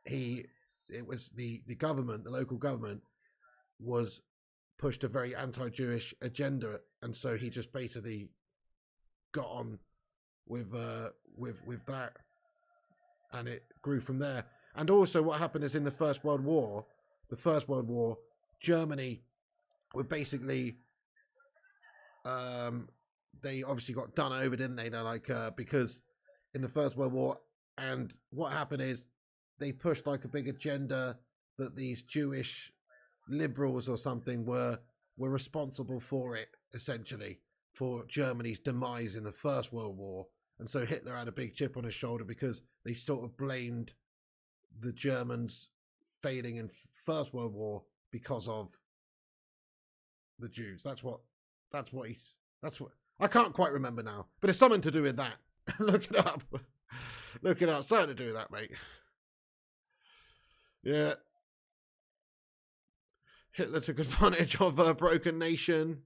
it was the government, the local government, was pushed a very anti-Jewish agenda. And so he just basically got on with that. And it grew from there. And also what happened is in the First World War, Germany were basically, they obviously got done over, didn't they? They're like, because in the First World War, and what happened is they pushed like a big agenda that these Jewish liberals or something were responsible for it, essentially, for Germany's demise in the First World War. And so Hitler had a big chip on his shoulder because they sort of blamed the Germans failing in First World War because of the Jews. That's what I can't quite remember now, but it's something to do with that. Look it up. Look it up. Something to do with that, mate. Yeah. Hitler took advantage of a broken nation.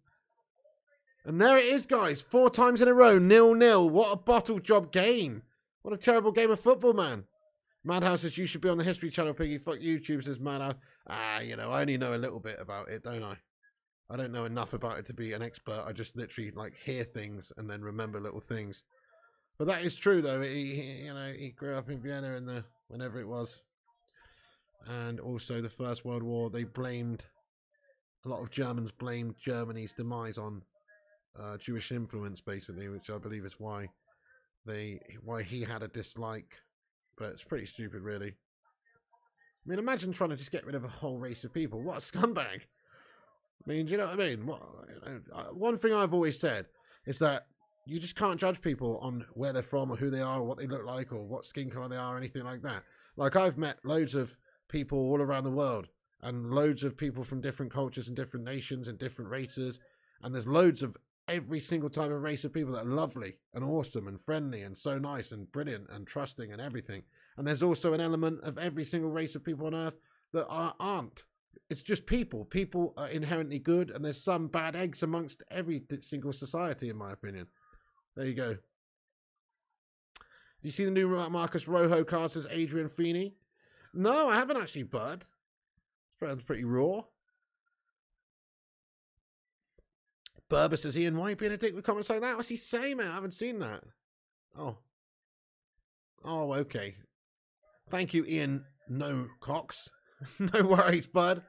And there it is, guys. 4 times in a row. 0-0. What a bottle job game. What a terrible game of football, man. Madhouse says you should be on the History Channel, Piggy. Fuck YouTube, says Madhouse. You know, I only know a little bit about it, don't I? I don't know enough about it to be an expert. I just literally like hear things and then remember little things. But that is true, though. He grew up in Vienna in whenever it was, and also the First World War. A lot of Germans blamed Germany's demise on Jewish influence, basically, which I believe is why he had a dislike. But it's pretty stupid, really. I mean, imagine trying to just get rid of a whole race of people. What a scumbag! I mean, do you know what I mean? One thing I've always said is that you just can't judge people on where they're from or who they are or what they look like or what skin color they are or anything like that. Like, I've met loads of people all around the world and loads of people from different cultures and different nations and different races. And there's loads of every single type of race of people that are lovely and awesome and friendly and so nice and brilliant and trusting and everything. And there's also an element of every single race of people on earth that aren't. It's just people. People are inherently good, and there's some bad eggs amongst every single society, in my opinion. There you go. Do you see the new Marcus Rojo card, says Adrian Feeney? No, I haven't actually, bud. It's pretty raw. Berber says, Ian, why are you being a dick with comments like that? What's he saying, man? I haven't seen that. Oh. Oh, okay. Thank you, Ian No Cox. No worries, bud.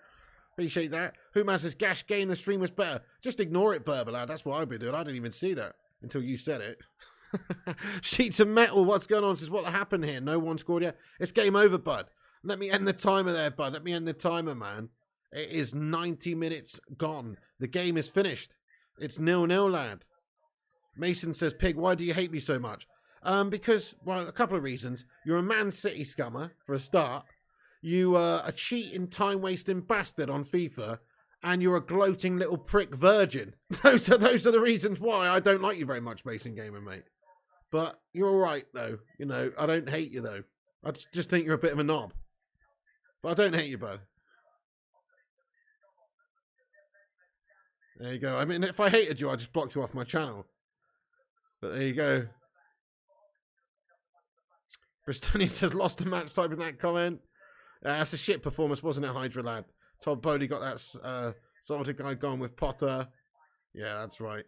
Appreciate that. Who man says, Gash game the stream was better. Just ignore it, Berber, lad. That's what I'd be doing. I didn't even see that until you said it. Sheets of metal. What's going on? Says, what happened here? No one scored yet. It's game over, bud. Let me end the timer there, bud. Let me end the timer, man. It is 90 minutes gone. The game is finished. It's 0-0, lad. Mason says, Pig, why do you hate me so much? Because, well, a couple of reasons. You're a Man City scummer, for a start. You are a cheating, time-wasting bastard on FIFA. And you're a gloating little prick virgin. Those are the reasons why I don't like you very much, Mason Gamer, mate. But you're all right, though. You know, I don't hate you, though. I just think you're a bit of a knob. But I don't hate you, bud. There you go. I mean, if I hated you, I'd just block you off my channel. But there you go. Bristonian says, lost a match type in that comment. That's a shit performance, wasn't it, Hydra lad? Todd Bodie got that sort of guy going with Potter. Yeah, that's right.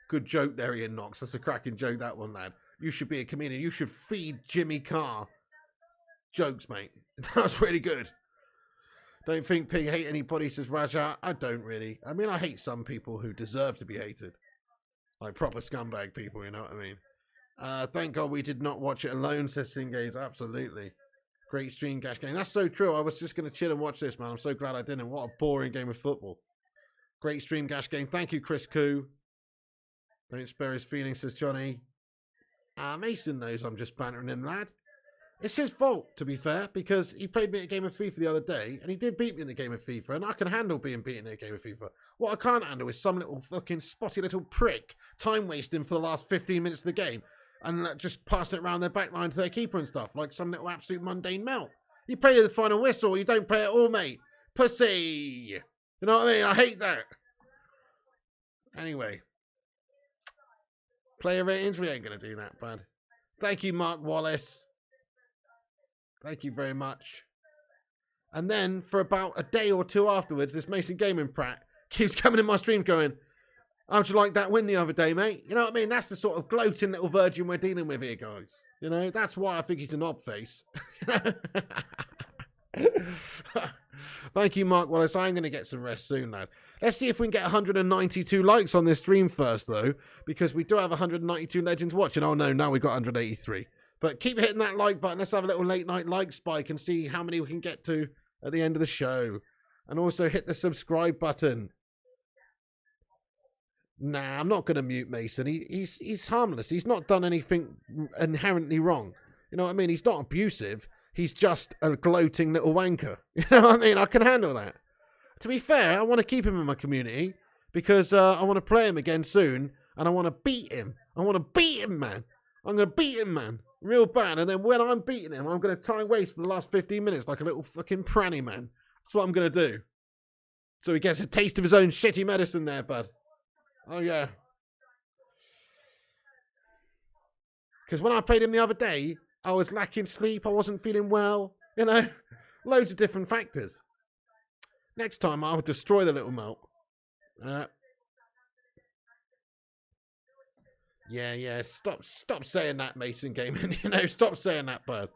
Good joke there, Ian Knox. That's a cracking joke, that one, lad. You should be a comedian. You should feed Jimmy Carr jokes, mate. That's really good. Don't think Pig hate anybody, says Raja. I don't really. I mean, I hate some people who deserve to be hated. Like proper scumbag people, you know what I mean? Thank God we did not watch it alone, says Singaze. Absolutely. Great stream, Gash Game. That's so true. I was just going to chill and watch this, man. I'm so glad I didn't. What a boring game of football. Great stream, Gash Game. Thank you, Chris Koo. Don't spare his feelings, says Johnny. Mason knows I'm just bantering him, lad. It's his fault, to be fair, because he played me at a game of FIFA the other day, and he did beat me in the game of FIFA, and I can handle being beaten in a game of FIFA. What I can't handle is some little fucking spotty little prick time wasting for the last 15 minutes of the game, and just passing it around their back line to their keeper and stuff, like some little absolute mundane melt. You play to the final whistle, you don't play at all, mate. Pussy! You know what I mean? I hate that. Anyway. Player ratings, we ain't going to do that, bud. Thank you, Mark Wallace. Thank you very much. And then, for about a day or two afterwards, this Mason Gaming Prat keeps coming in my stream going, how'd you like that win the other day, mate? You know what I mean? That's the sort of gloating little virgin we're dealing with here, guys. You know, that's why I think he's a knob face. Thank you, Mark Wallace. I'm going to get some rest soon, lad. Let's see if we can get 192 likes on this stream first, though, because we do have 192 legends watching. Oh, no, now we've got 183. But keep hitting that like button. Let's have a little late night like spike and see how many we can get to at the end of the show. And also hit the subscribe button. Nah, I'm not going to mute Mason. He's harmless. He's not done anything inherently wrong. You know what I mean? He's not abusive. He's just a gloating little wanker. You know what I mean? I can handle that. To be fair, I want to keep him in my community because I want to play him again soon and I want to beat him. I want to beat him, man. I'm going to beat him, man. Real bad. And then when I'm beating him, I'm going to time waste for the last 15 minutes like a little fucking pranny, man. That's what I'm going to do. So he gets a taste of his own shitty medicine there, bud. Oh, yeah. Because when I played him the other day, I was lacking sleep. I wasn't feeling well. You know, loads of different factors. Next time, I will destroy the little melt. Yeah. Stop saying that, Mason Gaming. You know, stop saying that, bud.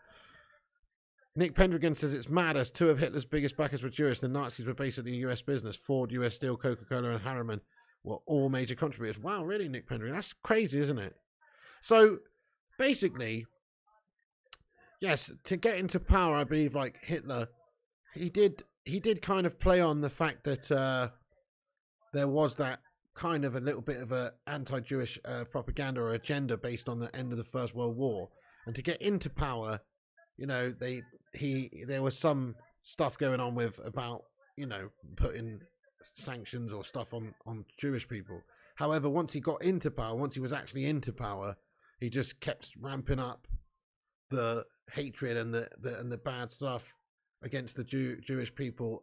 Nick Pendragon says it's mad as two of Hitler's biggest backers were Jewish. The Nazis were basically a US business. Ford, US Steel, Coca-Cola, and Harriman were all major contributors. Wow, really, Nick Pendragon? That's crazy, isn't it? So, basically, yes, to get into power, I believe, like Hitler, he did he did kind of play on the fact that there was that kind of a little bit of a anti-Jewish propaganda or agenda based on the end of the First World War, and to get into power, you know, there was some stuff going on with about, you know, putting sanctions or stuff on Jewish people. However, once he got into power, once he was actually into power, he just kept ramping up the hatred and the bad stuff against the Jewish people,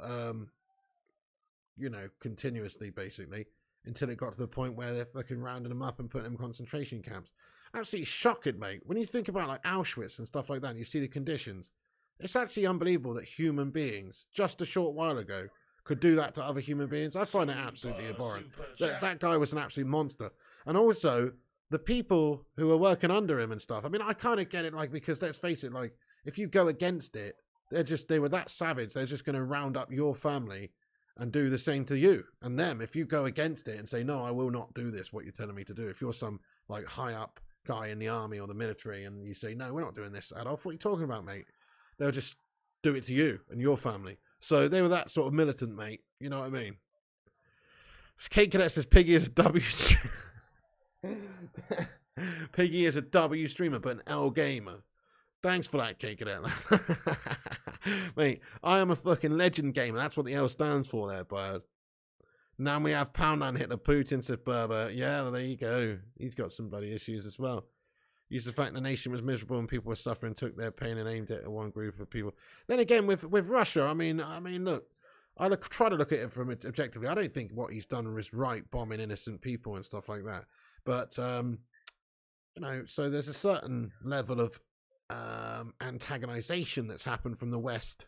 you know, continuously, basically, until it got to the point where they're fucking rounding them up and putting them in concentration camps. Absolutely shocking, mate. When you think about like Auschwitz and stuff like that, and you see the conditions, it's actually unbelievable that human beings, just a short while ago, could do that to other human beings. I find it absolutely abhorrent. That guy was an absolute monster. And also, the people who were working under him and stuff, I mean, I kind of get it, like, because let's face it, like, if you go against it, they were that savage, they're just going to round up your family and do the same to you and them. If you go against it and say, no, I will not do this, what you're telling me to do. If you're some, like, high up guy in the army or the military and you say, no, we're not doing this, Adolf, what are you talking about, mate? They'll just do it to you and your family. So they were that sort of militant, mate. You know what I mean? Kate Cadet says Piggy is a W streamer. Piggy is a W streamer, but an L gamer. Thanks for that, Kate Cadet. Mate, I am a fucking legend gamer. That's what the L stands for there, bud. Now we have Poundland Hitler Putin, says Berber. Yeah, well, there you go. He's got some bloody issues as well. Used the fact the nation was miserable and people were suffering, took their pain and aimed it at one group of people. Then again, with Russia, I mean, look, I try to look at it from objectively. I don't think what he's done was right, bombing innocent people and stuff like that. But you know, so there's a certain level of antagonization that's happened from the West.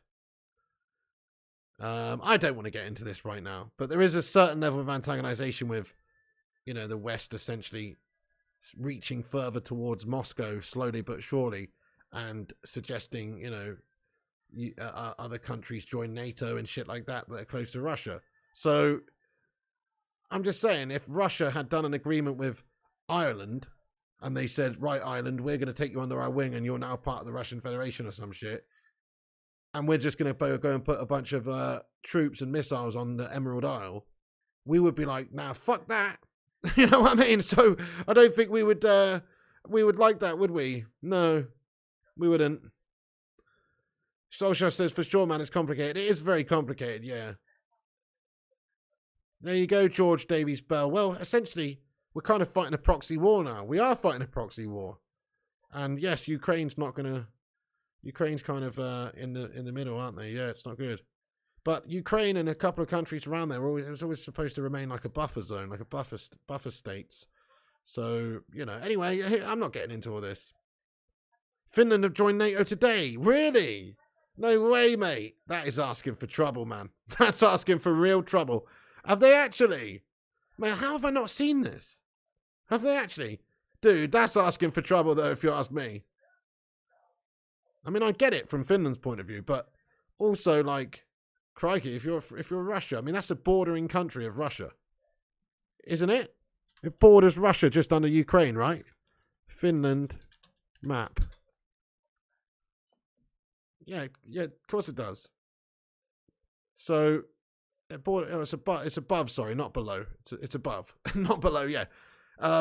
I don't want to get into this right now, but there is a certain level of antagonization with, you know, the West essentially reaching further towards Moscow slowly but surely, and suggesting, you know, other countries join NATO and shit like that are close to Russia. So I'm just saying, if Russia had done an agreement with Ireland and they said, right, Ireland, we're going to take you under our wing and you're now part of the Russian Federation or some shit, and we're just going to go and put a bunch of troops and missiles on the Emerald Isle, we would be like, nah, fuck that. You know what I mean? So I don't think we would like that, would we? No, we wouldn't. Solskjaer says, for sure, man, it's complicated. It is very complicated, yeah. There you go, George Davies Bell. Well, essentially, we're kind of fighting a proxy war now. We are fighting a proxy war. And yes, Ukraine's kind of in the middle, aren't they? Yeah, it's not good. But Ukraine and a couple of countries around there, it was always supposed to remain like a buffer zone, like a buffer states. So, you know, anyway, I'm not getting into all this. Finland have joined NATO today. Really? No way, mate. That is asking for trouble, man. That's asking for real trouble. Have they actually? Man, how have I not seen this? Have they actually? Dude, that's asking for trouble, though, if you ask me. I mean, I get it from Finland's point of view, but also, like, crikey, if you're Russia, I mean, that's a bordering country of Russia, isn't it? It borders Russia just under Ukraine, right? Finland map. Yeah, of course it does. So it's above, sorry, not below. It's above, not below. Yeah.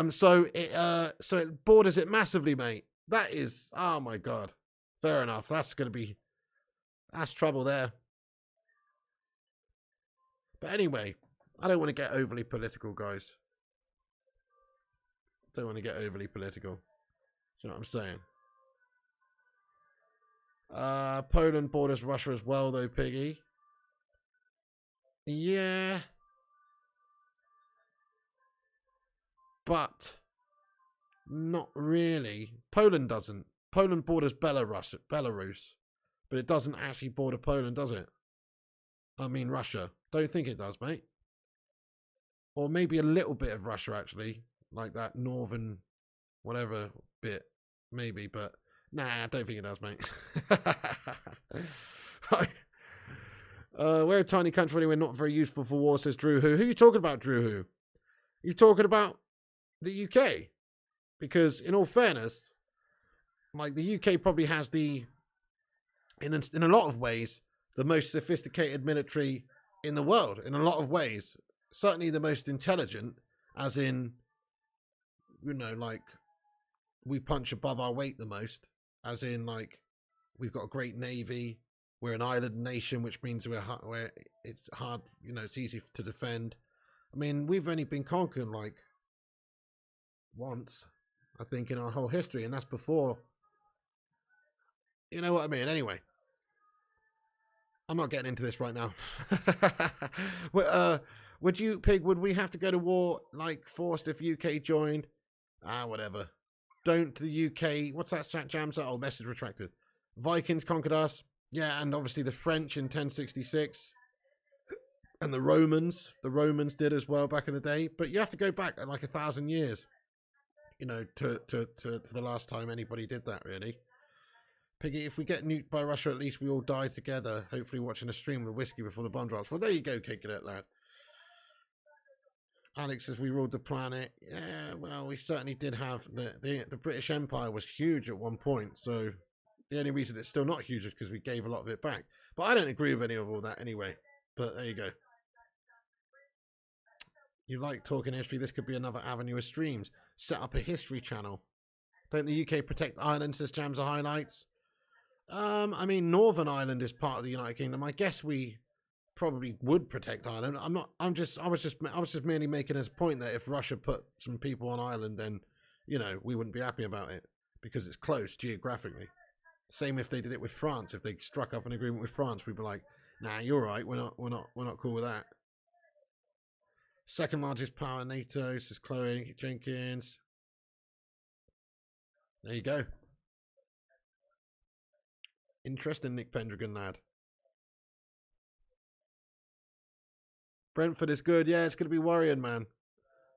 So it borders it massively, mate. That is, oh my god. Fair enough. That's trouble there. But anyway, I don't want to get overly political, guys. Don't want to get overly political. Do you know what I'm saying? Poland borders Russia as well, though, Piggy. Yeah. But not really. Poland doesn't. Poland borders Belarus, but it doesn't actually border Poland, does it? I mean, Russia. Don't think it does, mate. Or maybe a little bit of Russia, actually. Like that northern whatever bit. Maybe, but nah, I don't think it does, mate. We're a tiny country anyway, not very useful for war, says Drew Who. Who are you talking about, Drew Who? You talking about the UK? Because in all fairness, like the UK probably has in a lot of ways, the most sophisticated military in the world in a lot of ways. Certainly the most intelligent, as in, you know, like, we punch above our weight the most, as in, like, we've got a great navy. We're an island nation, which means we're it's hard, you know, it's easy to defend. I mean, we've only been conquered like once, I think, in our whole history, and that's before. You know what I mean? Anyway, I'm not getting into this right now. Would you, Pig? Would we have to go to war, like, forced if UK joined? Whatever. Don't the UK. What's that? Jams. Oh, message retracted. Vikings conquered us. Yeah, and obviously the French in 1066. And the Romans did as well back in the day. But you have to go back like 1,000 years, you know, to the last time anybody did that, really. Piggy, if we get nuked by Russia, at least we all die together. Hopefully watching a stream with whiskey before the bomb drops. Well, there you go, Cake Cadet lad. Alex says we ruled the planet. Yeah, well, we certainly did have the British Empire was huge at one point. So the only reason it's still not huge is because we gave a lot of it back. But I don't agree with any of all that anyway. But there you go. You like talking history? This could be another avenue of streams. Set up a history channel. Don't the UK protect Ireland? Says Jams of Highlights. I mean, Northern Ireland is part of the United Kingdom. I guess we probably would protect Ireland. I was just merely making a point that if Russia put some people on Ireland, then, you know, we wouldn't be happy about it because it's close geographically. Same if they did it with France. If they struck up an agreement with France, we'd be like, nah, you're right. We're not cool with that. Second largest power, NATO, says Chloe Jenkins. There you go. Interesting, Nick Pendragon, lad. Brentford is good. Yeah, it's going to be worrying, man.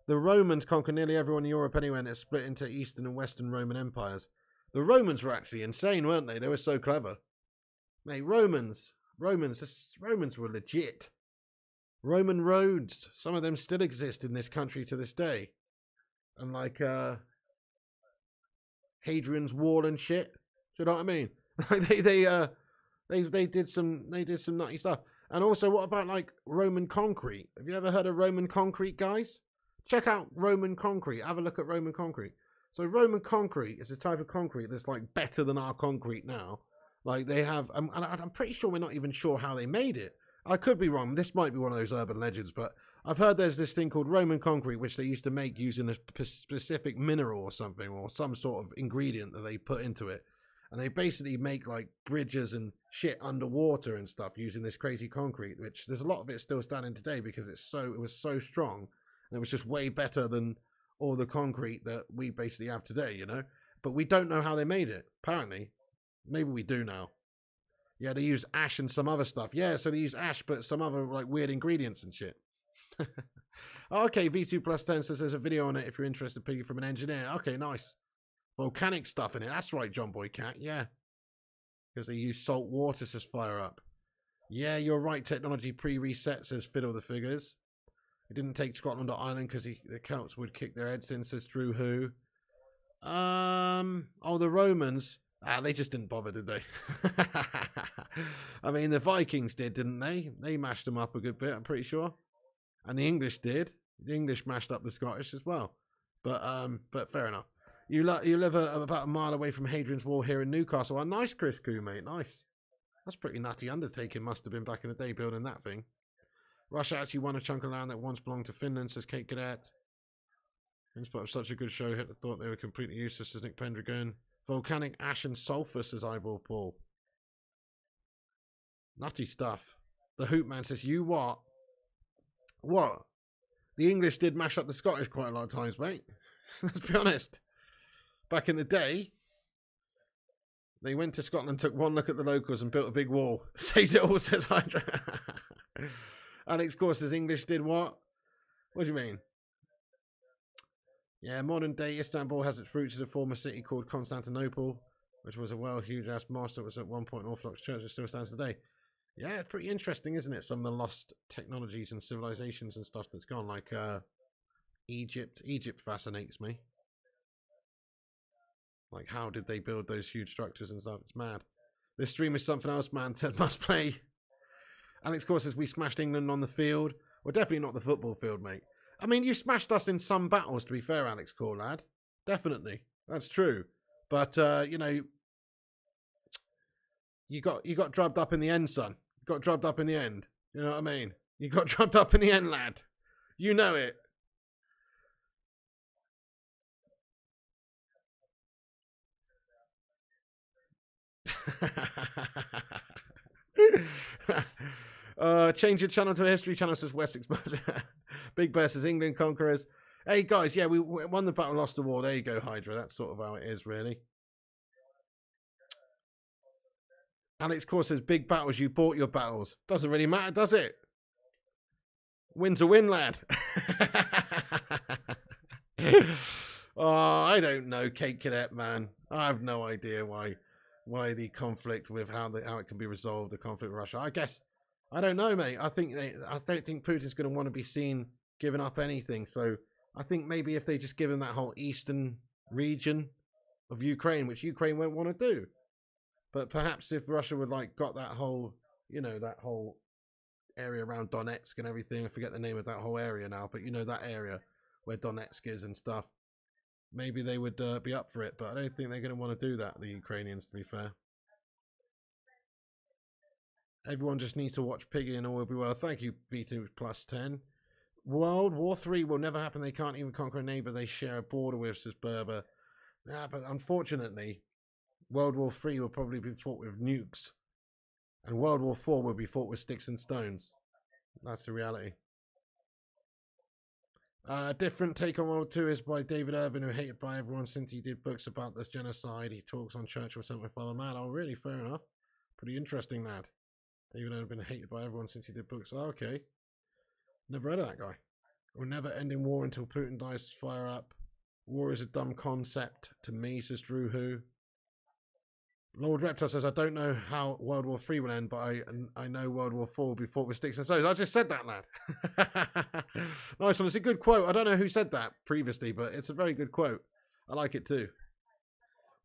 The Romans conquered nearly everyone in Europe anyway, and it's split into Eastern and Western Roman empires. The Romans were actually insane, weren't they? They were so clever. Mate, Romans were legit. Roman roads, some of them still exist in this country to this day. And like Hadrian's Wall and shit. Do you know what I mean? they did some nutty stuff. And also, what about like Roman concrete? Have you ever heard of Roman concrete, guys? Check out Roman concrete. Have a look at Roman concrete. So Roman concrete is a type of concrete that's like better than our concrete now. Like they have, and I'm pretty sure we're not even sure how they made it. I could be wrong. This might be one of those urban legends, but I've heard there's this thing called Roman concrete, which they used to make using a specific mineral or something, or some sort of ingredient that they put into it. And they basically make like bridges and shit underwater and stuff using this crazy concrete, which there's a lot of it still standing today because it was so strong, and it was just way better than all the concrete that we basically have today, you know? But we don't know how they made it, apparently. Maybe we do now. Yeah, they use ash and some other stuff. Yeah, so they use ash, but some other like weird ingredients and shit. Okay, V2 plus 10 says there's a video on it if you're interested, Piggy, from an engineer. Okay, nice. Volcanic stuff in it. That's right, John Boy Cat. Yeah. Because they use salt water to fire up. Yeah, you're right. Technology pre-reset, says Fiddle the Figures. It didn't take Scotland or Ireland because the Celts would kick their heads in, says Drew Who. Oh, the Romans. They just didn't bother, did they? I mean, the Vikings did, didn't they? They mashed them up a good bit, I'm pretty sure. And the English did. The English mashed up the Scottish as well. But fair enough. You live about a mile away from Hadrian's Wall here in Newcastle. Oh, nice, Chris Koo, mate. Nice. That's pretty nutty undertaking must have been back in the day building that thing. Russia actually won a chunk of land that once belonged to Finland, says Kate Cadet. In spite of such a good show, Hitler thought they were completely useless, says Nick Pendragon. Volcanic ash and sulfur, says Eyeball Paul. Nutty stuff. The Hoop Man says, you what? What? The English did mash up the Scottish quite a lot of times, mate. Let's be honest. Back in the day, they went to Scotland, took one look at the locals and built a big wall. Says it all, says Hydra. Alex Gore says, English did what? What do you mean? Yeah, modern day Istanbul has its roots in a former city called Constantinople, which was a huge-ass mosque that was at one point an Orthodox church that still stands today. Yeah, it's pretty interesting, isn't it? Some of the lost technologies and civilizations and stuff that's gone, like Egypt. Egypt fascinates me. Like, how did they build those huge structures and stuff? It's mad. This stream is something else, man. Ted must play. Alex Core says we smashed England on the field. Well, definitely not the football field, mate. I mean, you smashed us in some battles, to be fair, Alex Core, lad. Definitely. That's true. But, you know, you got drubbed up in the end, son. You got drubbed up in the end. You know what I mean? You got drubbed up in the end, lad. You know it. Change your channel to a history channel, says Wessex. Big Bear says England conquerors. Hey guys, yeah, we won the battle, lost the war. There you go, Hydra. That's sort of how it is, really. Alex Core says big battles, you bought your battles. Doesn't really matter, does it? Win's a win, lad. Oh, I don't know, Kate Cadet, man. I have no idea why the conflict with how it can be resolved, the conflict with Russia. I guess I don't know, mate. I don't think Putin's going to want to be seen giving up anything. So I think maybe if they just give him that whole eastern region of Ukraine, which Ukraine won't want to do, but perhaps if Russia would like got that whole, you know, that whole area around Donetsk and everything. I forget the name of that whole area now, but you know that area where Donetsk is and stuff. Maybe they would be up for it, but I don't think they're going to want to do that, the Ukrainians, to be fair. Everyone just needs to watch Piggy and all will be well. Thank you, V2 plus 10. World War III will never happen. They can't even conquer a neighbour they share a border with, says Berber. Yeah, but unfortunately, World War III will probably be fought with nukes. And World War IV will be fought with sticks and stones. That's the reality. Different take on World War II is by David Irvin, who hated by everyone since he did books about the genocide. He talks on Churchill sent my father mad. Oh, really? Fair enough. Pretty interesting, lad. David Irvin hated by everyone since he did books. Oh, okay. Never heard of that guy. We'll never end in war until Putin dies. Fire up. War is a dumb concept to me, says Drew Who. Lord Reptar says, I don't know how World War III will end, but I know World War IV will be fought with sticks and stones. I just said that, lad. Nice one. It's a good quote. I don't know who said that previously, but it's a very good quote. I like it too.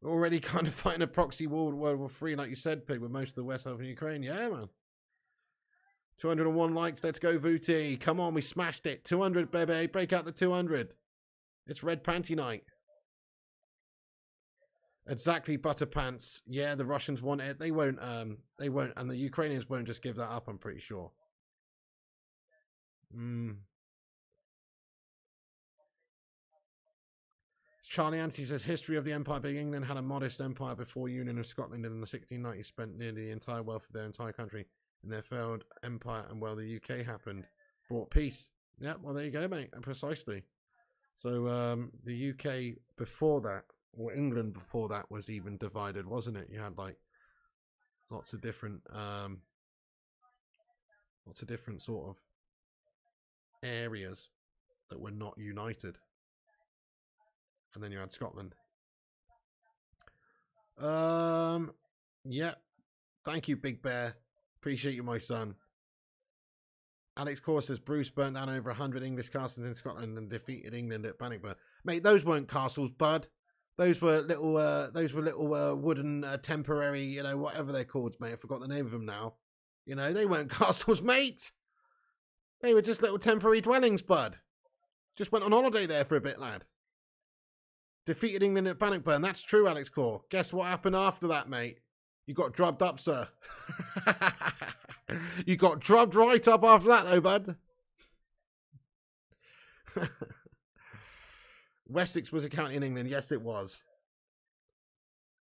We're already kind of fighting a proxy war with World War III, like you said, Pig, with most of the West over Ukraine. Yeah, man. 201 likes. Let's go, Vooty. Come on, we smashed it. 200, baby. Break out the 200. It's Red Panty Night. Exactly, butter pants. Yeah, the Russians want it. They won't, and the Ukrainians won't just give that up, I'm pretty sure. Charlie Anthony says, history of the empire being England had a modest empire before Union of Scotland in the 1690s, spent nearly the entire wealth of their entire country in their failed empire, and well, the UK happened, brought peace. Yeah, well, there you go, mate, and precisely. So the UK before that, or England before that, was even divided, wasn't it? You had like lots of different sort of areas that were not united, and then you had Scotland. Yeah, thank you, Big Bear. Appreciate you, my son. Alex Core says Bruce burnt down over 100 English castles in Scotland and defeated England at Bannockburn. Mate, those weren't castles, bud. Those were little wooden temporary, you know, whatever they're called, mate. I forgot the name of them now. You know, they weren't castles, mate. They were just little temporary dwellings, bud. Just went on holiday there for a bit, lad. Defeated England at Bannockburn. That's true, Alex Core. Guess what happened after that, mate? You got drubbed up, sir. You got drubbed right up after that, though, bud. Wessex was a county in England. Yes, it was.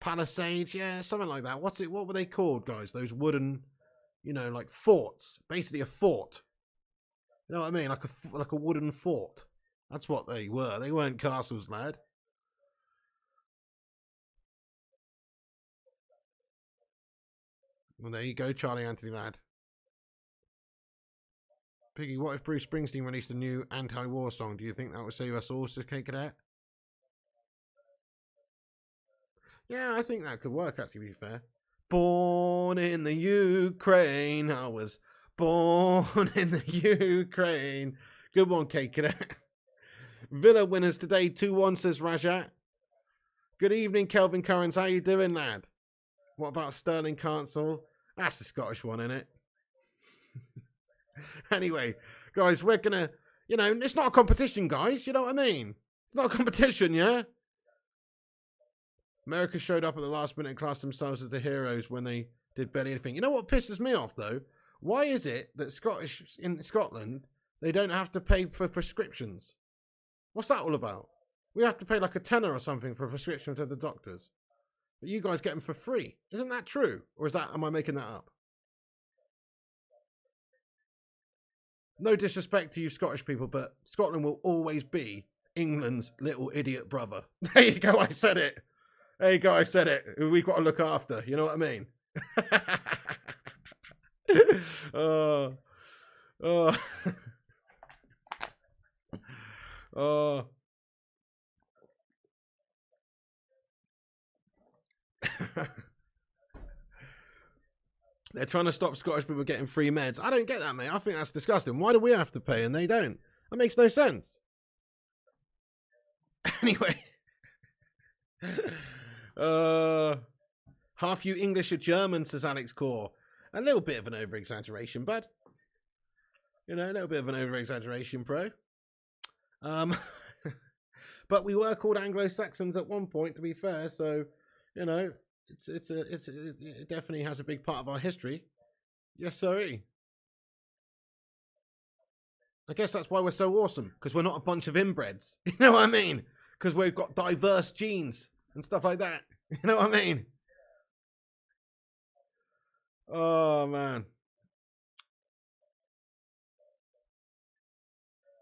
Palisades, yeah, something like that. What were they called, guys? Those wooden, you know, like forts. Basically a fort. You know what I mean? Like a wooden fort. That's what they were. They weren't castles, lad. Well, there you go, Charlie Anthony, lad. Piggy, what if Bruce Springsteen released a new anti-war song? Do you think that would save us all, says Kate Cadet? Yeah, I think that could work, actually, to be fair. Born in the Ukraine. I was born in the Ukraine. Good one, Kate Cadet. Villa winners today, 2-1, says Rajat. Good evening, Kelvin Currens. How you doing, lad? What about Stirling Castle? That's the Scottish one, isn't it? Anyway, guys, we're gonna, it's not a competition, guys. You know what I mean? It's not a competition, yeah? America showed up at the last minute and classed themselves as the heroes when they did barely anything. You know what pisses me off, though? Why is it that in Scotland, they don't have to pay for prescriptions? What's that all about? We have to pay like a tenner or something for a prescription to the doctors. But you guys get them for free. Isn't that true? Or am I making that up? No disrespect to you Scottish people, but Scotland will always be England's little idiot brother. There you go, I said it. There you go, I said it. We've got to look after. You know what I mean? Oh. Oh. Oh. They're trying to stop Scottish people getting free meds. I don't get that, mate. I think that's disgusting. Why do we have to pay and they don't? That makes no sense. Anyway. Half you English are German, says Alex Core. A little bit of an over-exaggeration, bud. A little bit of an over-exaggeration, bro. But we were called Anglo-Saxons at one point, to be fair, so, it definitely has a big part of our history. Yes, sirree. I guess that's why we're so awesome, because we're not a bunch of inbreds. You know what I mean? Because we've got diverse genes and stuff like that. You know what I mean? Oh, man.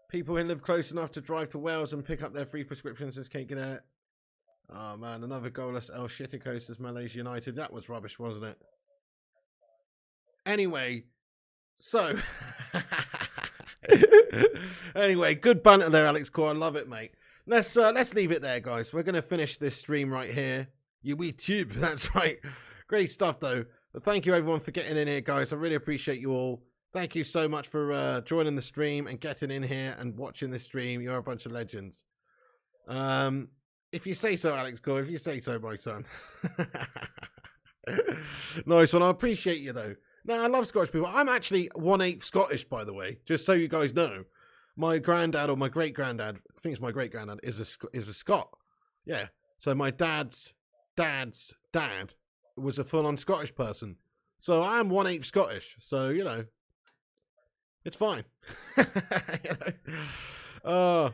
People who live close enough to drive to Wales and pick up their free prescriptions just can't get out. Oh, man. Another goalless El Shitiko says Malaysia United. That was rubbish, wasn't it? Anyway, so... Anyway, good banter there, Alex Core. I love it, mate. Let's leave it there, guys. We're going to finish this stream right here. YouTube, that's right. Great stuff, though. But thank you, everyone, for getting in here, guys. I really appreciate you all. Thank you so much for joining the stream and getting in here and watching the stream. You're a bunch of legends. If you say so, Alex Core, if you say so, my son. Nice one. I appreciate you, though. No, I love Scottish people. I'm actually 1/8 Scottish, by the way, just so you guys know. My granddad or my great-granddad, I think it's my great-granddad, is a Scot. Yeah. So my dad's dad was a full-on Scottish person. So I'm 1/8 Scottish. So, it's fine. I'm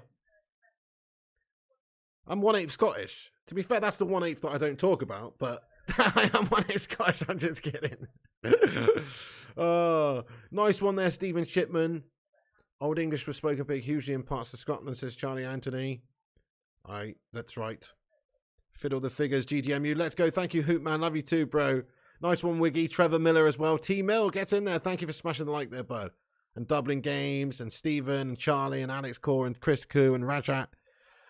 1/8 Scottish. To be fair, that's the 1/8 that I don't talk about, but I am 1/8 Scottish. I'm just kidding. Nice one there, Stephen Shipman. Old English was spoken big hugely in parts of Scotland, says Charlie Anthony. Aye, that's right. Fiddle the figures, GDMU. Let's go. Thank you, Hoop Man. Love you too, bro. Nice one, Wiggy. Trevor Miller as well. T Mill, get in there. Thank you for smashing the like there, bud. And Dublin Games, and Stephen, and Charlie, and Alex Core, and Chris Koo, and Rajat.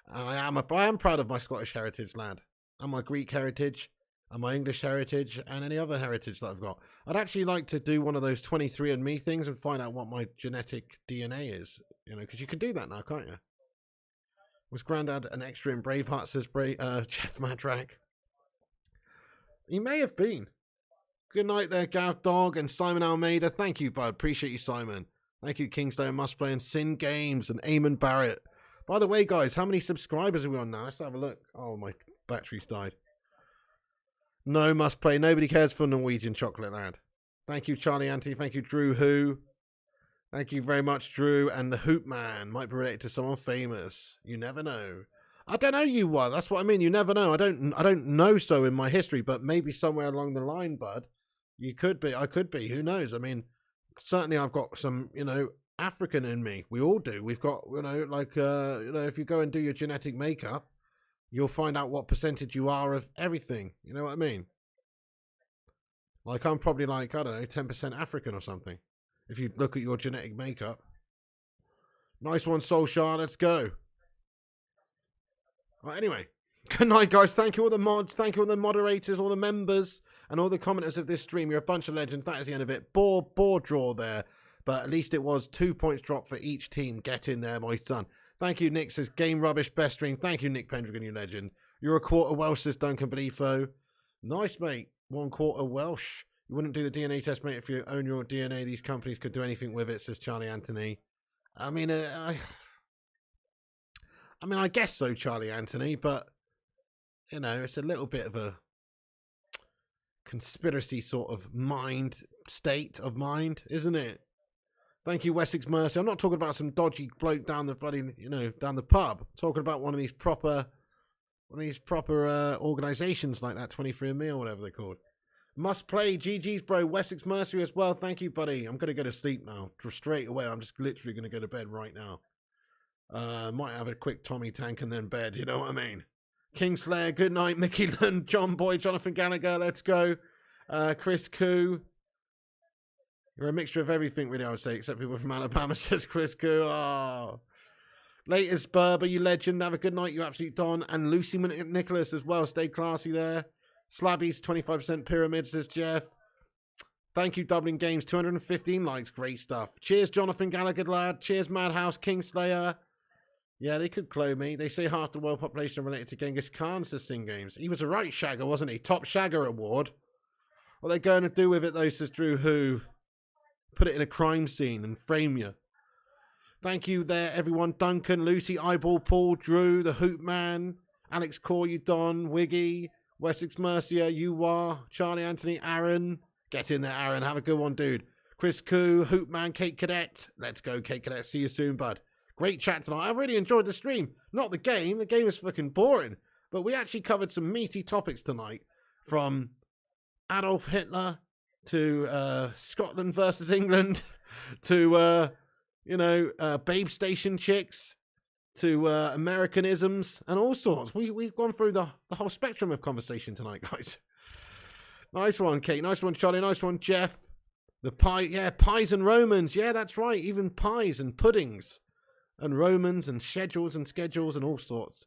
I am proud of my Scottish heritage, lad. And my Greek heritage, and my English heritage, and any other heritage that I've got. I'd actually like to do one of those 23andMe things and find out what my genetic DNA is. Because you can do that now, can't you? Was Grandad an extra in Braveheart, says Jeff Madrak. He may have been. Good night there, Gav Dog and Simon Almeida. Thank you, bud. Appreciate you, Simon. Thank you, Kingstone Must Play and Sin Games and Eamon Barrett. By the way, guys, how many subscribers are we on now? Let's have a look. Oh, my battery's died. No Must Play. Nobody cares for Norwegian Chocolate Lad. Thank you, Charlie Ante. Thank you, Drew Who. Thank you very much, Drew. And the Hoop Man might be related to someone famous. You never know. I don't know you one. That's what I mean. You never know. I don't know so in my history, but maybe somewhere along the line, bud. You could be. I could be. Who knows? I mean, certainly I've got some, African in me. We all do. We've got, if you go and do your genetic makeup, you'll find out what percentage you are of everything. You know what I mean? Like, I'm probably 10% African or something. If you look at your genetic makeup. Nice one, Soul Shard. Let's go. Right, anyway. Good night, guys. Thank you all the mods. Thank you all the moderators, all the members, and all the commenters of this stream. You're a bunch of legends. That is the end of it. Bore draw there. But at least it was 2 points dropped for each team. Get in there, my son. Thank you, Nick. Says Game Rubbish, best stream. Thank you, Nick Pendragon, you legend. You're a quarter Welsh, says Duncan Belifo. Nice, mate. 1/4 Welsh. You wouldn't do the DNA test, mate, if you own your DNA. These companies could do anything with it, says Charlie Anthony. I mean, I guess so, Charlie Anthony, but, you know, it's a little bit of a conspiracy sort of state of mind, isn't it? Thank you, Wessex Mercy. I'm not talking about some dodgy bloke down the bloody, down the pub. I'm talking about one of these proper organisations like that, 23andMe or whatever they're called. Must play. GG's, bro. Wessex Mercy as well. Thank you, buddy. I'm going to go to sleep now. Straight away. I'm just literally going to go to bed right now. Might have a quick Tommy Tank and then bed. You know what I mean? Kingslayer, good night. Mickey Lund, John Boy, Jonathan Gallagher. Let's go. Chris Koo. You're a mixture of everything, really, I would say, except people from Alabama, says Chris Koo. Oh. Latest Berber, you legend. Have a good night, you absolute don. And Lucy Nicholas as well. Stay classy there. Slabby's 25% pyramid, says Jeff. Thank you, Dublin Games. 215 likes. Great stuff. Cheers, Jonathan Gallagher, lad. Cheers, Madhouse, Kingslayer. Yeah, they could clone me. They say half the world population related to Genghis Khan, says Sing Games. He was a right shagger, wasn't he? Top Shagger Award. What are they going to do with it, though, says Drew Who? Put it in a crime scene and frame you. Thank you there, everyone. Duncan, Lucy, Eyeball, Paul, Drew, the Hoop Man, Alex Core, you Don, Wiggy, Wessex Mercia, you are, Charlie Anthony, Aaron. Get in there, Aaron. Have a good one, dude. Chris Koo, Hoop Man, Kate Cadet. Let's go, Kate Cadet. See you soon, bud. Great chat tonight. I really enjoyed the stream. Not the game. The game is fucking boring. But we actually covered some meaty topics tonight. From Adolf Hitler to Scotland versus England to, Babe Station chicks to Americanisms and all sorts. We've gone through the whole spectrum of conversation tonight, guys. Nice one, Kate. Nice one, Charlie. Nice one, Jeff. The pie, yeah, pies and Romans. Yeah, that's right. Even pies and puddings and Romans and schedules and all sorts.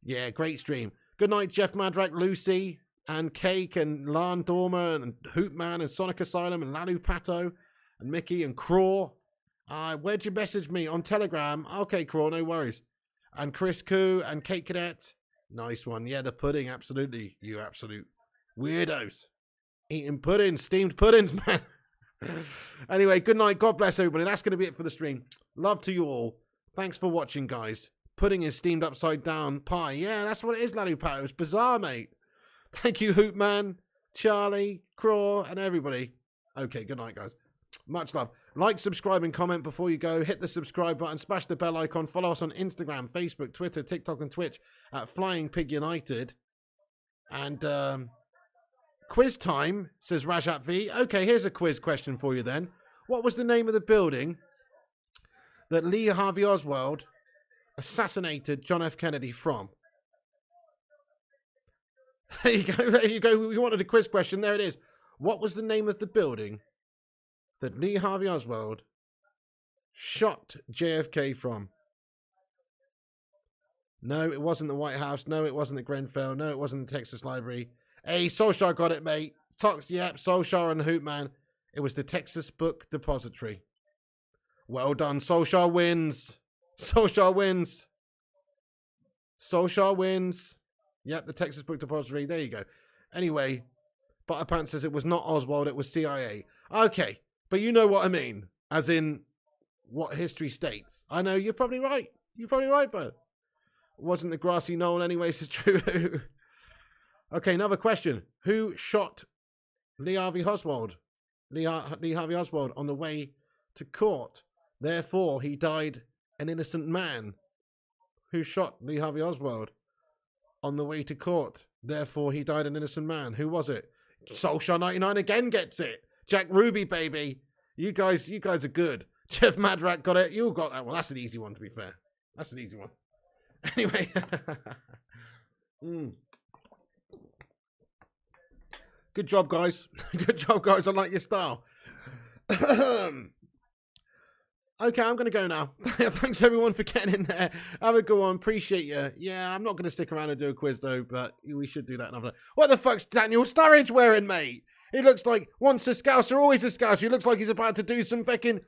Yeah, great stream. Good night, Jeff Madrak, Lucy and Cake and Lan Dormer and Hoopman and Sonic Asylum and Lalu Pato and Mickey and Craw. Where'd you message me? On Telegram. Okay, Craw, no worries. And Chris Koo and Kate Cadet. Nice one. Yeah, the pudding, absolutely. You absolute weirdos. Eating puddings, steamed puddings, man. Anyway, good night. God bless everybody. That's going to be it for the stream. Love to you all. Thanks for watching, guys. Pudding is steamed upside down pie. Yeah, that's what it is, Lalu Pato. It's bizarre, mate. Thank you, Hoopman, Charlie, Craw, and everybody. Okay, good night, guys. Much love. Like, subscribe, and comment before you go. Hit the subscribe button. Smash the bell icon. Follow us on Instagram, Facebook, Twitter, TikTok, and Twitch at Flying Pig United. And quiz time, says Rajat V. Okay, here's a quiz question for you then. What was the name of the building that Lee Harvey Oswald assassinated John F. Kennedy from? There you go. There you go. We wanted a quiz question. There it is. What was the name of the building that Lee Harvey Oswald shot JFK from? No, it wasn't the White House. No, it wasn't the Grenfell. No, it wasn't the Texas Library. Hey, Solskjaer got it, mate. Yep, Solskjaer and the Hoop Man. It was the Texas Book Depository. Well done. Solskjaer wins. Solskjaer wins. Solskjaer wins. Yep, the Texas Book Depository. There you go. Anyway, Butterpants says it was not Oswald, it was CIA. Okay, but you know what I mean. As in, what history states. I know, you're probably right. You're probably right, bud. It wasn't the grassy knoll anyway, it's true. Okay, another question. Who shot Lee Harvey Oswald? Lee Harvey Oswald on the way to court. Therefore, he died an innocent man. Who shot Lee Harvey Oswald on the way to court? Therefore, he died an innocent man. Who was it? Soulshar 99 again gets it. Jack Ruby, baby. You guys are good. Jeff Madrak got it. You got that one. That's an easy one, to be fair. That's an easy one. Anyway. Good job, guys. Good job, guys. I like your style. Okay, I'm going to go now. Thanks, everyone, for getting in there. Have a good one. Appreciate you. Yeah, I'm not going to stick around and do a quiz, though, but we should do that another day. What the fuck's Daniel Sturridge wearing, mate? He looks like once a Scouser, always a Scouser. He looks like he's about to do some fucking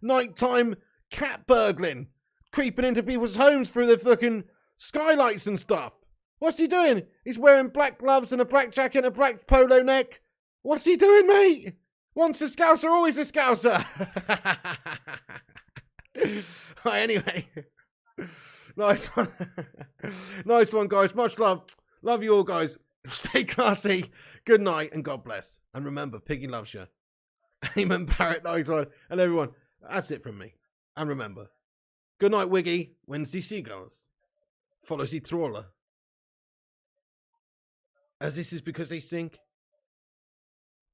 nighttime cat burgling, creeping into people's homes through the fucking skylights and stuff. What's he doing? He's wearing black gloves and a black jacket and a black polo neck. What's he doing, mate? Once a Scouser, always a Scouser. Right, anyway. Nice one. Nice one, guys. Much love. Love you all, guys. Stay classy. Good night and God bless. And remember, Piggy loves you. Amen, Barrett. Nice one. And everyone, that's it from me. And remember, good night, Wiggy. When the seagulls follow the trawler. As this is because they think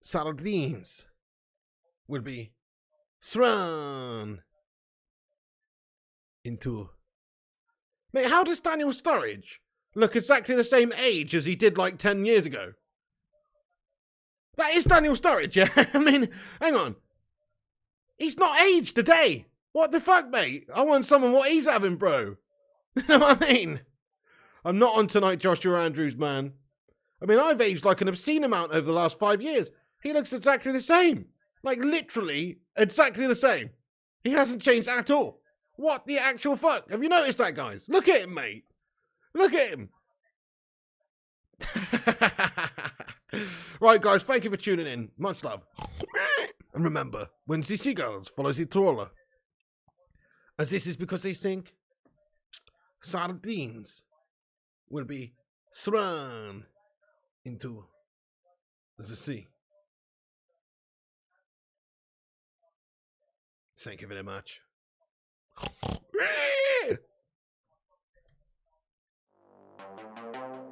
sardines will be thrown into... Mate, how does Daniel Sturridge look exactly the same age as he did like 10 years ago? That is Daniel Sturridge, yeah? I mean, hang on. He's not aged today. What the fuck, mate? I want someone what he's having, bro. You know what I mean? I'm not on tonight, Joshua Andrews, man. I mean, I've aged like an obscene amount over the last 5 years. He looks exactly the same. Like, literally, exactly the same. He hasn't changed at all. What the actual fuck? Have you noticed that, guys? Look at him, mate. Look at him. Right, guys, thank you for tuning in. Much love. And remember, when the seagulls follow the trawler, as this is because they think sardines will be thrown into the sea. Thank you very much.